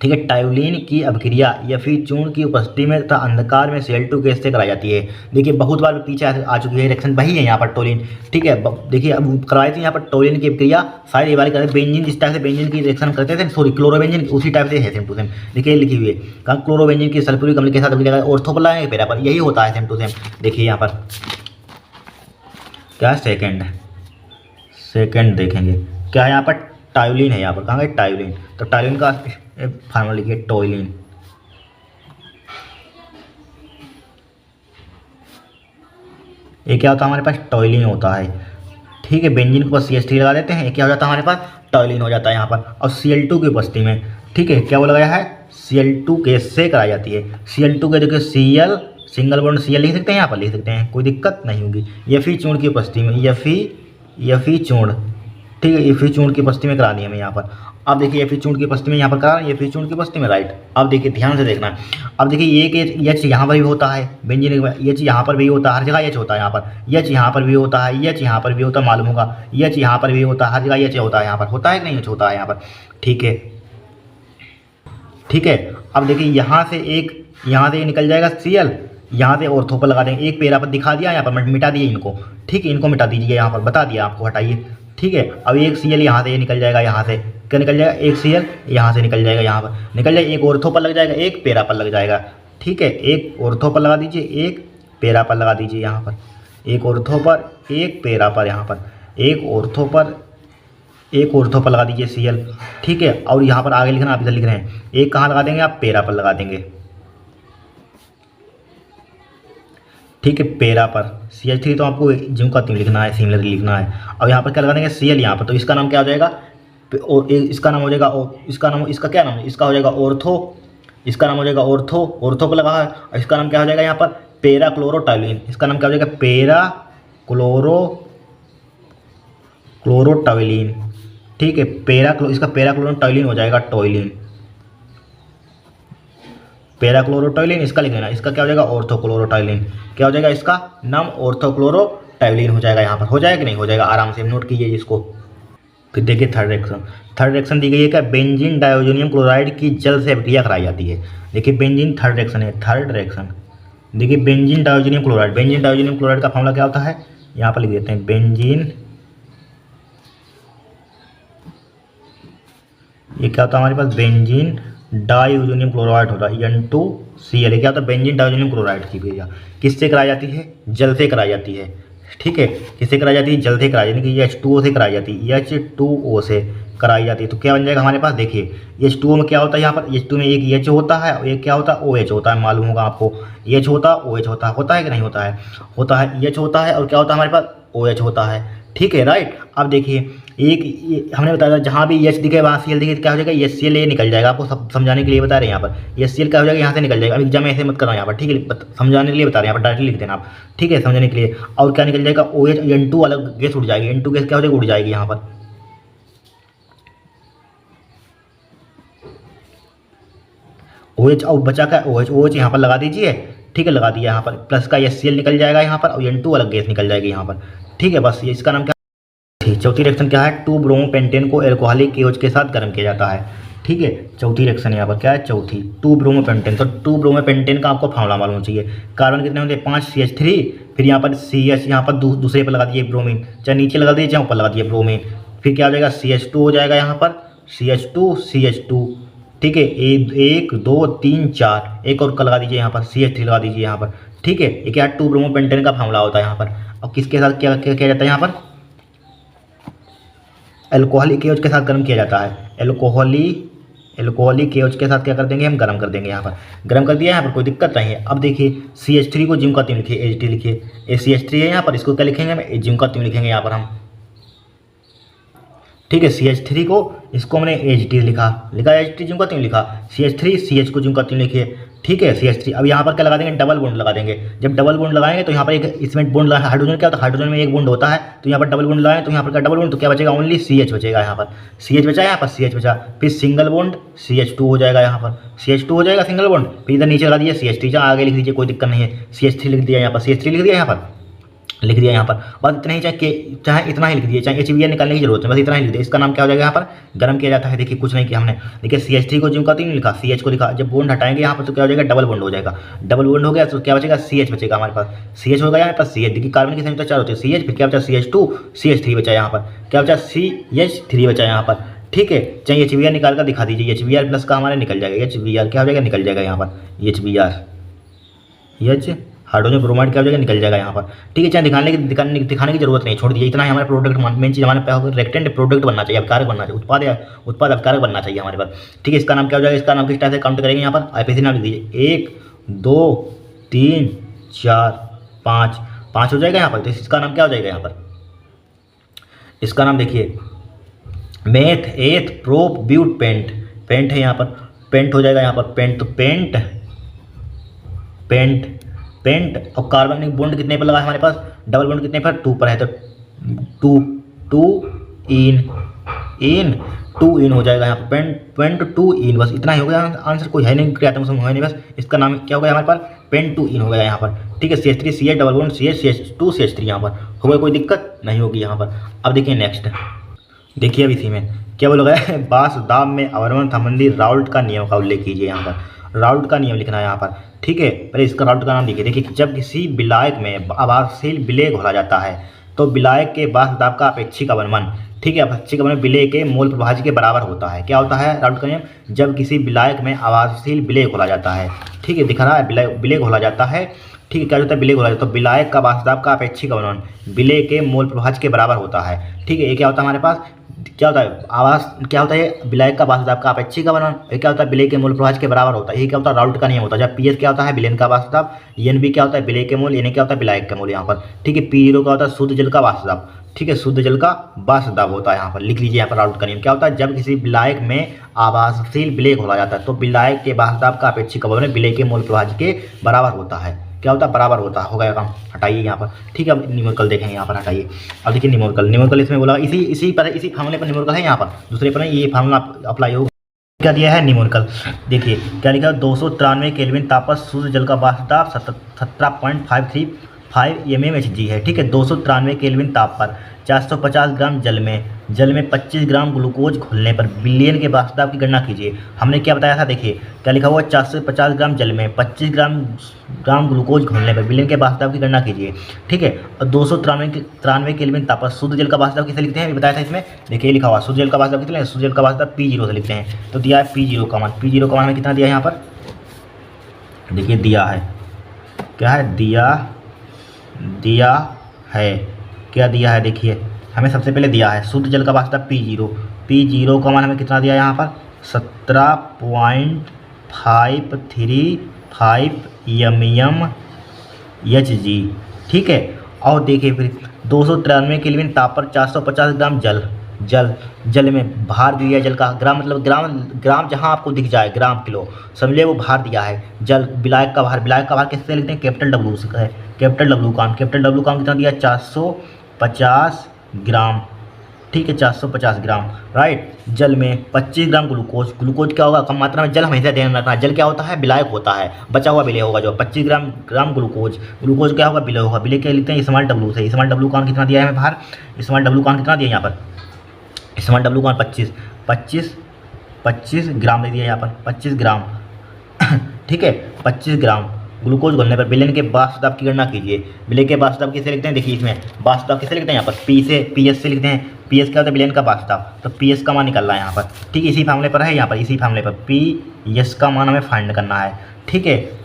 S1: ठीक है, टायोलिन की अभिक्रिया या फिर चूर्ण की उपस्थिति में तथा अंधकार में Cl2 गैस से कराई जाती है। देखिए बहुत बार पीछे आ चुकी है, रिएक्शन वही है यहाँ पर, टोलिन। ठीक है, देखिए अब कराई थी यहाँ पर टोलिन की अभिक्रिया, शायद ये बार करते बेंजीन, जिस टाइप से बेंजीन की रिएक्शन करते थे, सॉरी क्लोरोबेंजीन, उसी टाइप से है सेम टू सेम। देखिए लिखी हुई है, कहाँ क्लोरोबेंजीन की सल्फ्यूरिक अम्ल के साथ अभिक्रिया ऑर्थो पर लगाएंगे, पैरा पर, यही होता है सेम टू सेम। देखिए यहाँ पर क्या सेकेंड देखेंगे, क्या है यहाँ पर, टायोलिन है यहाँ पर, कहाँ है टायोलिन, तो टायोलिन का फार्मूला लिखिए, टोइलिन। ये क्या होता है हमारे पास, टोइलिन होता है। ठीक है, बेंजीन के ऊपर CH3 लगा देते हैं, ये क्या हो जाता है हमारे पास, टोइलिन हो जाता है यहाँ पर। और Cl2 की उपस्थिति में, ठीक है, क्या बोला गया है, Cl2 गैस से कराई जाती है। Cl2 के देखिए Cl, सिंगल बॉन्ड Cl लिख सकते हैं, यहाँ पर लिख सकते हैं, कोई दिक्कत नहीं होगी। Fe चूर्ण की उपस्थिति में, Fe चूर्ण, ठीक है, Fe चूर्ण की उपस्थिति में करा दी हमें यहाँ पर। अब देखिए Fe चूर्ण की उपस्थिति में यहाँ पर करा, Fe चूर्ण की उपस्थिति में, राइट। अब देखिए ध्यान से देखना, अब देखिए एक H यहाँ पर भी होता है, बेंजीन H यहाँ पर भी होता है, हर जगह H होता है यहाँ पर, H यहाँ पर भी होता है, H यहाँ पर भी होता है, मालूम होगा, H यहाँ पर भी होता है, हर जगह H होता है यहाँ पर, होता है कि नहीं, H होता है यहाँ पर। ठीक है, ठीक है, अब देखिए यहाँ से निकल जाएगा Cl, यहाँ से ऑर्थो पर लगा देंगे, एक पैरा पर दिखा दिया, यहाँ पर मिटा दिए इनको। ठीक है, इनको मिटा दीजिए, यहाँ पर बता दिया आपको, हटाइए। ठीक है, अब एक Cl यहाँ से निकल जाएगा, यहाँ से क्या निकल जाएगा, एक Cl यहाँ से निकल जाएगा, यहाँ पर निकल जाएगा, एक ऑर्थो पर लग जाएगा, एक पैरा पर लग जाएगा। ठीक है, एक ऑर्थो पर लगा दीजिए, एक पैरा पर लगा दीजिए, यहाँ पर एक ऑर्थो पर, एक पैरा पर, यहाँ पर एक ऑर्थो पर, एक ऑर्थो पर लगा दीजिए Cl। ठीक है, और यहाँ पर आगे लिखना, आप इधर लिख रहे हैं, एक कहाँ लगा देंगे, आप पैरा पर लगा देंगे। ठीक है, पैरा पर CH3 तो आपको ज्यों का त्यों लिखना है, सिमिलरली लिखना है। अब यहाँ पर क्या लगा देंगे, Cl यहाँ पर, तो इसका नाम क्या हो जाएगा, और इसका नाम हो जाएगा, इसका क्या नाम है, इसका हो जाएगा ऑर्थो, इसका नाम हो जाएगा ऑर्थो पर लगा है, और इसका नाम क्या हो जाएगा यहाँ पर, पैरा क्लोरोटाइलिन, इसका नाम क्या हो जाएगा, पैरा क्लोरोटाइलिन। ठीक है, इसका पैरा क्लोरोटाइलिन हो जाएगा, टोइलिन, पैरा क्लोरोटाइलिन, इसका लिख लेना, इसका क्या हो जाएगा, ऑर्थोक्लोरोटाइलिन, क्या हो जाएगा, इसका नाम ऑर्थोक्लोरोटाइलिन हो जाएगा। यहाँ पर हो जाएगा कि नहीं हो जाएगा, आराम से नोट कीजिए इसको। फिर देखिए थर्ड रिएक्शन दी गई है क्या, बेंजीन डायोजोनियम क्लोराइड की जल से अभिक्रिया कराई जाती है। देखिए बेंजीन थर्ड रिएक्शन है, थर्ड रिएक्शन। देखिए बेंजीन डायोजोनियम क्लोराइड का फॉर्मूला क्या होता है, यहाँ पर लिख देते हैं बेंजीन, ये क्या होता है हमारे पास, बेंजीन डायोजोनियम क्लोराइड होता है N2Cl। क्या होता है, बेंजीन डायोजोनियम क्लोराइड की क्रिया किससे कराई जाती है, जल से कराई जाती है। ठीक है, किससे कराई जाती है, जल से कराई जाती है, H2O से कराई जाती है, H2O से कराई जाती है। तो क्या बन जाएगा हमारे पास, देखिए H2O में क्या होता है, यहाँ पर H2 में एक H होता है और एक क्या होता है, OH होता है। मालूम होगा आपको, H होता है OH होता है कि नहीं होता है, होता है, H होता है और क्या होता है हमारे पास, OH होता है। ठीक है, राइट। अब देखिए हमने बताया था जहाँ भी H दिखे वहाँ Cl दिखे, क्या हो जाएगा, HCl ये निकल जाएगा। आपको सब समझाने के लिए बता रहे हैं यहाँ पर, HCl क्या हो जाएगा, यहाँ से निकल जाएगा। अब एग्जाम में ऐसे मत करना यहाँ पर, ठीक है, समझाने के लिए बता रहे हैं यहाँ पर, डायरेक्टली लिख देना आप, ठीक है, समझने के लिए। और क्या निकल जाएगा, OH N2 अलग गैस उड़ जाएगी, N2 गैस क्या हो जाएगी, उड़ जाएगी यहाँ पर। OH और बचा का OH यहाँ पर लगा दीजिए, ठीक है, लगा दिया यहाँ पर, प्लस का HCl निकल जाएगा यहाँ पर और N2 अलग गैस निकल जाएगी यहाँ पर। ठीक है, बस ये इसका नाम क्या, चौथी रिएक्शन क्या है, 2 ब्रोमोपेंटेन को एल्कोहलिक KOH के साथ गर्म किया जाता है। ठीक है, चौथी रिएक्शन यहाँ पर क्या है, चौथी 2 ब्रोमोपेंटेन। तो 2 ब्रोमोपेंटेन का आपको फार्मूला मालूम होना चाहिए। कार्बन कितने होते हैं, 5 CH3, फिर यहाँ पर CH, यहाँ पर दूसरे पर लगा दिए ब्रोमीन, चाहे नीचे लगा दिए चाहे ऊपर लगा दिए ब्रोमीन, फिर क्या हो जाएगा, CH2 हो जाएगा यहाँ पर, CH2। ठीक है, 1 2 3 4, एक और लगा दीजिए यहाँ पर, CH3 लगा दीजिए यहाँ पर। ठीक है, ये क्या 2 ब्रोमोपेंटेन का फार्मूला होता है यहाँ पर। और किसके साथ क्या किया जाता है यहाँ पर, एल्कोहलिक KOH के साथ गर्म किया जाता है। एल्कोहलिक KOH के साथ क्या कर देंगे, हम गर्म कर देंगे। यहाँ पर गर्म कर दिया, यहाँ पर कोई दिक्कत नहीं है। अब देखिए CH3 को जिंक का 3 लिखिए, H3 लिखिए, ये CH3 है यहाँ पर, इसको क्या लिखेंगे हम, जिंक का 3 लिखेंगे यहाँ पर हम। ठीक है, CH3 को, इसको हमने H3 लिखा H3 जिंक का 3 लिखा, CH3 CH को जिंक का 3 लिखिए। ठीक है, CH3। अब यहाँ पर क्या लगा देंगे, डबल बॉन्ड लगा देंगे। जब डबल बॉन्ड लगाएंगे तो यहाँ पर एक इसमें बॉन्ड लगा, हाइड्रोजन क्या होता है, हाइड्रोजन में एक बॉन्ड होता है, तो यहाँ पर डबल बॉन्ड लगाएंगे तो यहाँ पर क्या डबल बॉन्ड, तो क्या बचेगा, ओनली CH बचेगा यहाँ पर, CH बचा, यहाँ पर CH बचा, फिर सिंगल बॉन्ड CH2 हो जाएगा यहाँ पर, CH2 हो जाएगा सिंगल बॉन्ड, फिर इधर नीचे लगा दिया CH3, जहाँ आगे लिख दीजिए, कोई दिक्कत नहीं है, CH3 लिख दिया यहाँ पर, CH3 लिख दिया यहाँ पर, लिख दिया यहाँ पर। बस इतना ही, चाहे इतना ही लिख दिए, चाहे HBr निकालने की जरूरत है, बस इतना ही लिख दिया। इसका नाम क्या हो जाएगा यहाँ पर, गर्म किया जाता है। देखिए कुछ नहीं किया हमने, देखिए CH3 को जिंक का 3 लिखा, CH को लिखा, जब बॉन्ड हटाएंगे यहाँ पर तो क्या हो जाएगा, डबल बॉन्ड हो जाएगा। डबल बॉन्ड हो गया तो क्या बचेगा, CH बचेगा हमारे पास, CH होगा यहाँ पर CH। देखिए कार्बन की संख्या 4 होती है, CH, फिर क्या बचा, CH2, CH3 बचा यहाँ पर, क्या बचा, CH3 बचा यहाँ पर। ठीक है, चाहे HBr निकाल कर दिखा दीजिए, HBr प्लस का हमारे निकल जाएगा, HBr क्या हो जाएगा, निकल जाएगा यहाँ पर, HBr, हाइड्रोजन ब्रोमाइड क्या हो जाएगा, निकल जाएगा यहाँ पर। ठीक है, चाहे दिखाने की जरूरत नहीं, छोड़ दिए, इतना ही हमारे प्रोडक्ट, मेन चीज़ हमारे पास रेक्टेंट प्रोडक्ट बनना चाहिए, अभिकारक बनना चाहिए, उत्पाद अभिकारक बनना चाहिए हमारे पास। ठीक है, इसका नाम क्या हो जाएगा, इसका नाम किस टाइप से काउंट करेंगे यहाँ पर, IPC नाम लिख दीजिए, 1 2 3 4 5 हो जाएगा यहाँ पर। तो इसका नाम क्या हो जाएगा यहाँ पर, इसका नाम देखिए मेथ एथ प्रोप ब्यूट पेंट है यहाँ पर, पेंट हो जाएगा यहाँ पर, पेंट, तो पेंट और कार्बन बॉन्ड कितने पर लगा है हमारे पास, डबल बॉन्ड कितने पर, 2 पर है, तो 2 इन हो जाएगा यहाँ पर, पेंट 2 इन, बस इतना ही हो गया आंसर, कोई है नहीं, क्रियात्मक समूह है नहीं, बस इसका नाम क्या हो गया हमारे पास, पेंट 2 इन हो गया यहाँ पर। ठीक है, CH3 CH double bond CH2 CH3 यहाँ पर हो गया, कोई दिक्कत नहीं होगी यहाँ पर। अब देखिए नेक्स्ट, देखिए अब इसी में क्या बोला गया है, बास दाब में अवरोधन संबंधी राउल्ट का नियम का उल्लेख कीजिए। यहाँ पर राउल्ट का नियम लिखना है यहाँ पर। ठीक है, पहले इसका राउल्ट का नाम देखिए जब किसी विलायक में आवासशील विलेय घोला जाता है तो विलायक के बास दाब का अपेक्षिक अवनमन, ठीक है, अपेक्षिक अवनमन विलेय के मोल प्रभाज्य के बराबर होता है। क्या होता है राउल्ट का नियम, जब किसी विलायक में आवासशील विलेय घोला जाता है, ठीक है, दिख रहा है विलेय घोला जाता है, ठीक है, क्या होता है, विलेय घोला जाता है, तो विलायक का बास दाब का अपेक्षिक अवनमन विलेय के मोल प्रभाज्य के बराबर होता है। ठीक है, ये क्या होता है हमारे पास, क्या होता है आवास, क्या होता है विलायक का बास दाब का अपेक्षिक अवनमन, ये क्या होता है विलेय के मूल प्रभाज्य के बराबर होता है। ये क्या होता है राउल्ट का नियम होता है। जब पीएच क्या होता है विलेन का बास दाब, NB क्या होता है विलेय के मूल, NA क्या होता है विलायक का मूल यहाँ पर। ठीक है, P0 क्या होता है शुद्ध जल का बास दाब, ठीक है, शुद्ध जल का बास दाब होता है यहाँ पर, लिख लीजिए यहाँ पर राउल्ट का नियम क्या होता है, जब किसी विलायक में आवासशील विलेय घोला जाता है तो विलायक के बास दाब का अपेक्षिक अवनमन विलेय के मूल प्रभाज्य के बराबर होता है। क्या होता है, बराबर होता है, हो गया काम, हटाइए यहाँ पर। ठीक है, अब न्यूमेरिकल देखेंगे यहाँ पर, हटाइए। अब देखिए न्यूमेरिकल इसमें बोला इसी फार्मूले पर न्यूमेरिकल है यहाँ पर, दूसरे पर नहीं, ये फार्मूला अप्लाई होगा। क्या दिया है न्यूमेरिकल, देखिए क्या लिखा है, 293 केल्विन ताप पर शुद्ध जल का बाष्प दाब 17.535 mmHg है। ठीक है, 293 केल्विन ताप पर 450 ग्राम जल में जल में 25 ग्राम ग्लूकोज घुलने पर बिलियन के वास्तव की गणना कीजिए। हमने क्या बताया था, देखिए क्या लिखा हुआ, 450 ग्राम जल में 25 ग्राम ग्लूकोज घुलने पर बिलियन के वास्तव की गणना कीजिए। ठीक है, और 293 केल्विन ताप पर शुद्ध जल का वास्तव किसे लिखते हैं, ये बताया था इसमें। देखिए लिखा हुआ शुद्ध जल का वास्तव कितने, शुद्ध जल का वास्तव P0 से लिखते हैं। तो दिया है P0 का मान, P0 का मान हमें कितना दिया है यहाँ पर, देखिए दिया है, क्या है, दिया है, क्या दिया है, देखिए हमें सबसे पहले दिया है शुद्ध जल का वास्तव P0 का मान हमें कितना दिया है यहाँ पर 17.535 mmHg। ठीक है, और देखिए फिर 293 केल्विन ताप पर 450 ग्राम जल में भार दिया, जल का ग्राम मतलब ग्राम जहाँ आपको दिख जाए ग्राम किलो समझिए वो भार दिया है। जल विलायक का भार किससे लिखते हैं, कैपिटल W से है, कैपिटल W का कितना दिया, 450 ग्राम। ठीक है, 450 ग्राम, राइट। जल में 25 ग्राम ग्लूकोज क्या होगा, कम मात्रा में जल हमेशा ध्यान रखना है, जल क्या होता है, विलायक होता है, बचा हुआ विलेय होगा। जो 25 ग्राम ग्लूकोज क्या होगा, विलेय होगा। विलेय क्या लिखते हैं, स्मॉल W से। स्मॉल W का कितना दिया है हमें भार, स्मॉल W का कितना दिया यहाँ पर, स्मॉल W का 25 ग्राम दे दिया यहाँ पर, 25 ग्राम। ठीक है, 25 ग्राम ग्लूकोज घुलने पर बिलियन के वास्तव की गणना कीजिए। बिलियन के वास्तव किसे लिखते हैं, देखिए इसमें वास्तव किसे लिखते हैं यहाँ पर, PS से लिखते हैं। PS क्या होता है, बिलियन का वास्तव, तो PS का मान निकल रहा है यहाँ पर। ठीक है, इसी फार्मूले पर है यहाँ पर, इसी फार्मूले पर PS का मान हमें फाइंड करना है। ठीक है,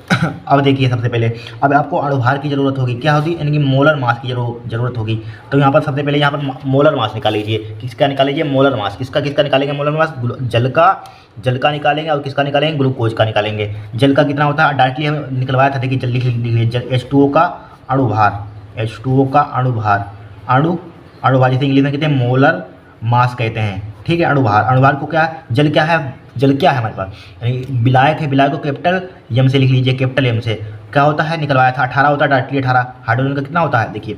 S1: अब देखिए सबसे पहले अब आपको अणुभार की ज़रूरत होगी, क्या होगी, यानी कि मोलर मास की ज़रूरत होगी। तो यहाँ पर सबसे पहले यहाँ पर मोलर मास निकाल लीजिए। किसका निकाल लीजिए, मोलर मास। किसका निकालेंगे मोलर मास, जल का निकालेंगे, और किसका निकालेंगे, ग्लूकोज का निकालेंगे। जल का कितना होता है, डायरेक्टली हम निकलवाया था, देखिए जल्दी लिखिए, H2O का अणुभार जिसे इंग्लिश में कहते हैं मोलर मास कहते हैं। ठीक है, अणुभार को क्या, जल क्या है हमारे पास, विलायक है, विलायक को कैपिटल M से लिख लीजिए, कैपिटल M से। क्या होता है, निकलवाया था 18 होता है, डायरेक्टली 18। हाइड्रोजन का कितना होता है, देखिए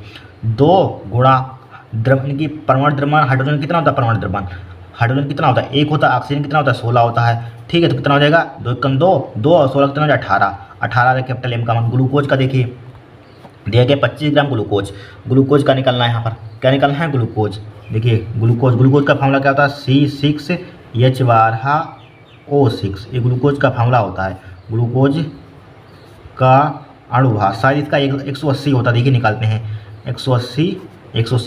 S1: 2 गुणा द्रव्यमान की परमाणु द्रव्यमान, हाइड्रोजन कितना होता है, परमाणु द्रव्यमान हाइड्रोजन कितना होता है, 1 होता है। ऑक्सीजन कितना होता है, 16 होता है। ठीक है, तो कितना हो जाएगा, 2 कम 2 और 16 कितना हो जाएगा, 18 कैपिटल M का मान। ग्लूकोज का देखिए दिया गया 25 ग्राम ग्लूकोज का निकलना है यहाँ पर, क्या निकलना है, ग्लूकोज। देखिए ग्लूकोज का फार्मूला क्या होता है, C6H12O6, ये ग्लूकोज का फार्मूला होता है। ग्लूकोज का अणुभार शायद इसका 180 होता है, देखिए निकालते हैं, 180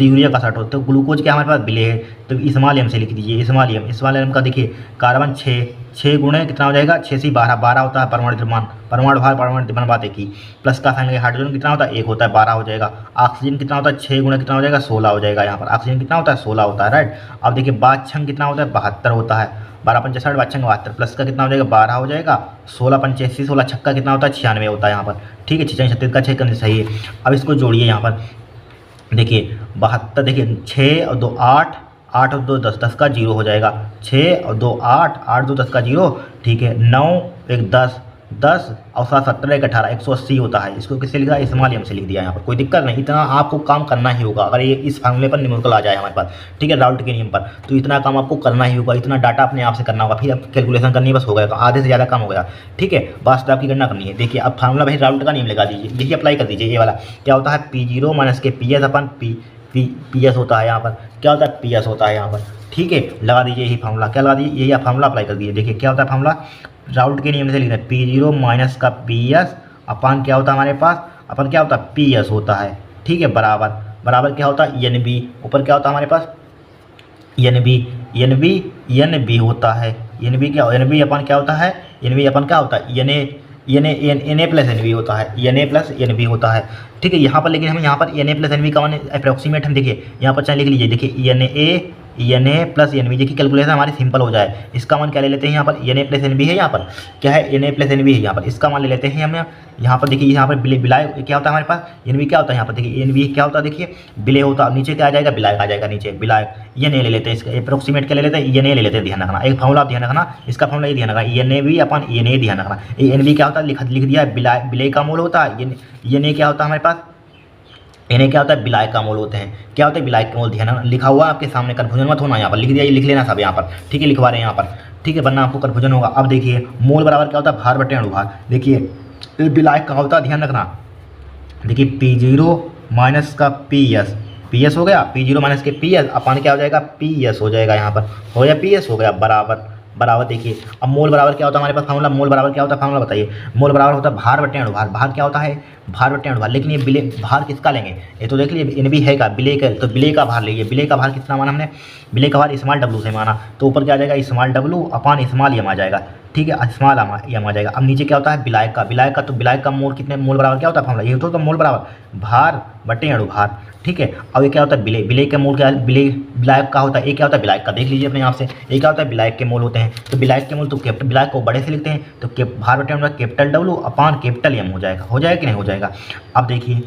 S1: यूरिया का 60 होता है। तो ग्लूकोज क्या हमारे पास विलेय है, तो स्मॉल M से लिख दीजिए, स्मॉल M का देखिए कार्बन 6 गुणे कितना हो जाएगा, 6 से 12 होता है परमाणु द्रव्यमान बात एक ही। प्लस का साइन, हाइड्रोजन कितना होता है, 1 होता है, 12 हो जाएगा। ऑक्सीजन कितना होता है, 6 गुणे कितना हो जाएगा, 16 हो जाएगा। यहाँ पर ऑक्सीजन कितना होता है, 16 होता है, राइट। अब देखिए बाछंग कितना होता है, 72 होता है, 12 पंचे 60, बाछंग 72, प्लस का कितना हो जाएगा, 12 हो जाएगा। 16 पंचे 80, 16 छक्का कितना होता है, 96 होता है यहाँ पर। ठीक है, 36 का 6 करने सही है। अब इसको जोड़िए यहाँ पर, देखिए 72, देखिए 6 और 2 8, 8 और 2 10, 10 का 0 हो जाएगा। 6 और 2 8, 8 2 10 का 0। ठीक है, 9 1 10 और 7 17 1 18, 180 होता है। इसको किससे लिखा, स्मॉल M से लिख दिया यहाँ पर, कोई दिक्कत नहीं। इतना आपको काम करना ही होगा, अगर ये इस फार्मूले पर न्यूमेरिकल आ जाए हमारे पास, ठीक है, राउल्ट के नियम पर, तो इतना काम आपको करना ही होगा। इतना डाटा अपने आप से करना होगा, फिर आप कैलकुलेशन करनी बस हो गया, तो आधे से ज़्यादा काम हो गया। ठीक है, वास्तव की गणना करनी है। देखिए अब फार्मूला भाई राउल्ट का नियम लगा दीजिए, यही अप्लाई कर दीजिए। ये वाला क्या होता है, P0 माइनस के PS अपन PS होता है यहाँ पर, क्या होता है, PS होता है यहाँ पर। ठीक है, लगा दीजिए यही फार्मूला, क्या लगा दीजिए, यही फार्मूला अप्लाई कर दीजिए। देखिए क्या होता है फार्मूला, राउल्ट के नियम से लिखना है, P0 माइनस का PS अपन क्या होता है हमारे पास, अपन क्या होता है, PS होता है। ठीक है, बराबर क्या होता है, NB, ऊपर क्या होता है हमारे पास, NB होता है। NB अपन क्या होता है, NB अपन क्या होता है, Na प्लस NB होता है, Na प्लस NB होता है। ठीक है, यहाँ पर लेकिन हम यहाँ पर Na प्लस NB का मान अप्रोक्सीमेट हम देखिए यहाँ पर चाहे लिख लीजिए, देखिए Na प्लस NB, देखिए कैलकुलेशन हमारी सिंपल हो जाए। इसका मान क्या ले लेते हैं यहाँ पर, Na प्लस NB है, यहाँ पर क्या है, Na प्लस NB है यहाँ पर, इसका मान ले लेते हैं हम यहाँ पर। देखिए यहाँ पर विलायक क्या होता है हमारे पास, NB क्या होता है यहाँ पर, देखिए NB क्या होता है, देखिए विलेय होता है। नीचे क्या आ जाएगा, विलायक आ जाएगा, नीचे विलायक। Na ले लेते हैं, इसका अप्रोक्सीमेट क्या ले लेते हैं, Na ले लेते हैं। ध्यान रखना, एक फार्मूला आप ध्यान रखना, इसका फार्मूला ये ध्यान रखना, NAB अपन Na ध्यान रखना। NB क्या होता है, लिख दिया है, विलेय का मोल होता है। Na क्या होता है हमारे पास, इन्हें क्या होता है, विलायक का मोल होते हैं। क्या होता है, विलायक का मोल। ध्यान लिखा हुआ आपके सामने, कन्फ्यूजन मत होना, यहाँ पर लिख दिया, ये लिख लेना सब यहाँ पर। ठीक है, लिखवा रहे हैं यहाँ पर, ठीक है, वरना आपको कन्फ्यूजन होगा। अब देखिए मोल बराबर क्या होता है, भार बटे अणुभार। देखिए विलायक का होता है, ध्यान रखना, देखिए P0 माइनस का PS पी एस हो गया, पी जीरो माइनस के पी एस अपान क्या हो जाएगा, पी एस हो जाएगा यहाँ पर, हो गया पी एस हो गया बराबर बराबर। देखिए अब मोल बराबर क्या होता है हमारे पास फार्मूला, मोल बराबर क्या होता है फार्मूला बताइए। मोल बराबर होता है भार बटे अणुभार, भार क्या होता है, भार बटे अणुभार। लेकिन ये विलेय भार किसका लेंगे, ये तो देख लीजिए इन भी है का विलेय का, तो विलेय का भार लीजिए। विलेय का भार कितना माना हमने, विलेय का भार स्मॉल डब्लू से माना, तो ऊपर क्या आ जाएगा small W upon small M आ जाएगा, ठीक है, स्मॉल एम आ जाएगा। अब नीचे क्या होता है विलायक का, विलायक का तो विलायक का मोल कितने, मोल बराबर क्या होता है फार्मूला, ये तो मोल बराबर भार बटे अणुभार, ठीक है। अब ये क्या होता है विलेय, विलेय का मोल क्या है, विलेय विलायक का होता है, ये क्या होता है विलायक का, देख लीजिए अपने यहाँ से, ये क्या होता है विलायक के मोल होते हैं, तो विलायक के मोल तो कैपिटल विलायक को बड़े से लिखते हैं, तो भार बटे अणुभार कैपिटल डब्लू अपान कैपिटल एम हो जाएगा, हो जाएगा कि नहीं हो जाएगा। अब देखिए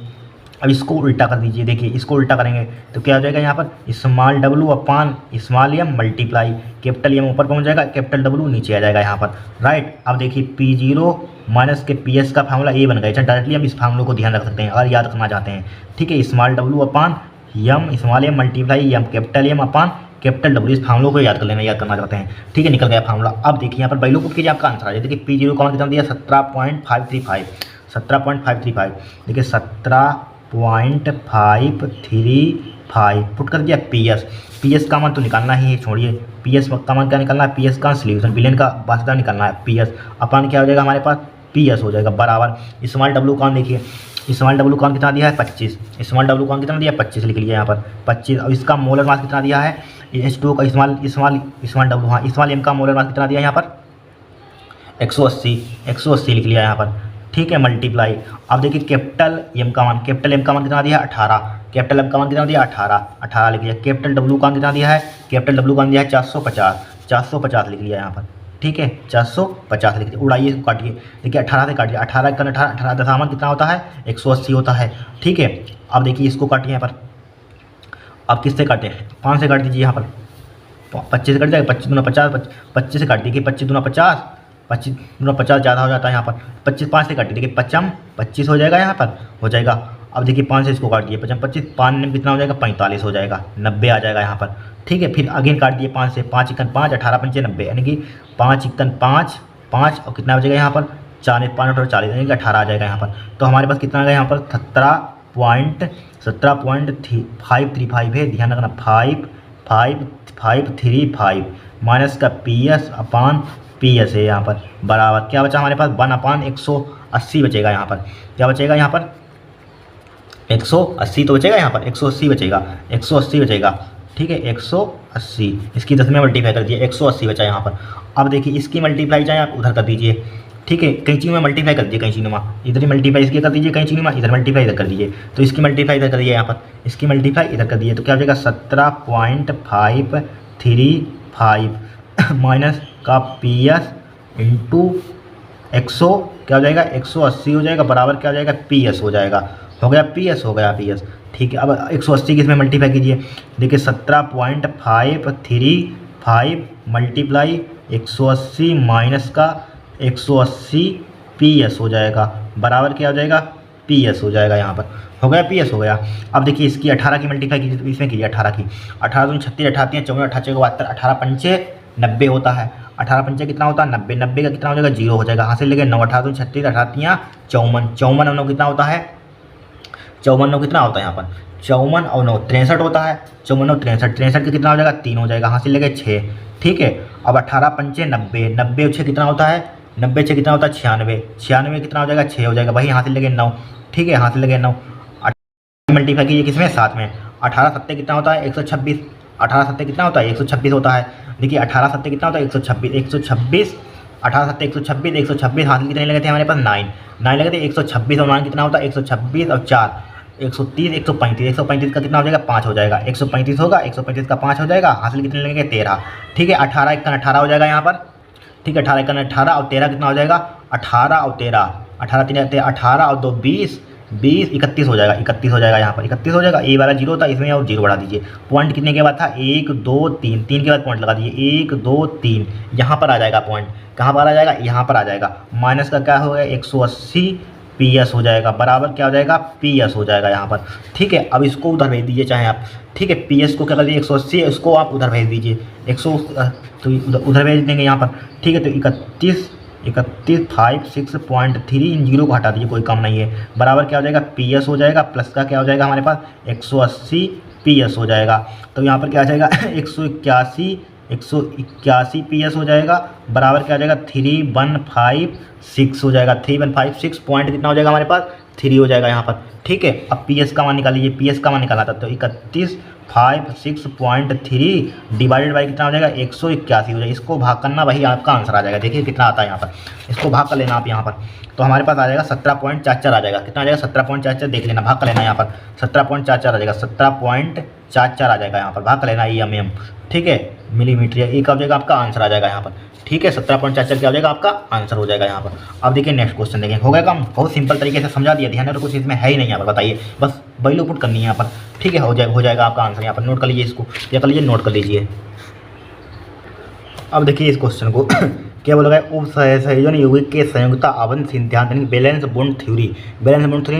S1: अब इसको उल्टा कर दीजिए, देखिए इसको उल्टा करेंगे तो क्या हो जाएगा यहाँ पर small W upon small M multiply capital M ऊपर पहुँच जाएगा, कैपिटल डब्लू नीचे आ जाएगा यहाँ पर, राइट। अब देखिए पी जीरो माइनस के पी एस का फार्मूला ए बन गया, डायरेक्टली हम इस फार्मूले को ध्यान रख सकते हैं अगर याद करना चाहते हैं, ठीक है। Small W upon M small M multiply M capital M upon capital W, इस फार्मूलों को याद कर लेना, याद करना चाहते हैं, ठीक है। निकल गया फार्मूला। अब देखिए यहाँ पर वैल्यू पुट कीजिए, आपका आंसर आ जाए। देखिए पी जीरो का कितना दिया 17.535, 17.535, देखिए 17.535 पुट कर दिया पी एस, पी एस का मान तो निकालना ही है, छोड़िए पी एस का मान क्या निकालना है, पी एस का सोल्यूशन बिलियन का वास्ता निकालना है, पी एस अपन क्या हो जाएगा हमारे पास पी एस हो जाएगा बराबर स्मॉल डब्लू कौन, देखिए स्मॉल डब्लू कौन कितना दिया है 25, स्मॉल डब्लू कौन कितना दिया 25 लिख लीजिए यहाँ पर 25। और इसका मोलर मास कितना दिया है H2O का स्मॉल डब्लू, हाँ स्मॉल एम का मोलर मास कितना दिया है यहाँ पर 180 लिख लिया यहाँ पर, ठीक है, मल्टीप्लाई। अब देखिए कैपिटल एम का मान, कैपिटल एम का मान कितना दिया 18, कैपिटल एम का मान कितना दिया 18 लिख लिया। कैपिटल डब्लू का मान कितना दिया है, कैपिटल डब्लू का मान दिया है 450 लिख लिया यहाँ पर, ठीक है 450 लिख दिया। उड़ाइए इसको काटिए, देखिए 18 से काटिए, 18 दशामलव कितना होता है 180 होता है, ठीक है। अब देखिए इसको काटिए यहाँ पर, अब किससे काटें 5 से काट दीजिए यहाँ पर, 25 से कट जाएगा, 25 दूना 50, 25 से काट देखिए 25 दूना 50, 25 दूना 50 ज़्यादा हो जाता है यहाँ पर, 25 5 से काटिए देखिए 25 हो जाएगा यहाँ पर, हो जाएगा। अब देखिए 5 से इसको काट दिए 25 5 में कितना हो जाएगा 45 हो जाएगा, 90 आ जाएगा यहाँ पर, ठीक है। फिर अगेन काट दिए 5 से, 5 इक्कन 5 18 पंचे 90, यानी कि 5 इक्कन 5 और कितना बचेगा यहाँ पर 4 5 और 40 यानी कि 18 आ जाएगा यहाँ पर। तो हमारे पास कितना आ गया यहाँ पर 17.535 है, ध्यान रखना 5.535 माइनस का पी एस अपान पी एस है यहाँ पर बराबर क्या बचा हमारे पास 1/180 बचेगा यहाँ पर, क्या बचेगा यहाँ पर 180 तो बचेगा यहाँ पर 180 बचेगा, ठीक है 180, इसकी 10 में मल्टीप्लाई कर दिए 180 बचा यहाँ पर। अब देखिए इसकी मल्टीप्लाई चाहे आप उधर कर दीजिए, ठीक है, कैंची में मल्टीप्लाई कर दीजिए, कैंची नुमा इधर ही मल्टीप्लाई इसकी कर दीजिए, कैंची नुमा इधर मल्टीप्लाई इधर कर दीजिए, तो इसकी मल्टीप्लाई इधर कर दिए यहाँ पर, इसकी मल्टीप्लाई इधर कर दिए, तो क्या हो जाएगा 17.535 माइनस का पी एस इंटू 100 क्या हो जाएगा 180 हो जाएगा बराबर क्या हो जाएगा पी एस हो जाएगा, हो गया पी एस, ठीक है। अब 180 किस में मल्टीप्लाई कीजिए, देखिए 17.535 मल्टीप्लाई 180 माइनस का 180 पी एस हो जाएगा बराबर क्या हो जाएगा पी एस हो जाएगा, यहाँ पर हो गया पी एस हो गया। अब देखिए इसकी 18 की मल्टीप्लाई कीजिए, तो इसमें कीजिए 18 की, 18 दूनी 36 18 54 88 72 18 पंचे 90 होता है, 18 पंचे कितना होता है 90, 90 का कितना हो जाएगा 0 हो जाएगा, हासिल लेके 9 18 दूनी 36 18 54 54 और 9 कितना होता है 54 9 कितना होता है यहाँ पर 54 और 9 63 होता है, 54 9 63 का कितना हो जाएगा 3 हो जाएगा, हासिल लेके 6, ठीक है। अब 18 पंचे 90 90 और 6 कितना होता है 90 6 कितना होता है 96 96 कितना हो जाएगा 6 हो जाएगा, वही हासिल लेके 9, ठीक है, हासिल लेके 9 मल्टीप्लाई कीजिए किसमें 7 में, 18 7 कितना होता है 126, 18 7 कितना होता है 126 होता है, देखिए 18 7 कितना होता है 126 18 7 126 हासिल कितने लगे थे हमारे पास 9 लगे थे, 126 और 9 कितना होता है 126 और 4 130 135 का कितना हो जाएगा 5 हो जाएगा, 135 होगा 135 का 5 हो जाएगा, हासिल कितने लगेंगे 13, ठीक है। 18 1 18 हो जाएगा यहाँ पर, ठीक है 18 1 18 और 13 कितना हो जाएगा 18 और 13 18 3 18 और 2 20 31 हो जाएगा, 31 हो जाएगा यहाँ पर 31 हो जाएगा। ए वाला 0 था इसमें और 0 बढ़ा दीजिए, पॉइंट कितने के बाद था 1 2 3 3 के बाद पॉइंट लगा दीजिए 1 2 3, यहाँ पर आ जाएगा पॉइंट, कहाँ पर आ जाएगा यहाँ पर आ जाएगा, माइनस का क्या हो गया 180 पी एस हो जाएगा बराबर क्या हो जाएगा पी एस हो जाएगा यहाँ पर, ठीक है। अब इसको उधर भेज दीजिए चाहे आप, ठीक है, पी एस को क्या कर दीजिए 180 इसको आप उधर भेज दीजिए 100 तो उधर भेज देंगे यहाँ पर, ठीक है। तो 31.56.3 इन 0 को हटा दीजिए, कोई कम नहीं है, बराबर क्या हो जाएगा पी एस हो जाएगा प्लस का क्या हो जाएगा हमारे पास 180 PS हो जाएगा। तो यहाँ पर क्या आ जाएगा 181 PS हो जाएगा, बराबर क्या आ जाएगा 3156 हो जाएगा। 3156 पॉइंट कितना हो जाएगा हमारे पास 3 हो जाएगा यहाँ पर। ठीक है, अब PS का मान निकाल लीजिए, PS का मान निकाला था तो 3156.3 डिवाइडेड बाई कितना हो जाएगा 181 हो जाएगा। इसको भाग करना वही आपका आंसर आ जाएगा। देखिए कितना आता है यहाँ पर, इसको भाग कर लेना आप यहाँ पर, तो हमारे पास आ जाएगा 17.44 आ जाएगा। कितना आ जाएगा 17.44, देख लेना, भाग कर लेना यहाँ पर 17.44 आ जाएगा, 17.44 आ जाएगा यहाँ पर, भाग कर लेना EM। ठीक है, मिलीमीटर, एक हो जाएगा आपका आंसर आ जाएगा यहाँ पर। ठीक है, 17.44 क्या हो जाएगा आपका आंसर हो जाएगा यहाँ पर। अब देखिए नेक्स्ट क्वेश्चन देखें, हो गया काम, बहुत सिंपल तरीके से समझा दिया, ध्यान, और कुछ इसमें है ही नहीं यहाँ पर, बताइए, बस वैल्यू पुट करनी है यहाँ पर। ठीक है, हो जाएगा आपका आंसर यहाँ पर, नोट कर लीजिए इसको, क्या कर लीजिए, नोट कर लीजिए। अब देखिए इस क्वेश्चन को क्या बोला गया, उप संयोजन यौगिक के संयुक्ता आवरण सिद्धांत बैलेंस बॉन्ड थ्योरी,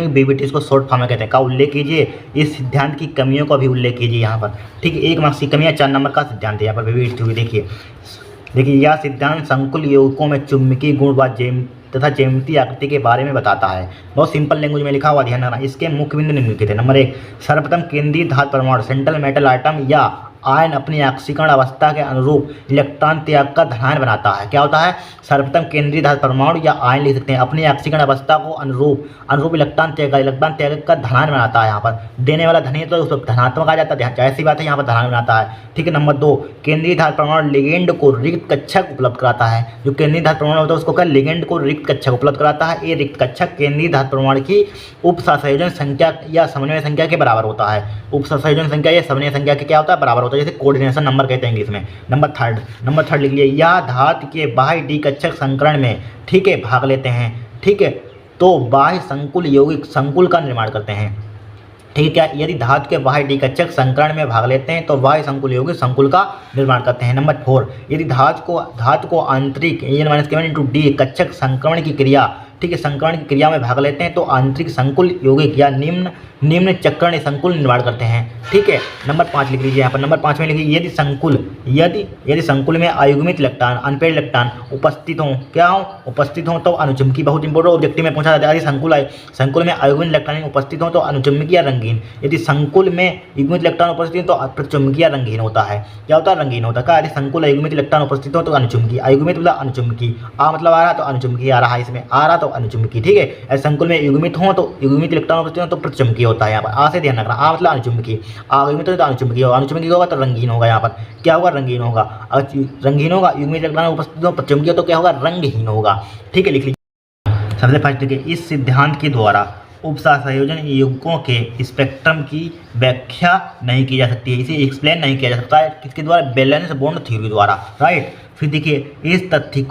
S1: BBT इसको शॉर्ट फॉर्म में कहते हैं, का उल्लेख कीजिए। इस सिद्धांत की कमियों का भी उल्लेख कीजिए यहाँ पर। ठीक है, 1 मार्क्स की कमियाँ, 4 नंबर का सिद्धांत है यहाँ पर BBT थ्योरी। देखिए यह सिद्धांत संकुल यौगिकों में चुंबकीय गुण व तथा ज्यामितीय आकृति के बारे में बताता है। बहुत सिंपल लैंग्वेज में लिखा हुआ, ध्यान रखना। इसके मुख्य बिंदु निम्नलिखित है। नंबर 1, सर्वप्रथम केंद्रीय धातु परमाणु सेंट्रल मेटल आइटम या आयन अपनी ऑक्सीकरण अवस्था के अनुरूप इलेक्ट्रॉन त्याग का धनायन बनाता है। क्या होता है, सर्वप्रथम केंद्रीय धातु परमाणु या आयन लिख सकते हैं, अपनी ऑक्सीकरण अवस्था को अनुरूप इलेक्ट्रॉन त्याग का धनायन बनाता है। यहाँ पर देने वाला धनी तो उसको धनात्मक आ जाता है, जाहिर सी बात है, यहाँ पर धनायन बनाता है। ठीक है, नंबर 2, केंद्रीय धातु परमाणु लिगेंड को रिक्त कक्षक उपलब्ध कराता है। जो केंद्रीय धातु परमाणु होता है उसको क्या, लिगेंड को रिक्त कक्षक उपलब्ध कराता है। ये रिक्त कक्षक केंद्रीय धातु परमाणु की उप सहसंयोजन संख्या या समन्वय संख्या के बराबर होता है। उप सहसंयोजन संख्या या समन्वय संख्या के क्या होता है, बराबर होता है, जैसे कोऑर्डिनेशन नंबर कहते हैं इंग्लिश में। नंबर थर्ड लिख लिया, यह धातु के बाह्य डिकक्षक संकरण में, ठीक है, भाग लेते हैं। ठीक है, तो बाह्य संकुल यौगिक संकुल का निर्माण करते हैं। ठीक है, यदि धातु के बाह्य डिकक्षक संकरण में भाग लेते हैं तो बाह्य संकुल यौगिक संकुल का निर्माण करते हैं। नंबर 4, यदि धातु को आंतरिक N-K1/D कक्षक संक्रमण की क्रिया, ठीक है, संक्रमण की क्रिया में भाग लेते हैं तो आंतरिक संकुल यौगिक या निम्न चक्रण संकुल निर्माण करते हैं। ठीक है, नंबर 5 लिख लीजिए यहाँ पर। नंबर 5 में लिखिए, यदि संकुल में अयुग्मित इलेक्ट्रॉन, अनपेयर्ड इलेक्ट्रॉन उपस्थित हो तो अनुचुंबकी, बहुत इंपॉर्टेंट ऑब्जेक्टिव में पूछा जाता है। यदि संकुल में अयुग्मित इलेक्ट्रॉन उपस्थित हो तो अनुचुंबकी या रंगीन, यदि संकुल में युग्मित इलेक्ट्रॉन उपस्थित हो तो प्रतिचुंबकी या रंगीन होता है। क्या होता है, रंगीन होता है। यदि संकुल अयुग्मित इलेक्ट्रॉन उपस्थित हो तो अनुचुंबकी, अयुग्मित मतलब अनुचुंबकी, मतलब आ रहा तो अनुचुंबकी आ रहा है, इसमें आ रहा तो अनुचुंबकी। ठीक है, यदि संकुल में युग्मित हो तो युग्मित इलेक्ट्रॉन उपस्थित हो तो प्रतिचुंबकी होता है। यहाँ पर आ से ध्यान रखना, आ मतलब अनुचुंबकी, युग्मित हो तो अनुचुंबकी होगा, अनुचुंबकी होगा तो रंगीन होगा। यहाँ पर क्या होगा, रंगीन होगा। अगर रंगीन होगा, युग्मित इलेक्ट्रॉन उपस्थित हो प्रतिचुंबकी हो तो क्या होगा, रंगहीन होगा। ठीक है, लिख लीजिए। सबसे फर्स्ट देखिए, इस सिद्धांत के द्वारा उपसहसंयोजन यौगिकों के स्पेक्ट्रम की व्याख्या नहीं की जा सकती है, इसे एक्सप्लेन नहीं किया जा सकता है, किसके द्वारा, बैलेंस बॉन्ड थ्योरी द्वारा, राइट। फिर देखिए, इस तथ्य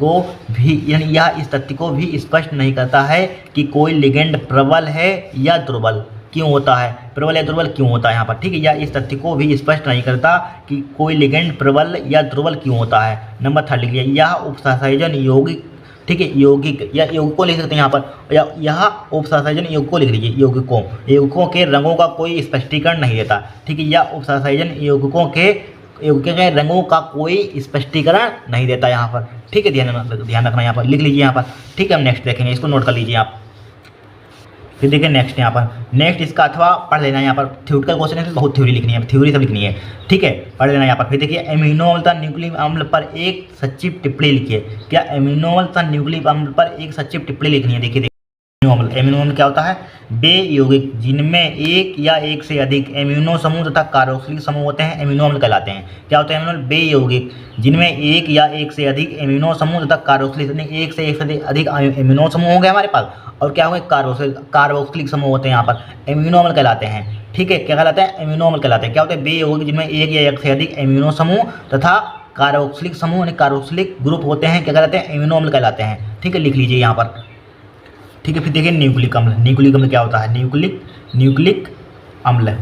S1: को भी स्पष्ट नहीं करता है कि कोई लिगेंड प्रबल है या दुर्बल क्यों होता है, प्रबल या दुर्बल क्यों होता है यहाँ पर। ठीक है, या इस तथ्य को भी स्पष्ट नहीं करता कि कोई लिगेंड प्रबल या दुर्बल क्यों होता है। नंबर 3 लिखिए, यह उपसहसंयोजन यौगिक, ठीक है, यौगिक या यौगिकों लिख सकते हैं यहाँ पर, या यह उपसहसंयोजन यौगिकों लिख लीजिए, यौगिकों के रंगों का कोई स्पष्टीकरण नहीं देता। ठीक है, यह उपसहसंयोजन यौगिकों के रंगों का कोई स्पष्टीकरण नहीं देता यहाँ पर। ठीक है, ध्यान रखना यहाँ पर, लिख लीजिए यहाँ पर। ठीक है, हम नेक्स्ट देखेंगे, इसको नोट कर लीजिए आप। फिर देखिए नेक्स्ट यहाँ पर, नेक्स्ट इसका अथवा पढ़ लेना, यहाँ पर थ्योरिटिकल क्वेश्चन है, बहुत थ्योरी लिखनी है, थ्योरी सब लिखनी है। ठीक है, पढ़ लेना यहाँ पर। फिर देखिए, एमिनो अम्ल तथा न्यूक्लिक अम्ल पर एक सचिव टिप्पणी लिखिए। क्या एमिनो अम्ल तथा न्यूक्लिक अम्ल पर एक सचिव टिप्पणी लिखनी है। देखिए एमिनो अम्ल क्या होता है, बे यौगिक जिनमें एक या एक से अधिक एमिनो समूह तथा कार्बोक्सिलिक समूह होते हैं एमिनो अम्ल कहलाते हैं। क्या होता है एमिनो अम्ल, बे यौगिक जिनमें एक या एक से अधिक एमिनो समूह तथा कार्बोक्सिलिक, एक से अधिक एमिनो समूह होंगे हमारे पास, और क्या होंगे, कार्बोक्सिलिक समूह होते हैं, यहाँ पर एमिनो अम्ल कहलाते हैं। ठीक है, क्या कहलाता है, एमिनो अम्ल कहलाते हैं। क्या होते हैं, बे यौगिक जिनमें एक या एक से अधिक एमिनो समूह तथा कार्बोक्सिलिक समूह यानी कार्बोक्सिलिक ग्रुप होते हैं, क्या कहलाते हैं, एमिनो अम्ल कहलाते हैं। ठीक है, लिख लीजिए यहाँ पर। ठीक है, फिर देखिए न्यूक्लिक अम्ल क्या होता है, न्यूक्लिक अम्ल।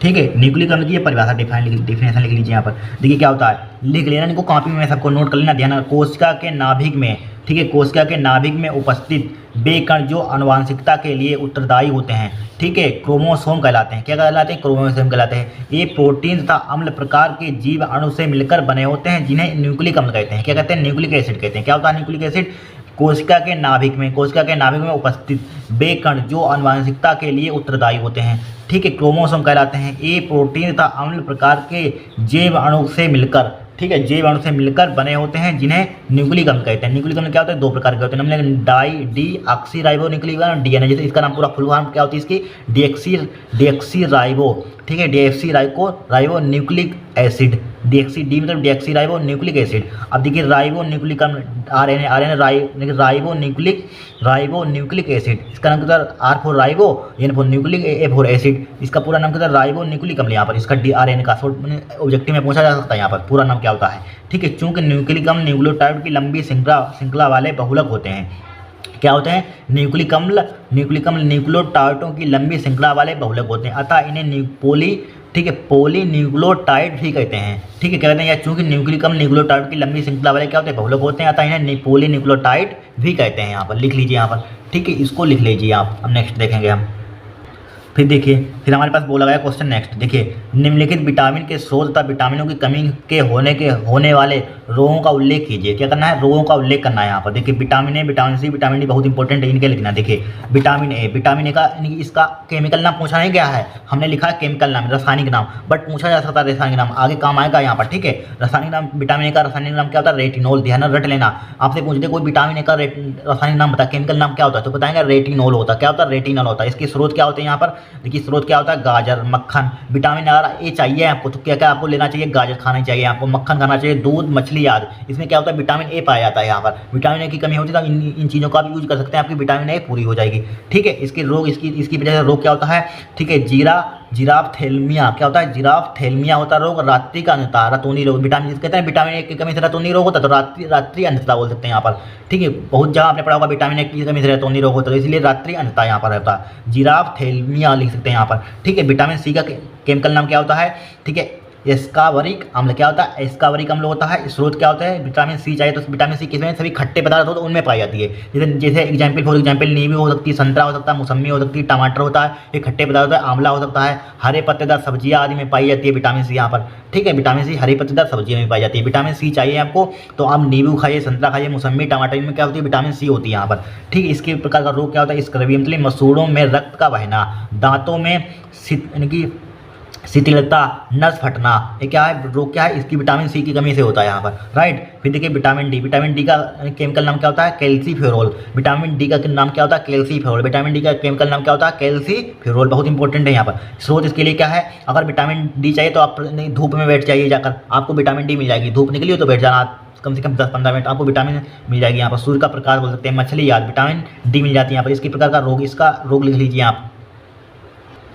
S1: ठीक है, न्यूक्लिक अम्ल की परिभाषा डिफिनेशन लिख लीजिए यहाँ पर। देखिए क्या होता है, लिख लेना, इनको कॉपी में सबको नोट कर लेना, ध्यान। कोशिका के नाभिक में, ठीक है, कोशिका के नाभिक में उपस्थित वे कण जो आनुवांशिकता के लिए उत्तरदायी होते हैं, ठीक है, क्रोमोसोम कहलाते हैं। क्या कहलाते हैं, क्रोमोसोम कहलाते हैं। ये प्रोटीन तथा अम्ल प्रकार के जीव अणु से मिलकर बने होते हैं जिन्हें न्यूक्लिक अम्ल कहते हैं। क्या कहते हैं, न्यूक्लिक एसिड कहते हैं। क्या होता है न्यूक्लिक एसिड, कोशिका के नाभिक में उपस्थित वे कण जो आनुवंशिकता के लिए उत्तरदायी होते हैं। ठीक है, क्रोमोसोम कहलाते हैं। ये प्रोटीन तथा अम्ल प्रकार के जैव अणु से मिलकर, ठीक है, जैव अणु से मिलकर बने होते हैं जिन्हें न्यूक्लिक अम्ल कहते हैं। न्यूक्लिक अम्ल क्या होता है? दो प्रकार के होते हैं, हमने डी ऑक्सी न्यूक्लिक अम्ल, डीएनए। जैसे इसका नाम पूरा फुल फॉर्म क्या होती है इसकी? डीऑक्सी राइबो, ठीक है, deoxy ribo nucleic acid. D मतलब डीऑक्सी राइबो न्यूक्लिक एसिड। अब देखिए राइबो न्यूक्लिक अम्ल, राइबो न्यूक्लिक एसिड, इसका नाम क्या होता है? R for ribo, N for nucleic, A for acid. इसका पूरा नाम क्या होता है? राइबो न्यूक्लिक अम्ल। यहाँ पर इसका RNA का ऑब्जेक्टिव में पूछा जा सकता है यहाँ पर पूरा नाम क्या होता है। ठीक है, चूंकि न्यूक्लिक अम्ल न्यूक्लियोटाइड की लंबी श्रृंखला वाले बहुलक होते हैं। क्या होते हैं? न्यूक्लिक अम्ल न्यूक्लियोटाइडों की लंबी श्रृंखला वाले बहुलक होते हैं, अतः इन्हें पॉली न्यूक्लियोटाइड भी कहते हैं। ठीक है, कहते हैं या चूंकि न्यूक्लिक अम्ल न्यूक्लियोटाइड की लंबी श्रृंखला वाले क्या होते हैं? बहुलक होते हैं, अतः इन्हें पॉली न्यूक्लियोटाइड भी कहते हैं। यहाँ पर लिख लीजिए यहाँ पर, ठीक है, इसको लिख लीजिए आप। अब नेक्स्ट देखेंगे हम। फिर देखिए, फिर हमारे पास बोला गया क्वेश्चन नेक्स्ट। देखिए, निम्नलिखित विटामिन के स्रोत तथा विटामिनों की कमी के होने वाले रोगों का उल्लेख कीजिए। क्या करना है? रोगों का उल्लेख करना है यहाँ पर। देखिए, vitamin A, vitamin C, vitamin D बहुत इंपॉर्टेंट है, इनके लिखना है। देखिए, विटामिन ए का इसका केमिकल नाम पूछा नहीं गया है, हमने लिखा है केमिकल नाम, रासायनिक नाम, बट पूछा जा सकता है रासायनिक नाम, आगे काम आएगा यहाँ पर। ठीक है, रासायनिक नाम विटामिन ए का रासायनिक नाम क्या होता है? रेटिनोल। ध्यान रट लेना, आपसे पूछ दे कोई विटामिन ए का रासायनिक नाम बता, केमिकल नाम क्या होता है, तो बताएंगे रेटिनोल होता है। क्या होता है? रेटिनोल होता है। इसके स्रोत क्या होते हैं यहाँ पर? देखिए, स्रोत क्या होता है? गाजर, मक्खन। विटामिन अगर ए चाहिए आपको तो क्या क्या आपको लेना चाहिए? गाजर खाना चाहिए आपको, मक्खन खाना चाहिए, दूध, मछली आदि। इसमें क्या होता है? विटामिन ए पाया जाता है। यहाँ पर विटामिन ए की कमी होती है तो इन चीज़ों का भी यूज कर सकते हैं, आपकी विटामिन ए पूरी हो जाएगी। ठीक है, इसके रोग, इसकी वजह से रोग क्या होता है? ठीक है, जिराफ्थेल्मिया। क्या होता है? जिराफ्थेल्मिया होता है रोग। रात्रि का अंधता, रतौनी रोग, विटामिन कहते हैं विटामिन ए की कमी से रतौनी रोग होता है, तो रात्रि अंधता बोल सकते हैं यहाँ पर। ठीक है, बहुत जगह आपने पढ़ा होगा विटामिन ए की कमी से रतौनी रोग होता है, तो इसलिए रात्रि अंधता यहाँ पर रहता है। जिराफ्थेल्मिया लिख सकते हैं यहाँ पर। ठीक है, विटामिन सी का केमिकल नाम क्या होता है? ठीक है, एस्कार्बिक अम्ल। क्या होता है? एस्कार्बिक अम्ल होता है। स्रोत क्या होता है? विटामिन सी चाहिए तो विटामिन सी किसमें? सभी खट्टे पदार्थ हो तो उनमें पाई जाती है। जैसे फॉर एग्जाम्पल नींबू हो सकती है, संतरा हो सकता है, मौसमी हो सकती है, टमाटर होता है, ये खट्टे पदार्थ होता है, आंवला हो सकता है, हरे पत्तेदार सब्जियां आदि में पाई जाती है विटामिन सी यहाँ पर। ठीक है, विटामिन सी हरी पत्तेदार सब्जियों में पाई जाती है। विटामिन सी चाहिए आपको तो आप नींबू खाइए, संतरा खाइए, मौसमी, टमाटर, इनमें क्या होती है? विटामिन सी होती है यहाँ पर। ठीक है, इसके प्रकार का रोग क्या होता है? स्क्रबी, मसूड़ों में रक्त का बहना, दांतों में शिथिलता, नस फटना, ये क्या है? रोग क्या है? इसकी विटामिन सी की कमी से होता है यहाँ पर। राइट, फिर देखिए विटामिन डी का केमिकल नाम क्या होता है? कैल्सीफेरोल। विटामिन डी का नाम क्या होता है? कैल्सीफेरोल। विटामिन डी का केमिकल नाम क्या होता है? कैल्सीफेरोल। बहुत इंपॉर्टेंट है यहाँ पर। स्रोत इसके लिए क्या है? अगर विटामिन डी चाहिए तो आप धूप में बैठ जाइए जाकर, आपको विटामिन डी मिल जाएगी। धूप निकली हो तो बैठ जाना कम से कम 10-15 मिनट, आपको विटामिन मिल जाएगी यहाँ पर। सूर्य का प्रकाश बोल सकते हैं, मछली याद, विटामिन डी मिल जाती है यहाँ पर। इसके प्रकार का रोग, इसका रोग लिख लीजिए आप।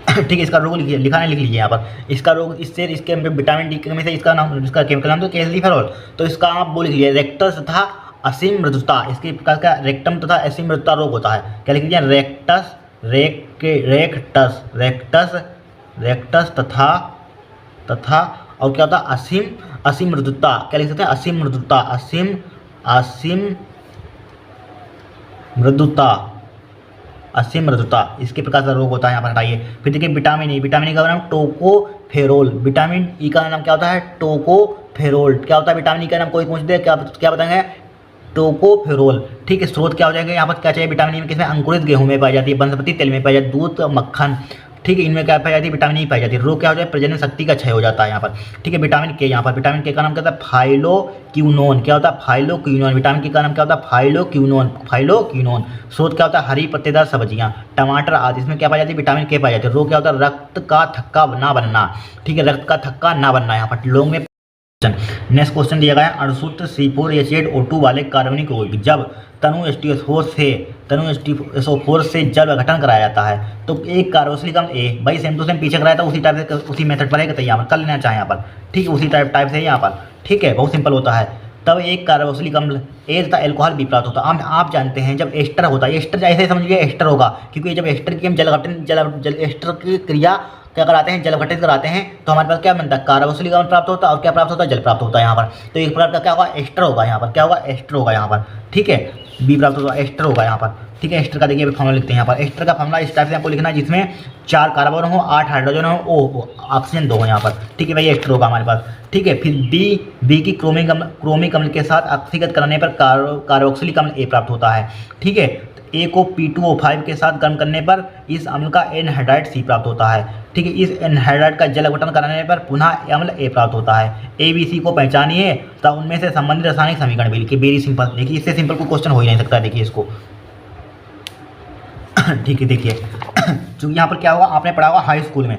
S1: ठीक है, इसका रोग लिख लीजिए यहाँ पर। इसका रोग इससे, इसके विटामिन डी की कमी से इसका नाम, इसका केमिकल नाम तो कैल्सीफेरोल, तो इसका आप वो लिख लीजिए रेक्टस तथा असीम मृदुता। इसके प्रकार का रेक्टम तथा असीम मृदुता रोग होता है। क्या लिख लीजिए? रेक्टस तथा और क्या होता है? असीम मृदुता। क्या लिख सकते हैं? असीम मृदुता, इसके प्रकार का रोग होता है यहाँ पर। हटाइए। फिर देखिए विटामिन ई का नाम टोकोफेरोल। विटामिन ई का नाम क्या होता है? टोकोफेरोल। क्या होता है विटामिन ई का नाम? कोई पूछ दे क्या बताएंगे? टोकोफेरोल। ठीक है, स्रोत क्या हो जाएगा यहाँ पर? क्या चाहिए विटामिन ई में? किसमें? अंकुरित गेहूं में पाई जाती है, वनस्पति तेल में पाई जाती है, दूध, मक्खन। ठीक है, इनमें क्या पाई जाती है? विटामिन ई पाई जाती है। रोग क्या हो जाए? प्रजनन शक्ति का क्षय हो जाता है यहाँ पर। ठीक है, विटामिन के, यहाँ पर विटामिन के का नाम क्या होता है? फाइलोक्विनोन। क्या होता है? फाइलोक्विनोन। विटामिन के का नाम क्या होता है? फाइलोक्विनोन। स्रोत क्या होता है? हरी पत्तेदार सब्जियां, टमाटर आदि। इसमें क्या पाई जाती है? विटामिन के पाई जाती है। रोग क्या होता है? रक्त का थक्का ना बनना। ठीक है, रक्त का थक्का ना बनना यहाँ पर लोगों में। नेक्स्ट क्वेश्चन दिया गया है, अणुसूत्र C4H8O2 वाले कार्बनिक यौगिक जब तनु एस्टियोफोर से जल गठन कराया जाता है तो एक कार्बोक्सिलिक अम्ल ए, भाई सेम टू सेम पीछे कराया था उसी टाइप से, उसी मेथड पर है कि यहाँ पर कर लेना चाहे यहाँ पर। ठीक है, उसी टाइप से यहाँ पर। ठीक है, बहुत सिंपल होता है। तब एक कार्बोक्सिलिक अम्ल ए तथा एल्कोहल भी प्राप्त होता है। आप जानते हैं जब एस्टर होता है, एस्टर ऐसे समझिए एस्टर होगा, क्योंकि जब एस्टर की हम जल एस्टर की क्रिया क्या कराते हैं? जल गठित कराते हैं, तो हमारे पास क्या बनता है? कार्बोक्सिलिक अम्ल प्राप्त होता है। और क्या प्राप्त होता है? जल प्राप्त होता है यहाँ पर। तो एक प्रकार का क्या होगा? एस्टर होगा यहाँ पर। क्या होगा? एस्टर होगा यहाँ पर। ठीक है, बी प्राप्त होगा, एस्टर होगा यहाँ पर। ठीक है। एस्टर का देखिए फॉर्मूला लिखते हैं यहाँ पर। एस्टर का फॉर्मूला इस टाइप से आपको लिखना है जिसमें 4 कार्बन हो, 8 हाइड्रोजन हो, ओ ऑक्सीजन 2 हो यहाँ पर, ठीक है भाई, एस्टर होगा हमारे पास, ठीक है। फिर बी की क्रोमिक अम्ल के साथ ऑक्सीकृत करने पर कार्बोक्सिलिक अम्ल ए प्राप्त होता है, ठीक है। ए को P2O5 के साथ गर्म करने पर इस अम्ल का एनहाइड्राइड सी प्राप्त होता है, ठीक है। इस एनहाइड्राइड का जल अपघटन कराने पर पुनः अम्ल ए प्राप्त होता है। ए बी सी को पहचानिए तथा उनमें से संबंधित रासायनिक समीकरण भी लिखिए। वेरी सिंपल, देखिए इससे सिंपल कोई क्वेश्चन हो ही नहीं सकता, देखिए इसको ठीक है। देखिए चूँकि यहाँ पर क्या होगा, आपने पढ़ा होगा हाई स्कूल में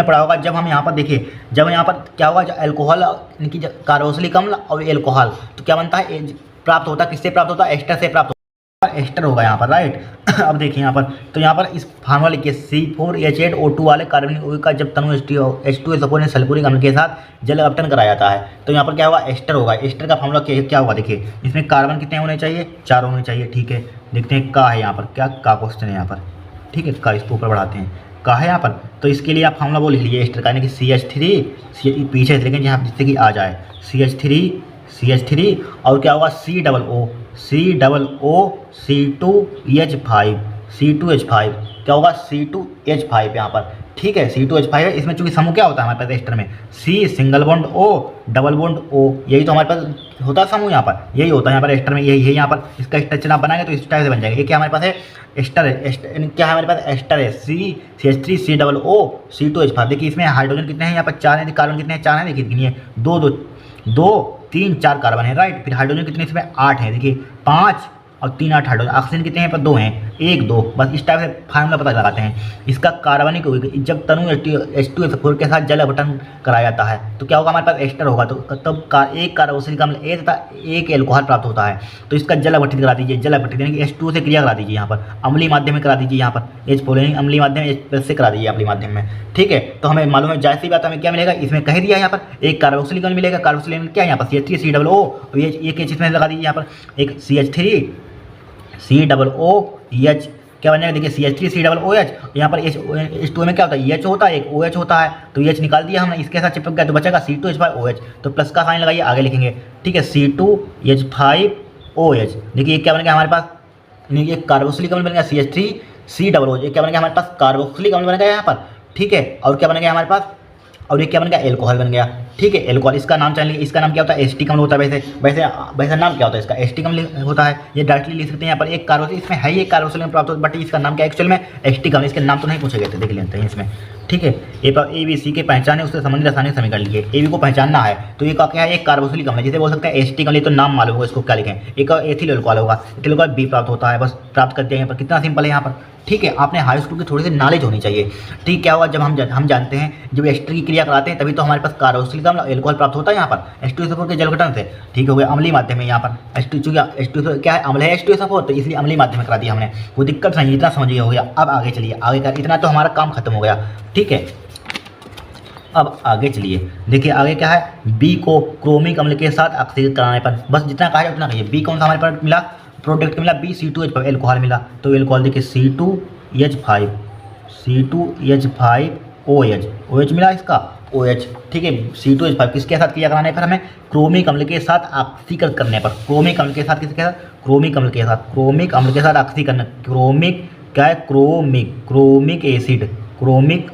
S1: पढ़ा होगा, जब हम यहाँ पर देखिए, जब यहाँ पर क्या होगा, अल्कोहल इनकी कार्बोक्सिलिक अम्ल और एल्कोहल तो क्या बनता है, प्राप्त होता है, किससे प्राप्त होता है, एस्टर से प्राप्त होता है, एस्टर होगा यहाँ पर, राइट। अब देखिए यहाँ पर, तो यहाँ पर इस फार्मूला लिखिए C4H8O2 वाले कार्बनिक का जब तनु H2SO4 सल्फ्यूरिक अम्ल के साथ जल अपघटन कराया जाता है तो यहाँ पर क्या होगा, एस्टर होगा। एस्टर का फार्मूला क्या होगा, देखिए इसमें कार्बन कितने होने चाहिए, 4 होने चाहिए, ठीक है। देखते हैं का है यहाँ पर, क्या का क्वेश्चन है यहाँ पर, ठीक है। का इसको ऊपर बढ़ाते हैं, का है यहाँ पर, तो इसके लिए आप फार्मूला वो लिख लीजिए एस्टर का, यानी कि CH3 पीछे से लेकिन यहाँ जिससे कि आ जाए CH3 और क्या होगा C_O क्या होगा C2H5 यहाँ पर, ठीक है। C2H5 है, इसमें चूंकि समूह क्या होता है हमारे पास एस्टर में, C single bond O double bond O, यही तो हमारे पास होता है समूह, यहाँ पर यही होता है यहाँ पर एस्टर में, यही है यहाँ पर। इसका स्ट्रक्चर आप बनाएंगे तो इस टाइप से बन जाएगा। ये क्या हमारे पास है, एस्टर है, क्या है हमारे पास, एस्टर है, CH3 C_O C2H5। देखिए इसमें हाइड्रोजन कितने हैं, यहाँ पर 4 है, कार्बन कितने हैं, 4 हैं, देखिए गिनिए, 2 3 4 कार्बन है, राइट। फिर हाइड्रोजन कितने इसमें 8 है, देखिए 5 और 3 8 हाइड्रोजन। ऑक्सीजन कितने हैं पर 2 हैं, 1 2, बस इस टाइप से फार्मूला पता लगाते हैं। इसका कार्बनिक जब तनु H2SO4 के साथ जल अपघटन कराया जाता है तो क्या होगा, हमारे पास एस्टर होगा, तो तब एक कार्बोक्सिलिक अम्ल ए तथा एक एल्कोहल प्राप्त होता है। तो इसका जल अपघटित करा दीजिए, जल अपघटित यानी कि H2 से क्रिया करा दीजिए, यहाँ पर अम्लीय माध्यम में करा दीजिए, यहाँ पर H फोलिन अम्लीय माध्यम H+ से करा दीजिए अम्लीय माध्यम में, ठीक है। तो हमें मालूम है, जाहिर सी बात, हमें क्या मिलेगा, इसमें कह दिया यहाँ पर एक कार्बोक्सिलिक अम्ल मिलेगा। कार्बोक्सिलिक अम्ल क्या है यहाँ पर, CH3 C_O और ये एक इसमें लगा दीजिए, यहाँ पर एक CH3 COOH क्या बन जाएगा, देखिए CH3 COOH, यहाँ पर H2 में क्या होता है, H होता है, एक OH होता है, तो H निकाल दिया हमने, इसके साथ चिपक गया तो बचेगा C2H5OH, तो प्लस का साइन लगाइए, आगे लिखेंगे, ठीक है। C2H5OH, देखिए क्या बन गया हमारे पास, एक कार्बोक्सिलिक अम्ल बन गया CH3 COOH, क्या बन गया हमारे पास, कार्बोक्सिलिक अम्ल बन गया यहाँ पर, ठीक है। और क्या बन गया हमारे पास, और ये क्या बन गया, एल्कोहल बन गया, ठीक है। एल्कोहल, इसका नाम चाहिए, इसका नाम क्या होता है, एस्टिक अम्ल होता है। वैसे नाम क्या होता है इसका, एस्टिक अम्ल होता है। ये डायरेक्टली लिख सकते हैं यहाँ पर, एक कार्बोक्सिलिक इसमें है, ये कार्बोक्सिलिक अम्ल प्राप्त होता है, बट इसका नाम क्या एक्चुअल में एस्टिक अम्ल, इसके नाम तो नहीं पूछे गए थे, देख लेते हैं इसमें, ठीक है। ए बी सी के पहचाने उससे संबंधित रासायनिक समीकरण लिखिए। ए बी को पहचानना है तो ये क्या है, एक कार्बोक्सिलिक अम्ल, जिसे बोल सकते हैं एस्टिक अम्ल, तो नाम मालूम होगा, इसको क्या लिखें, एक एथिल अल्कोहल होगा, एथिल अल्कोहल बी प्राप्त होता है, बस प्राप्त कर दिया यहाँ पर, कितना सिंपल है यहाँ पर, ठीक है। आपने हाई स्कूल की थोड़ी सी नॉलेज होनी चाहिए, ठीक। क्या होगा, जब हम जानते हैं जब एस्टर की क्रिया कराते हैं तभी तो हमारे पास कार्बोक्सिलिक अम्ल एल्कोहल प्राप्त होता है यहाँ पर H2SO4 के जल अपघटन से, ठीक हो गया। अम्लीय माध्यम में यहाँ पर H2 क्या है, अम्ल है H2SO4, तो इसलिए अम्लीय माध्यम में करा दिया हमने, कोई दिक्कत नहीं, इतना समझिए, हो गया। अब आगे चलिए, आगे का इतना तो हमारा काम खत्म हो गया, ठीक है। अब आगे चलिए, देखिए आगे क्या है, बी को क्रोमिक अम्ल के साथ ऑक्सीकृत कराने पर, बस जितना कहा है उतना कहिए। बी कौन सा हमारे पास मिला, प्रोडक्ट मिला, बी C2H5 एल्कोहल मिला, तो एल्कोहल देखिए C2H5OH, OH मिला इसका, OH, ठीक है। C2H5 किसके साथ क्रिया कराने पर, हमें क्रोमिक अम्ल के साथ ऑक्सीकृत करने पर, क्रोमिक अम्ल के साथ, किसके साथ, क्रोमिक अम्ल के साथ ऑक्सीकरण, क्रोमिक क्या है, क्रोमिक एसिड, क्रोमिक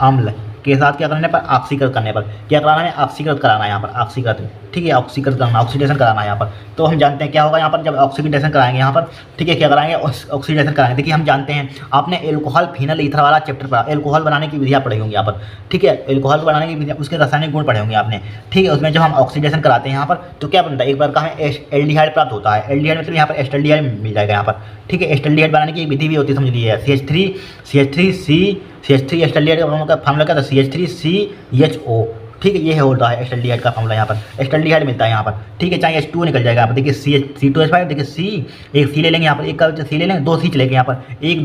S1: अम्ल के साथ क्या करने पर, ऑक्सीकृत करने पर, क्या कराना है, ऑक्सीकृत कराना है यहाँ पर, ऑक्सीकृत, ठीक है, ऑक्सीकृत करना, ऑक्सीडेशन कराना है यहाँ पर। तो हम जानते हैं क्या होगा यहाँ पर, जब ऑक्सीडेशन कराएंगे यहाँ पर, ठीक है, क्या कराएंगे, ऑक्सीडेशन कराएंगे। देखिए हम जानते हैं, आपने एल्कोहल फिनल ईथर वाला चैप्टर पढ़ा, एल्कोहल बनाने की विधियाँ पढ़ी होंगी यहाँ पर, ठीक है। एल्कोहल बनाने की विधियाँ, उसके रासायनिक गुण पढ़े होंगे आपने, ठीक है। उसमें जब हम ऑक्सीडेशन कराते हैं यहाँ पर तो क्या बनता है, एक बार का हमें एल्डिहाइड प्राप्त होता है, एल्डिहाइड मतलब यहाँ पर एस्टल्डिहाइड मिल जाएगा यहाँ पर, ठीक है। एस्टल्डिहाइड बनाने की विधि भी होती है, समझ लीजिए, CH3 एस्टल्डिहाइड का फार्मूला क्या था, CH3CHO, ठीक है। ये होता है एस्टल्डिहाइड का फार्मूला, यहाँ पर एस्टल्डिहाइड मिलता है यहाँ पर, ठीक है। चाहे H2 निकल जाएगा यहाँ पर, देखिए C2H5, देखिए एक C ले लेंगे यहाँ पर, एक का C ले लेंगे, 2 C चलेंगे यहाँ पर,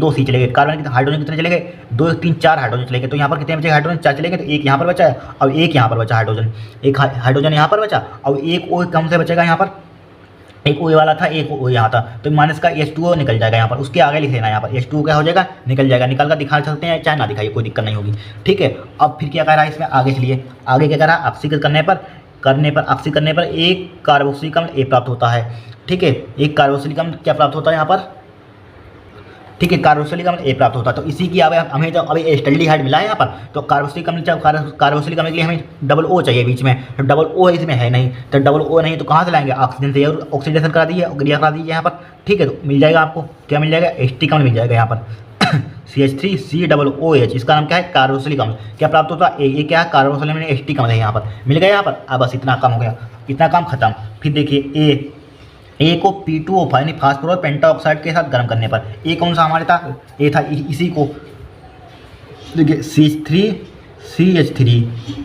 S1: 2 C चलेंगे। कार्बन के हाइड्रोजन कितने चलेंगे, 2 3 4 हाइड्रोजन चलेंगे, तो यहाँ पर कितने बचे हाइड्रोजन, 4 चलेंगे, तो एक यहाँ पर बचा है और एक यहाँ पर बचा हाइड्रोजन, एक हाइड्रोजन यहाँ पर बचा और एक O कम से बचेगा यहाँ पर, एक O वाला था, एक O यहाँ था, तो माइनस का H2O निकल जाएगा यहाँ पर, उसके आगे लिख लेना यहाँ पर, H2O क्या हो जाएगा, निकल जाएगा, निकाल कर दिखा सकते हैं, चाहे ना दिखाइए, कोई दिक्कत नहीं होगी, ठीक है। अब फिर क्या कह रहा है इसमें, आगे चलिए, आगे क्या कह रहा है, ऑक्सीकृत करने पर करने पर, ऑक्सीजन करने पर एक कार्बोक्सिलिक अम्ल ए प्राप्त होता है। ठीक है, एक कार्बोक्सिलिक अम्ल क्या प्राप्त होता है यहाँ पर, ठीक है, कार्बोक्सिलिक अम्ल ए प्राप्त होता है। तो इसी की अब हमें तो अभी एस्टल्डिहाइड मिला है यहाँ पर, तो कार्बोक्सिलिक अम्ल, कार्बोक्सिलिक अम्ल के लिए हमें डबल ओ चाहिए बीच में, तो डबल ओ इसमें है नहीं, तो डबल ओ नहीं तो कहाँ से लाएंगे, ऑक्सीजन से, और ऑक्सीडेशन करा दीजिए, क्रिया करा दीजिए यहाँ पर। ठीक है, तो मिल जाएगा आपको, क्या मिल जाएगा, एस्टिक अम्ल मिल जाएगा यहाँ पर CH3COOH, इसका नाम क्या है, कार्बोक्सिलिक अम्ल। क्या प्राप्त होता है, ये क्या है, कार्बोक्सिलिक अम्ल एस्टिक अम्ल है यहाँ पर, मिल गया यहाँ पर। अब बस इतना काम हो गया, इतना काम खत्म। फिर देखिए ए को P2O5 यानी फास्फोरस पेंटाऑक्साइड के साथ गर्म करने पर, ए कौन सा हमारे था, ए था इसी को, देखिए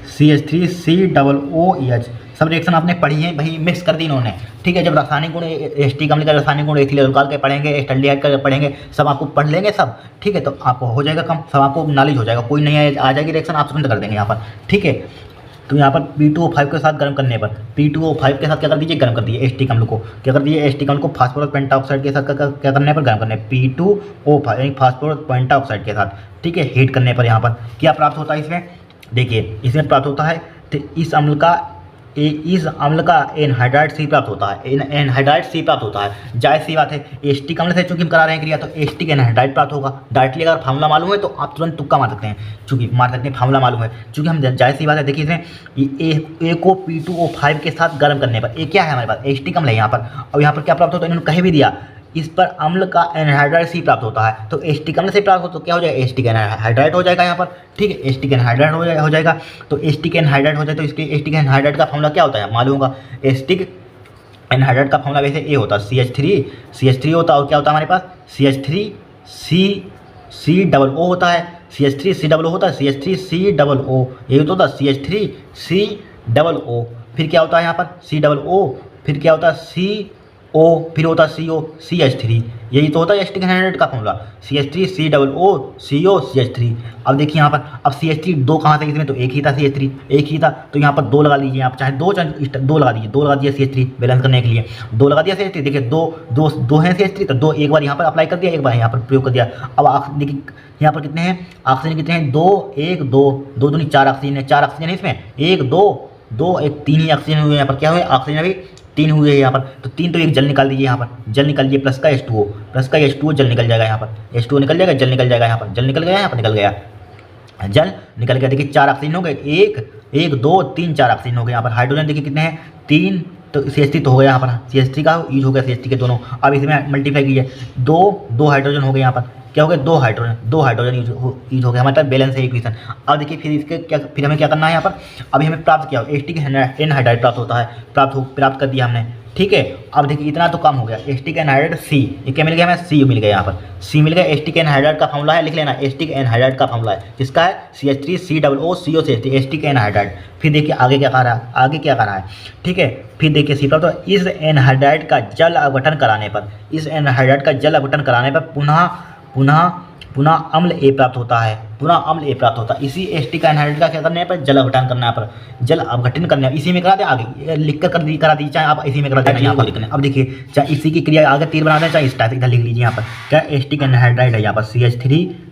S1: CH3COOH, सब रिएक्शन आपने पढ़ी है भाई, मिक्स कर दी इन्होंने। ठीक है, जब रासायनिक गुण एस्टिक अम्ल का रासायनिक गुण एथिल एल्कोहल के पढ़ेंगे, एस्टल्डिहाइड का पढ़ेंगे, सब आपको पढ़ लेंगे सब। ठीक है, तो आपको हो जाएगा कम, सब आपको नॉलेज हो जाएगा, कोई नहीं आ जाएगी रिएक्शन, आप तुरंत कर देंगे यहाँ पर। ठीक है, तो यहाँ पर P2O5 के साथ गर्म करने पर, P2O5 के साथ क्या कर दीजिए, गर्म कर दीजिए एस्टिक अम्ल को, क्या कर दीजिए, एस्टिक अम्ल को फास्फोरस पेंटाऑक्साइड के साथ क्या करने पर, गर्म करने, P2O5 यानी फास्फोरस पेंटाऑक्साइड के साथ। ठीक है, हीट करने पर यहाँ पर क्या प्राप्त होता है, इसमें देखिए, इसमें प्राप्त होता है, तो इस अम्ल का एनहाइड्राइड C प्राप्त होता है, एनहाइड्राइड C प्राप्त होता है। जाहिर सी बात है, एस्टिक अम्ल से चूंकि हम करा रहे हैं क्रिया, तो एस्टिक एनहाइड्राइड प्राप्त होगा। डायरेक्टली अगर फार्मूला मालूम है तो आप तुरंत तुक्का मार सकते हैं, चूंकि मार सकते हैं, फार्मूला मालूम है, चूंकि हम जाहिर सी बात है। देखिए इसमें ए को P2O5 के साथ गर्म करने पर, ये क्या है हमारे पास, एस्टिक अम्ल है यहाँ पर। और यहाँ पर क्या प्राप्त होता है, इन्होंने कहे भी दिया, इस पर अम्ल का एनहाइड्राइड C प्राप्त होता है, तो एस्टिक अम्ल से प्राप्त हो तो क्या हो जाएगा, एस्टिक एनहाइड्राइड हो जाएगा यहाँ पर। ठीक है, एस्टिक एनहाइड्राइड हो जाएगा, तो एस्टिक एनहाइड्राइड हो जाए तो इसके एस्टिक एनहाइड्राइड का फॉर्मूला क्या होता है, मालूम होगा। एस्टिक एनहाइड्राइड का फॉर्मूला वैसे ए होता है, CH3 होता है, और क्या होता है हमारे पास, CH3COO होता है, CH3COO होता है, CH3COO, ये तो होता है CH3COO। फिर क्या होता है यहाँ पर, COO, फिर क्या होता है CO, फिर होता है CO, CH3, यही तो होता है एस्टिक एनहाइड्राइड का फॉर्मूला, CH3COO CO CH3। अब देखिए यहाँ पर, अब CH3 दो कहाँ से, इसमें तो एक ही था, CH3 एक ही था, तो यहाँ पर दो लगा लीजिए आप, चाहे दो लगा दीजिए CH3 बैलेंस करने के लिए, दो लगा दिया CH3। देखिए दो हैं CH3, तो दो एक बार यहाँ पर अप्लाई कर दिया, एक बार यहाँ पर प्रयोग कर दिया। अब देखिए यहाँ पर कितने हैं ऑक्सीजन, कितने हैं, दो, एक, दो, दो दूनी चार ऑक्सीजन है, चार ऑक्सीजन है इसमें, एक दो एक, तीन ही ऑक्सीजन हुए यहाँ पर, क्या हुए ऑक्सीजन अभी तीन हुए हैं यहाँ पर, तो तीन, तो एक जल निकाल दीजिए यहाँ पर, जल निकाल दीजिए, प्लस का H2O जल निकल जाएगा यहाँ पर, H2O निकल जाएगा, जल निकल जाएगा यहाँ पर, जल निकल गया यहाँ पर, निकल गया जल निकल गया। देखिए चार ऑक्सीजन हो गए, एक दो तीन, चार ऑक्सीजन हो गए यहाँ पर। हाइड्रोजन देखिए कितने हैं, तीन, तो CH3 तो हो गया यहाँ पर, CH3 का यूज हो गया, CH3 के दोनों। अब इसमें मल्टीप्लाई कीजिए, दो हाइड्रोजन हो गए यहाँ पर, क्या हो गया, दो हाइड्रोजन यूज हो गया, हमारे पास बैलेंस है इक्वेशन। अब देखिए फिर हमें क्या करना है यहाँ पर, अभी हमें प्राप्त किया एस्टिक एनहाइड्राइड प्राप्त होता है, प्राप्त कर दिया हमने। ठीक है, अब देखिए इतना तो काम हो गया, एस्टिक एनहाइड्राइड C, ये क्या मिल गया हमें, C मिल गया यहाँ पर, C मिल गया। एस्टिक एनहाइड्राइड का फॉर्मूला है, लिख लेना, एस्टिक एनहाइड्राइड का फॉर्मूला है, किसका है, CH3COO CO एस्टिक एनहाइड्राइड। फिर देखिए आगे क्या कर रहा है, ठीक है, फिर देखिए सी तो इस एनहाइड्राइड का जल अपघटन कराने पर, पुनः अम्ल ए प्राप्त होता है, इसी एस्टिक एनहाइड्राइड का क्या करने पर, जल अपघटन करने पर, इसी में करा दे, आगे लिख कर करा दीजिए, चाहे आप इसी में करा देना यहाँ पर लिखना। अब देखिए चाहे इसी की क्रिया आगे तीर बना दें, चाहे इस टाइप इधर लिख लीजिए यहाँ पर, क्या एस्टिक एनहाइड्राइड है यहाँ पर,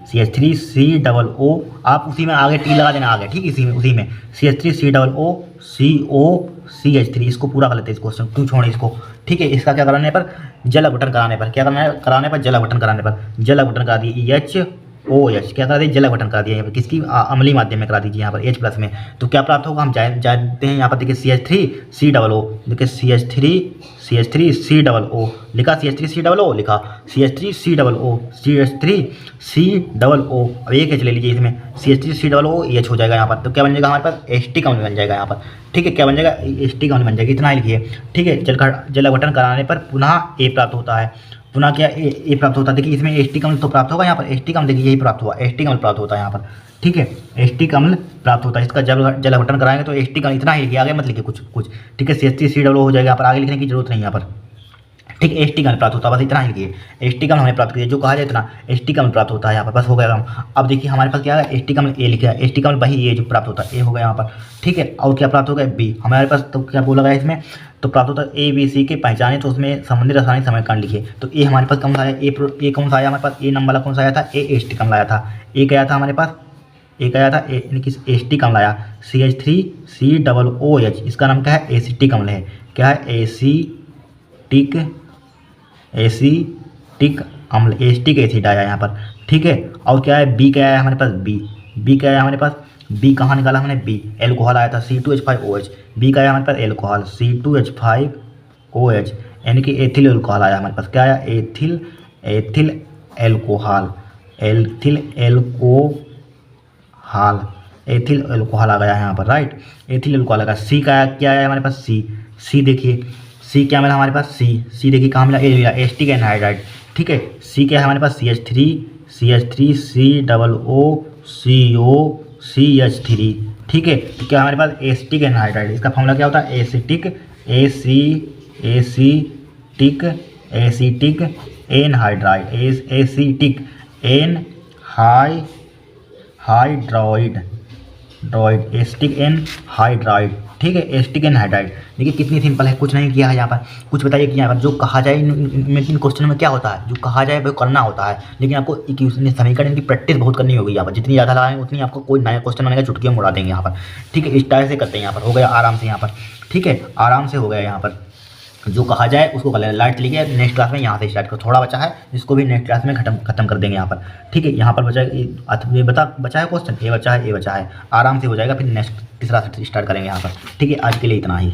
S1: CH3COO, आप उसी में आगे टी लगा देना आगे, ठीक, उसी में CH3COO CH3, इसको पूरा कर लेते हैं, इसको क्यों छोड़े इसको। ठीक है, इसका क्या कराने पर, जल अपघटन कराने पर, जल अपघटन करा दिए HOH, क्या करा दिए, जल अपघटन करा दिया यहाँ पर, किसकी, अम्लीय माध्यम में करा दीजिए यहाँ पर H+ में, तो क्या प्राप्त होगा, हम जानते हैं यहाँ पर। देखिए CH3COO, देखिए CH3COO लिखा, CH3COO लिखा, CH3COO, अब एक H ले लीजिए, इसमें CH3COO H हो जाएगा यहाँ पर, तो क्या बन जाएगा हमारे पास, एस्टिक अम्ल बन जाएगा यहाँ पर। ठीक है, क्या बन जाएगा, एस्टिक अम्ल बन जाएगा, इतना ही लिखिए। ठीक है, जल अपघटन कराने पर पुनः ए प्राप्त होता है, पुनः क्या ए प्राप्त होता है। देखिए इसमें एस्टिक अम्ल तो प्राप्त होगा यहाँ पर, एस्टिक अम्ल देखिए यही प्राप्त हुआ, एस्टिक अम्ल प्राप्त होता है यहाँ पर। ठीक है, एस्टिक अम्ल प्राप्त होता है, इसका जल अपघटन कराएंगे तो एस्टिक अम्ल, इतना ही लिखिए, आगे मत लिखिए कुछ। ठीक है, CH3COO हो जाएगा यहाँ पर, आगे लिखने की जरूरत नहीं यहाँ पर। ठीक, एस्टिक अम्ल प्राप्त होता है, बस इतना ही लिखिए, एस्टिक अम्ल हमें प्राप्त किया, जो कहा जाए इतना, एस्टिक अम्ल प्राप्त होता है यहाँ पर, बस हो गया काम। अब देखिए हमारे पास क्या है, एस्टिक अम्ल ए लिखा है, एस्टिक अम्ल वही ए जो प्राप्त होता है, ए हो गया यहाँ पर। ठीक है, और क्या प्राप्त हो गया, बी हमारे पास, तो क्या बोला गया इसमें, तो प्राप्त होता है ABC के पहचाने, तो उसमें संबंधित रासायनिक समीकरण लिखिए। तो ए हमारे पास कौन सा आया, ए कौन सा आया हमारे पास, ए नंबर वाला कौन सा आया था, ए एस्टिक अम्ल आया था, ए क्या आया था हमारे पास, एक आया था यानी कि एसिटिक अम्ल आया CH3COOH, इसका नाम क्या है, एसिटिक अम्ल है। क्या है, एसिटिक अम्ल, एसिटिक एसिड आया यहाँ पर। ठीक है, और क्या है, बी क्या आया हमारे पास, बी क्या आया हमारे पास, बी कहाँ निकाला हमने, बी एल्कोहल आया था C2H5OH, बी का आया हमारे पास एल्कोहल C2H5OH, यानी कि एथिल एल्कोहल आया हमारे पास। क्या आया, एथिल एल्कोहल, एथिल एल्कोहल आ गया यहाँ पर, राइट, एथिल एल्कोहल आ गया। सी का क्या आया हमारे पास, सी देखिए, सी क्या मिला हमारे पास, सी देखिए कहाँ मिला, ए मिला, एसिटिक एनहाइड्राइड। ठीक है, सी क्या है हमारे पास, CH3 COOCH3। ठीक है, तो क्या हमारे पास एसिटिक एनहाइड्राइड, इसका फॉर्मूला क्या होता है, acetic anhydride, acetic acetic anhydride. ठीक है, एसिटिक एनहाइड्राइड। देखिए कितनी सिंपल है, कुछ नहीं किया है यहाँ पर। कुछ बताइए कि यहाँ पर जो कहा जाए इन क्वेश्चन में क्या होता है, जो कहा जाए वो करना होता है, लेकिन आपको समीकरण की प्रैक्टिस बहुत करनी होगी यहाँ पर। जितनी ज़्यादा लगाएंगे उतनी आपको कोई नया क्वेश्चन बनेगा, चुटकियाँ उड़ा देंगे यहाँ पर। ठीक है, इस टाइप से करते हैं यहाँ पर, हो गया आराम से यहाँ पर। ठीक है, आराम से हो गया यहाँ पर, जो कहा जाए उसको कर लेना। लाइट लिखिए, नेक्स्ट क्लास में यहाँ से स्टार्ट करो, थोड़ा बचा है इसको भी नेक्स्ट क्लास में खत्म कर देंगे यहाँ पर। ठीक है, यहाँ पर बचा ये बचा है क्वेश्चन, ये बचा है, आराम से हो जाएगा, फिर नेक्स्ट तीसरा स्टार्ट करेंगे यहाँ पर। ठीक है, आज के लिए इतना ही।